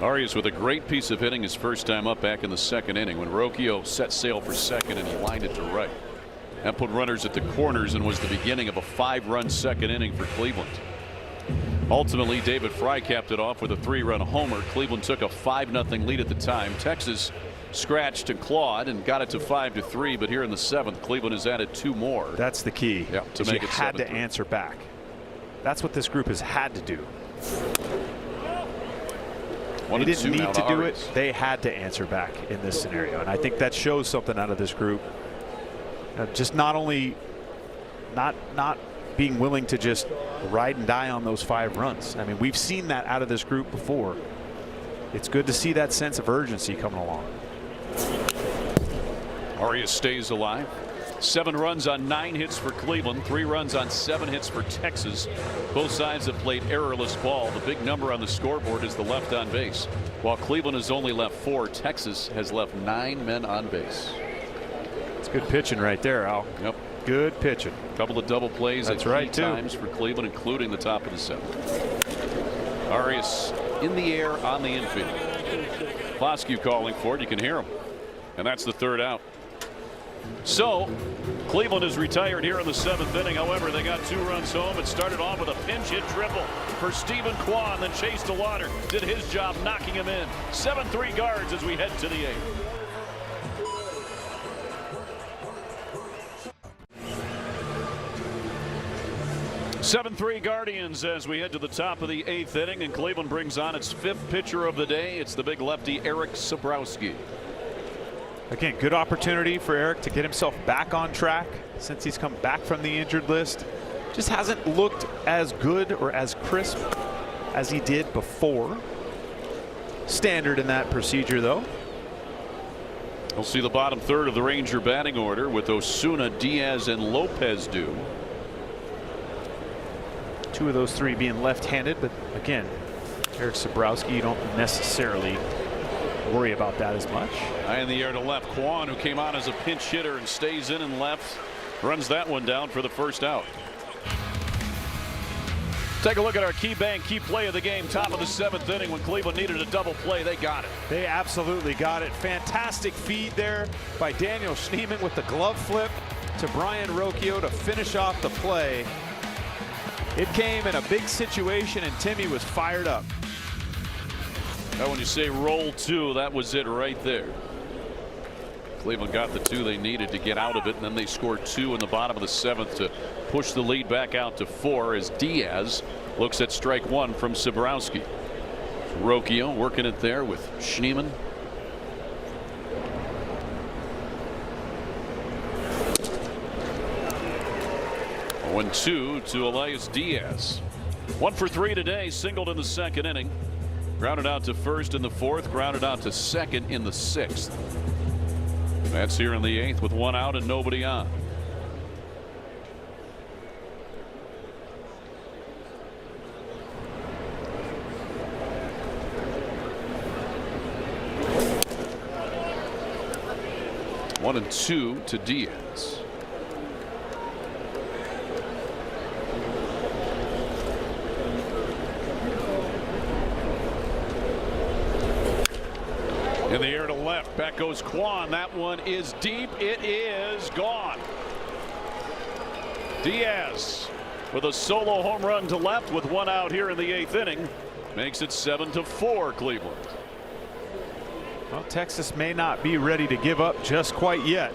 Arias with a great piece of hitting his first time up back in the 2nd inning when Rocchio set sail for 2nd and he lined it to right. That put runners at the corners and was the beginning of a 5-run 2nd inning for Cleveland. Ultimately, David Fry capped it off with a 3-run homer. Cleveland took a 5-0 lead at the time. Texas scratched and clawed and got it to 5-3, but here in the 7th, Cleveland has added 2 more. That's the key. Yeah, to make it 7-3. Had to answer back. That's what this group has had to do. They didn't need to do it. They had to answer back in this scenario, and I think that shows something out of this group. Just not only not being willing to just ride and die on those 5 runs. I mean, we've seen that out of this group before. It's good to see that sense of urgency coming along. Arias stays alive. 7 runs on 9 hits for Cleveland, 3 runs on 7 hits for Texas. Both sides have played errorless ball. The big number on the scoreboard is the left on base. While Cleveland has only left 4, Texas has left 9 men on base. It's good pitching right there, Al. Yep. Good pitching. A couple of double plays at key times for Cleveland, including the top of the 7th. Arias in the air on the infield. Ploskew calling for it. You can hear him. And that's the 3rd out. So Cleveland is retired here in the 7th inning. However, they got 2 runs home. It started off with a pinch hit triple for Stephen Kwan, then Chase DeLauder did his job knocking him in. 7-3 Guards as we head to the 8th. Seven-3 Guardians as we head to the top of the 8th inning, and Cleveland brings on its 5th pitcher of the day. It's the big lefty Eric Sabrowski. Again, good opportunity for Eric to get himself back on track since he's come back from the injured list. Just hasn't looked as good or as crisp as he did before. Standard in that procedure, though. We'll see the bottom third of the Ranger batting order with Osuna, Diaz, and Lopez due. 2 of those 3 being left-handed, but again, Eric Sabrowski, you don't necessarily worry about that as much. High in the air to left. Kwan, who came on as a pinch hitter and stays in and left, runs that one down for the first out. Take a look at our key bank, key play of the game. Top of the 7th inning when Cleveland needed a double play. They got it. They absolutely got it. Fantastic feed there by Daniel Schneemann with the glove flip to Brian Rocchio to finish off the play. It came in a big situation, and Timmy was fired up. Now, when you say roll 2, that was it right there. Cleveland got the 2 they needed to get out of it, and then they scored 2 in the bottom of the 7th to push the lead back out to 4 as Diaz looks at strike 1 from Sabrowski. Rocchio working it there with Schneemann. One 2 to Elias Diaz. 1 for 3 today, singled in the 2nd inning. Grounded out to 1st in the 4th, grounded out to 2nd in the 6th. That's here in the 8th with 1 out and nobody on. One and 2 to Diaz. In the air to left, back goes Kwan. That one is deep. It is gone. Diaz with a solo home run to left with 1 out here in the 8th inning makes it 7-4 Cleveland. Well, Texas may not be ready to give up just quite yet.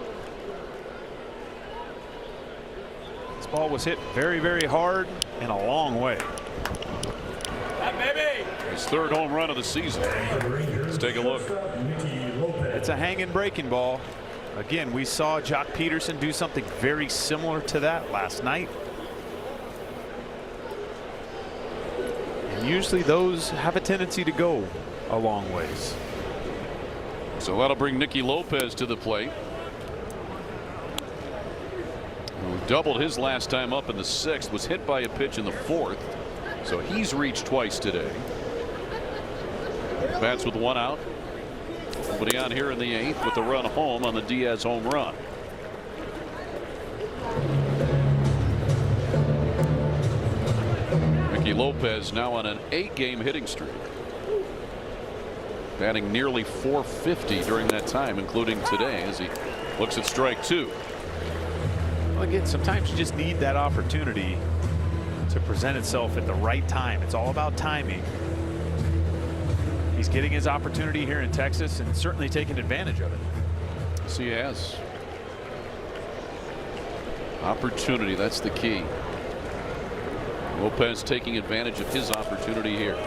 This ball was hit very, very hard and a long way. His 3rd home run of the season. Let's take a look. It's a hanging breaking ball. Again, we saw Jock Peterson do something very similar to that last night. And usually those have a tendency to go a long ways. So that'll bring Nicky Lopez to the plate, who doubled his last time up in the 6th, was hit by a pitch in the 4th. So he's reached twice today. Bats with 1 out. Nobody on here in the 8th with the run home on the Diaz home run. Nicky Lopez now on an 8-game hitting streak. Batting nearly .450 during that time, including today as he looks at strike 2. Well, again, sometimes you just need that opportunity to present itself at the right time. It's all about timing. He's getting his opportunity here in Texas and certainly taking advantage of it. Yes, he has. Opportunity, that's the key. Lopez taking advantage of his opportunity here.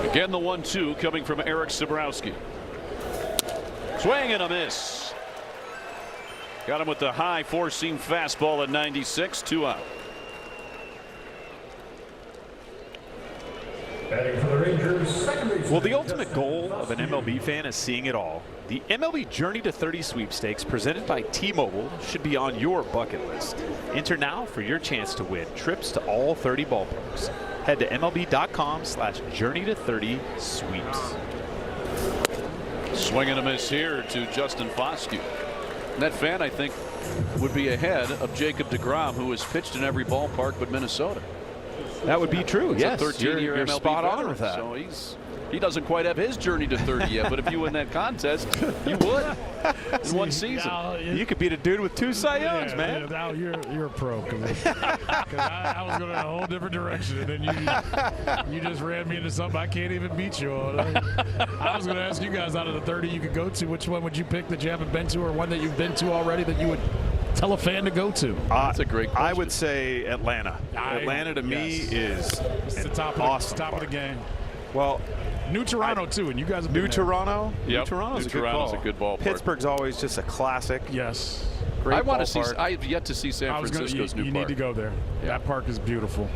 Again, the 1-2 coming from Eric Sabrowski. Swing and a miss. Got him with the high 4-seam fastball at 96. 2 out. Batting for the Rangers, second baseman. Well, the ultimate goal of an MLB fan is seeing it all. The MLB Journey to 30 sweepstakes presented by T-Mobile should be on your bucket list. Enter now for your chance to win trips to all 30 ballparks. Head to MLB.com/journey-to-30-sweeps. Swing and a miss here to Justin Foscue. And that fan, I think, would be ahead of Jacob deGrom, who has pitched in every ballpark but Minnesota. That would be true. It's yes, a 13-year you're MLB spot veteran, on with that. So he doesn't quite have his journey to 30 yet, but if you win that contest, you would in one season. You could beat a dude with 2 Cy Youngs, man. Yeah, now you're a pro. Because I was going in a whole different direction, and then you just ran me into something I can't even beat you on. I was going to ask you guys, out of the 30 you could go to, which one would you pick that you haven't been to, or one that you've been to already that you would tell a fan to go to? That's a great question. I would say Atlanta. Atlanta to me is it's the top of the game. Well, New Toronto too, and you guys have New been Toronto. Yep. New Toronto's a good ballpark. Pittsburgh's always just a classic. Yes. Great I want to see. ballpark. I've yet to see San Francisco's new You park. need to go there. Yeah. That park is beautiful.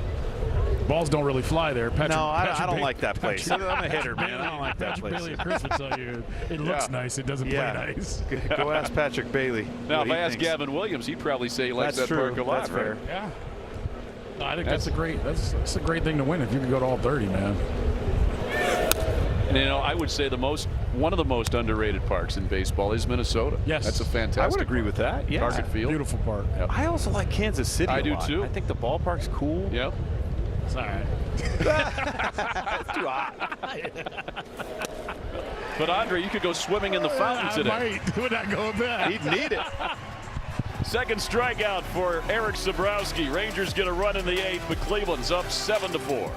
Balls don't really fly there. Patrick, I don't like that place. I'm a hitter, man. I don't like that Patrick place. Bailey and Chris would tell you it looks nice. It doesn't play nice. Go ask Patrick Bailey. Now, if I ask Gavin Williams, he'd probably say he likes that park a lot. That's fair. Yeah. No, I think that's a great thing to win if you can go to all 30, man. And, I would say one of the most underrated parks in baseball is Minnesota. Yes. That's a fantastic. I would agree with that. Yeah. Target Field. Beautiful park. Yep. I also like Kansas City. I do lot. too. I think the ballpark's cool. Yep. It's all right. It's too hot. But Andre, you could go swimming in the fountain today. I might. Would not go back. He'd need it. Second strikeout for Eric Sabrowski. Rangers get a run in the 8th, but Cleveland's up 7-4.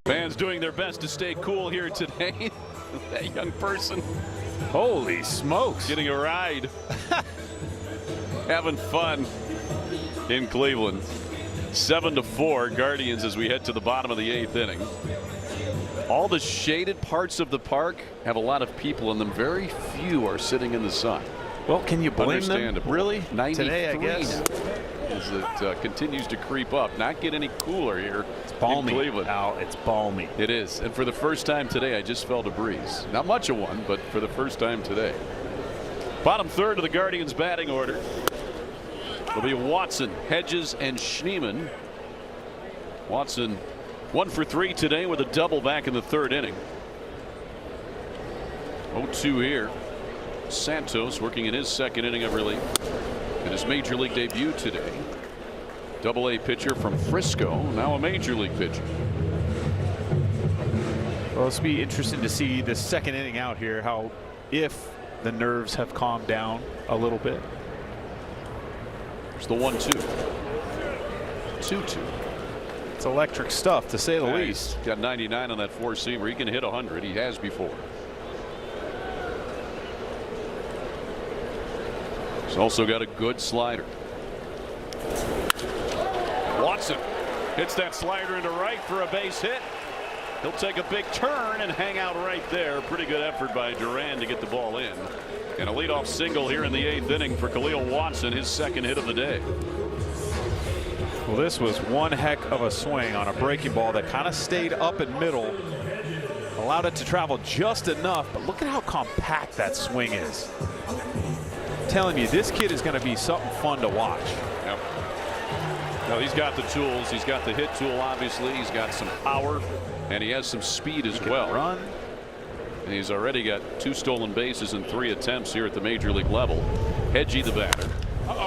Fans doing their best to stay cool here today. That young person. Holy smokes. Getting a ride. Having fun in Cleveland. 7-4 Guardians as we head to the bottom of the 8th inning. All the shaded parts of the park have a lot of people in them. Very few are sitting in the sun. Well, can you blame them? Understandable. Really? 93 Today, I guess. now, as it continues to creep up. Not get any cooler here. It's balmy. In Cleveland. Now it's balmy. It is. And for the first time today, I just felt a breeze. Not much of one, but for the first time today. Bottom third of the Guardians batting order. It'll be Watson, Hedges, and Schneemann. Watson 1 for 3 today with a double back in the 3rd inning. 0-2 here. Santos working in his 2nd inning of relief in his major league debut today. Double-A pitcher from Frisco, now a major league pitcher. Well, it's be interesting to see the 2nd inning out here, if the nerves have calmed down a little bit. There's the 1-2. 2-2. It's electric stuff, to say the least. Got 99 on that 4-seamer. He can hit 100. He has before. He's also got a good slider. Watson hits that slider into right for a base hit. He'll take a big turn and hang out right there. Pretty good effort by Duran to get the ball in. And a leadoff single here in the 8th inning for Khalil Watson, his 2nd hit of the day. Well, this was one heck of a swing on a breaking ball that kind of stayed up in middle. Allowed it to travel just enough, but look at how compact that swing is. I'm telling you, this kid is going to be something fun to watch. Yep. No, he's got the tools. He's got the hit tool, obviously. He's got some power, and he has some speed as well. Run. And he's already got 2 stolen bases in 3 attempts here at the major league level. Hedgie, the batter.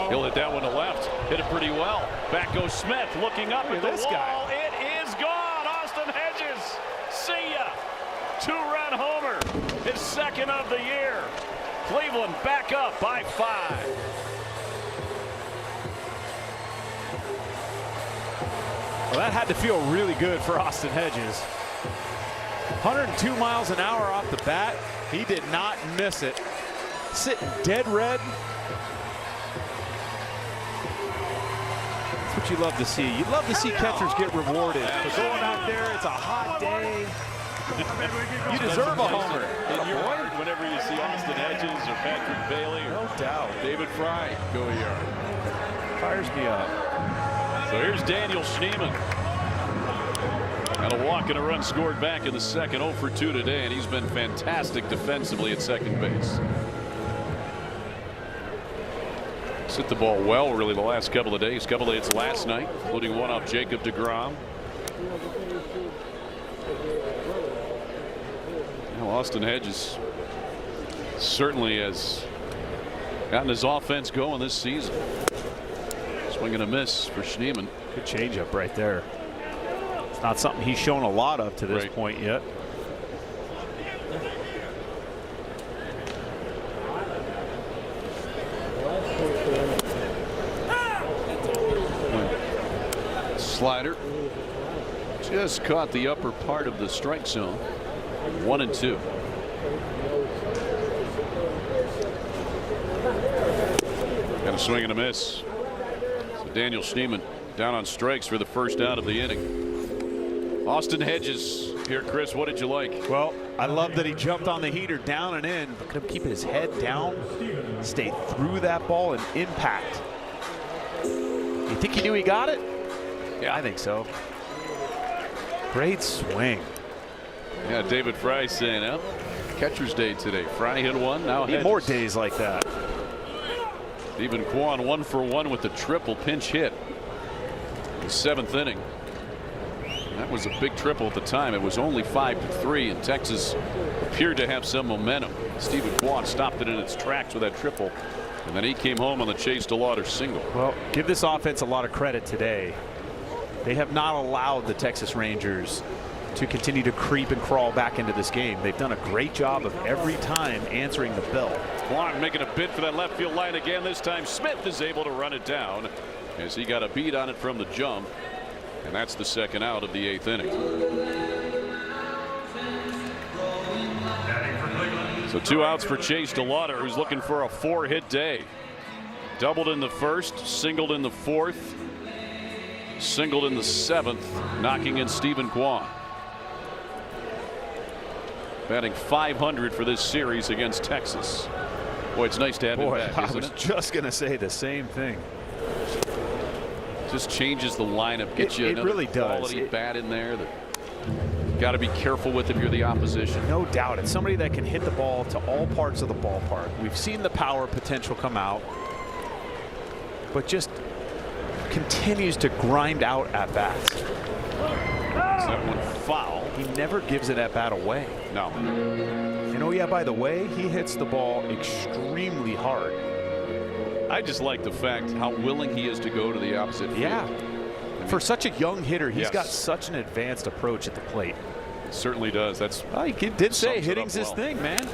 He'll hit that one to left. Hit it pretty well. Back goes Smith, looking up at the wall. It is gone. Austin Hedges. See ya. 2-run homer. His 2nd of the year. Cleveland back up by 5. Well, that had to feel really good for Austin Hedges. 102 miles an hour off the bat. He did not miss it. Sitting dead red. That's what you love to see. You love to see catchers get rewarded. For going out there, it's a hot day. You deserve a homer. In your heart, whenever you see Austin Hedges or Patrick Bailey or no doubt David Fry go a yard. Fires me up. So here's Daniel Schneemann. And a walk and a run scored back in the 2nd. 0 for 2 today, and he's been fantastic defensively at 2nd base. Hit the ball well really the last couple of days. Couple of hits last night, including one off Jacob deGrom. Austin Hedges certainly has gotten his offense going this season. Swing and a miss for Schneemann. Good changeup right there. It's not something he's shown a lot of to this point yet. Slider just caught the upper part of the strike zone. 1-2. Got a swing and a miss. So Daniel Schneemann down on strikes for the first out of the inning. Austin Hedges here. Chris, what did you like? Well, I love that he jumped on the heater down and in, but could keep his head down, stay through that ball and impact. You think he knew he got it? Yeah, I think so. Great swing. Yeah, David Fry saying, "Up, catcher's day today." Fry hit one. Now need more days like that. Stephen Kwan 1 for 1 with the triple pinch hit. The 7th inning. That was a big triple at the time. It was only 5-3, and Texas appeared to have some momentum. Stephen Kwan stopped it in its tracks with that triple, and then he came home on the Chase DeLauder single. Well, give this offense a lot of credit today. They have not allowed the Texas Rangers to continue to creep and crawl back into this game. They've done a great job of every time answering the bell. Kwan making a bid for that left field line again. This time Smith is able to run it down as he got a beat on it from the jump. And that's the second out of the 8th inning. So 2 outs for Chase DeLauder, who's looking for a 4-hit day. Doubled in the first, singled in the 4th, singled in the 7th, knocking in Stephen Kwan. Batting .500 for this series against Texas. Boy, it's nice to have him back, isn't it? I was just going to say the same thing. Just changes the lineup, gets you another really quality bat in there that got to be careful with if you're the opposition. No doubt. It's somebody that can hit the ball to all parts of the ballpark. We've seen the power potential come out, but just continues to grind out at bats. That one foul. He never gives it at bat away. No. And oh yeah, by the way, he hits the ball extremely hard. I just like the fact how willing he is to go to the opposite field. Yeah. For such a young hitter, he's got such an advanced approach at the plate. It certainly does. That's he did say hitting's his thing, man.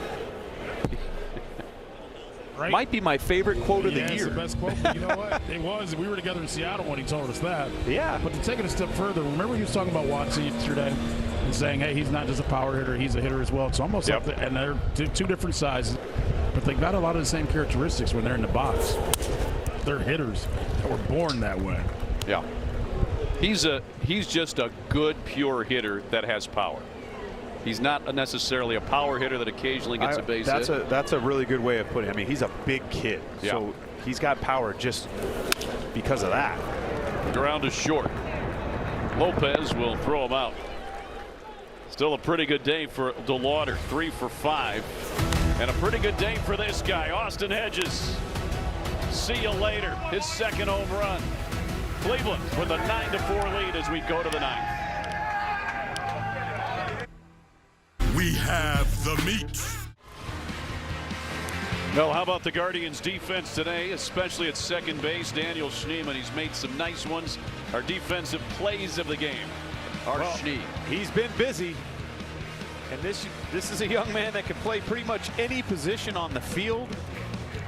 Right? Might be my favorite quote of the year. It's the best quote, but you know what? It was. We were together in Seattle when he told us that. Yeah. But to take it a step further, remember he was talking about Watson yesterday and saying, hey, he's not just a power hitter, he's a hitter as well. It's almost like and they're two different sizes, but they've got a lot of the same characteristics when they're in the box. They're hitters that were born that way. Yeah. He's just a good pure hitter that has power. He's not necessarily a power hitter that occasionally gets a base hit. That's a really good way of putting it. I mean, he's a big kid, so he's got power just because of that. Ground is short. Lopez will throw him out. Still a pretty good day for DeLauder, 3 for 5, and a pretty good day for this guy, Austin Hedges. See you later. His second home run. Cleveland with a 9-4 lead as we go to the 9th. We have the meat. Well, how about the Guardians defense today, especially at second base? Daniel Schneemann, he's made some nice ones. Our defensive plays of the game. Schnee. He's been busy. And this is a young man that can play pretty much any position on the field.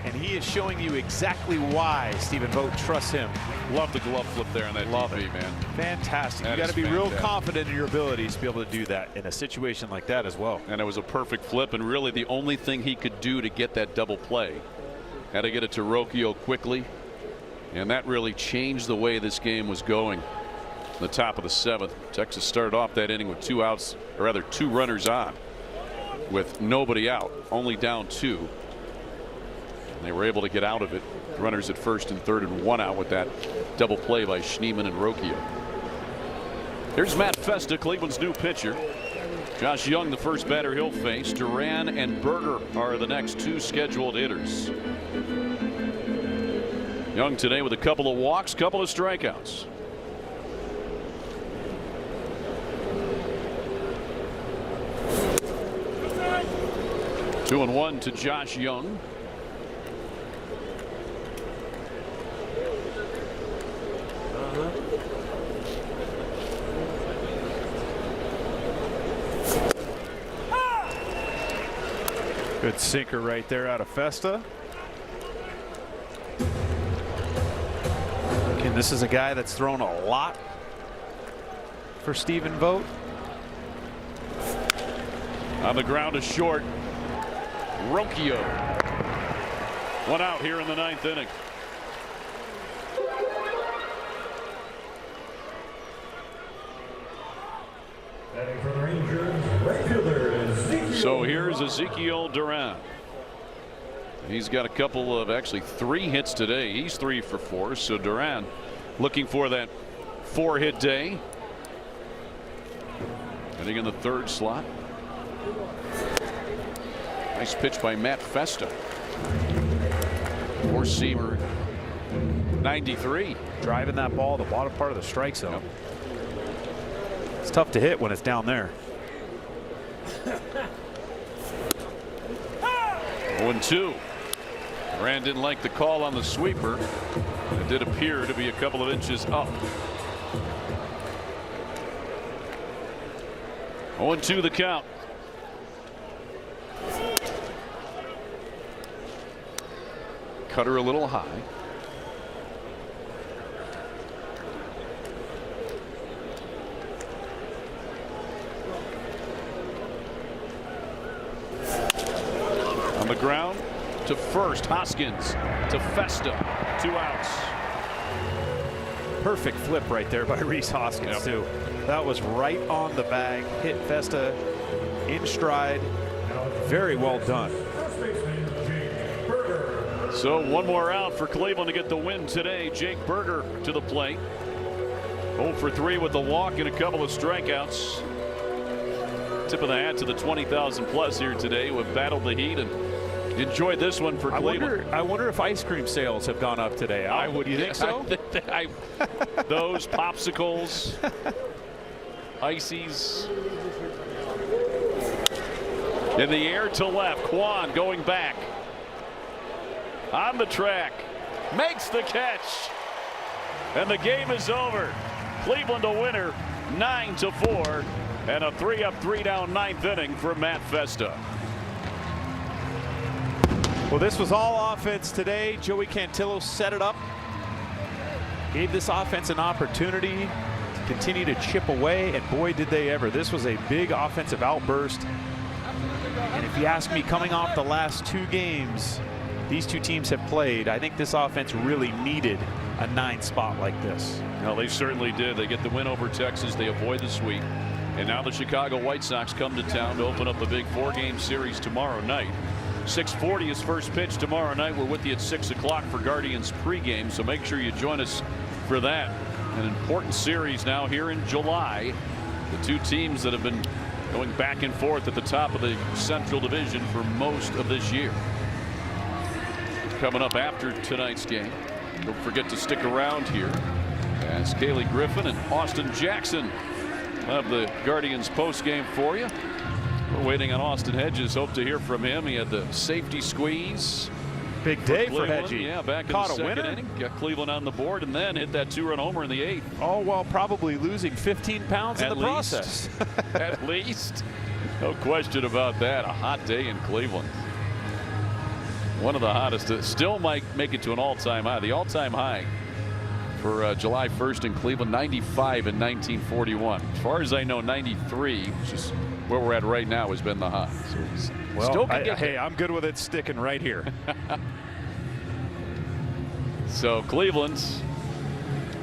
And he is showing you exactly why Stephen Vogt trusts him. Love the glove flip there on that DP, man. Fantastic. You got to be real confident in your abilities to be able to do that in a situation like that as well. And it was a perfect flip, and really the only thing he could do to get that double play. Had to get it to Rocchio quickly, and that really changed the way this game was going. The top of the 7th, Texas started off that inning with 2 outs, or rather 2 runners on, with nobody out, only down 2. They were able to get out of it. Runners at first and third and 1 out with that double play by Schneemann and Rocchio. Here's Matt Festa, Cleveland's new pitcher. Josh Young, the first batter he'll face. Duran and Berger are the next 2 scheduled hitters. Young today with a couple of walks, couple of strikeouts. 2-1 to Josh Young. Good sinker right there out of Festa. Again, this is a guy that's thrown a lot for Stephen Vogt. On the ground, a short. Rocchio. One out here in the 9th inning. Batting for the Rangers, right fielder Ezekiel. So here's Ezekiel Duran. He's got a couple of, actually 3 hits today. He's 3 for 4. So Duran looking for that 4-hit day. Hitting in the 3rd slot. Nice pitch by Matt Festa. 4-seamer. 93. Driving that ball the bottom part of the strike zone. Yep. It's tough to hit when it's down there. 0-2. Duran didn't like the call on the sweeper. It did appear to be a couple of inches up. 0-2 the count. Cutter a little high. On the ground to first. Hoskins to Festa. 2 outs. Perfect flip right there by Rhys Hoskins, too. That was right on the bag. Hit Festa in stride. Very well done. So 1 more out for Cleveland to get the win today. Jake Berger to the plate. 0 for 3 with the walk and a couple of strikeouts. Tip of the hat to the 20,000 plus here today who have battled the heat and enjoyed this one for Cleveland. I wonder if ice cream sales have gone up today. Do you think so? Those popsicles, ices. In the air to left. Kwan going back. On the track. Makes the catch. And the game is over. Cleveland a winner 9-4. And a 3-up, 3-down 9th inning for Matt Festa. Well, this was all offense today. Joey Cantillo set it up. Gave this offense an opportunity to continue to chip away, and boy did they ever. This was a big offensive outburst. And if you ask me, coming off the last 2 games these 2 teams have played, I think this offense really needed a 9 spot like this. Well, they certainly did. They get the win over Texas. They avoid the sweep. And now the Chicago White Sox come to town to open up a big 4-game series tomorrow night. 6:40 is first pitch tomorrow night. We're with you at 6 o'clock for Guardians pregame, so make sure you join us for that. An important series now here in July. The 2 teams that have been going back and forth at the top of the Central Division for most of this year. Coming up after tonight's game, don't forget to stick around here as Kaylee Griffin and Austin Jackson have the Guardians post game for you. We're waiting on Austin Hedges. Hope to hear from him. He had the safety squeeze. Big day for Hedgie. Yeah, back in the 2nd inning. Got Cleveland on the board and then hit that 2-run homer in the 8th. All while probably losing 15 pounds in the process. At least. No question about that. A hot day in Cleveland. One of the hottest. Still might make it to an all-time high. The all-time high for July 1st in Cleveland, 95 in 1941. As far as I know, 93, which is where we're at right now, has been the high. So well, hey, I'm good with it sticking right here. So Cleveland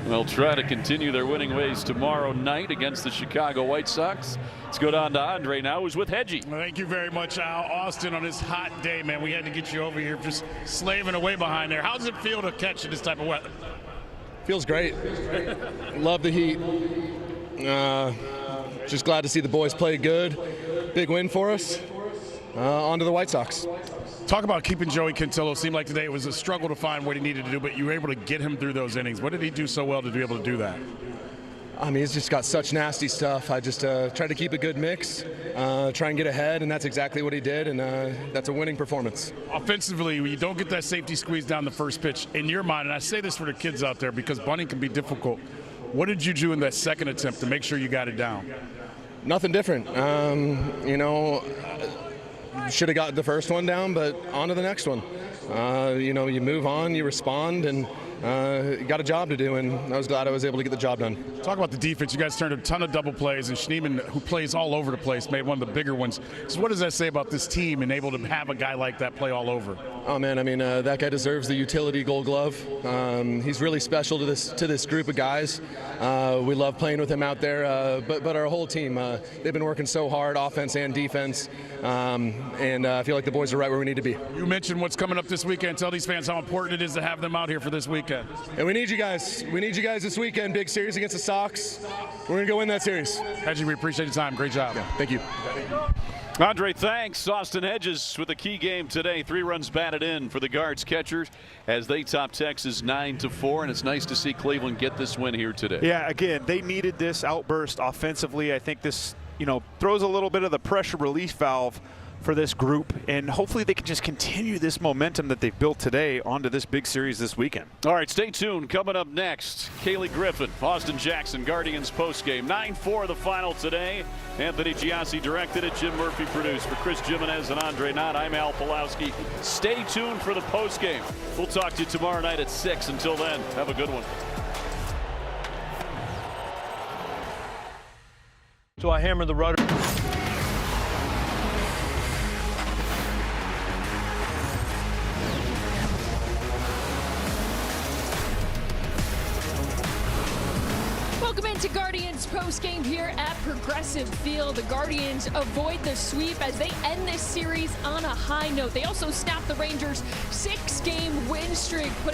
will try to continue their winning ways tomorrow night against the Chicago White Sox. Let's go down to Andre now, who's with Hedgie. Well, thank you very much, Al. Austin, on this hot day, man, we had to get you over here just slaving away behind there. How does it feel to catch in this type of weather? Feels great. Love the heat. Just glad to see the boys play good. Big win for us. On to the White Sox. Talk about keeping Joey Cantillo. Seemed like today it was a struggle to find what he needed to do, but you were able to get him through those innings. What did he do so well to be able to do that? I mean, he's just got such nasty stuff. I just try to keep a good mix, try and get ahead, and that's exactly what he did, and that's a winning performance. Offensively, when you don't get that safety squeeze down the first pitch, in your mind, and I say this for the kids out there because bunting can be difficult, what did you do in that second attempt to make sure you got it down? Nothing different. You know, should have got the first one down, but on to the next one. You know, you move on, you respond, and got a job to do, and I was glad I was able to get the job done. Talk about the defense. You guys turned a ton of double plays, and Schneemann, who plays all over the place, made one of the bigger ones. So what does that say about this team and able to have a guy like that play all over? Oh man, I mean, that guy deserves the utility Gold Glove. He's really special to this group of guys. We love playing with him out there, but our whole team, they've been working so hard, offense and defense, and I feel like the boys are right where we need to be. You mentioned what's coming up this weekend. Tell these fans how important it is to have them out here for this weekend. And we need you guys. We need you guys this weekend. Big series against the Sox. We're going to go win that series. Hedgie, we appreciate your time. Great job. Yeah, thank you. Andre, thanks. Austin Hedges with a key game today. 3 runs batted in for the Guards catchers as they top Texas 9-4, and it's nice to see Cleveland get this win here today. Yeah, again, they needed this outburst offensively. I think this, you know, throws a little bit of the pressure relief valve for this group, and hopefully they can just continue this momentum that they've built today onto this big series this weekend. All right, stay tuned. Coming up next, Kaylee Griffin, Austin Jackson, Guardians postgame. 9-4 the final today. Anthony Giassi directed it. Jim Murphy produced. For Chris Jimenez and Andre Knott, I'm Al Pulowski. Stay tuned for the postgame. We'll talk to you tomorrow night at 6. Until then, have a good one. So I hammered the rudder. Welcome into Guardians postgame here at Progressive Field. The Guardians avoid the sweep as they end this series on a high note. They also snap the Rangers' 6-game win streak, putting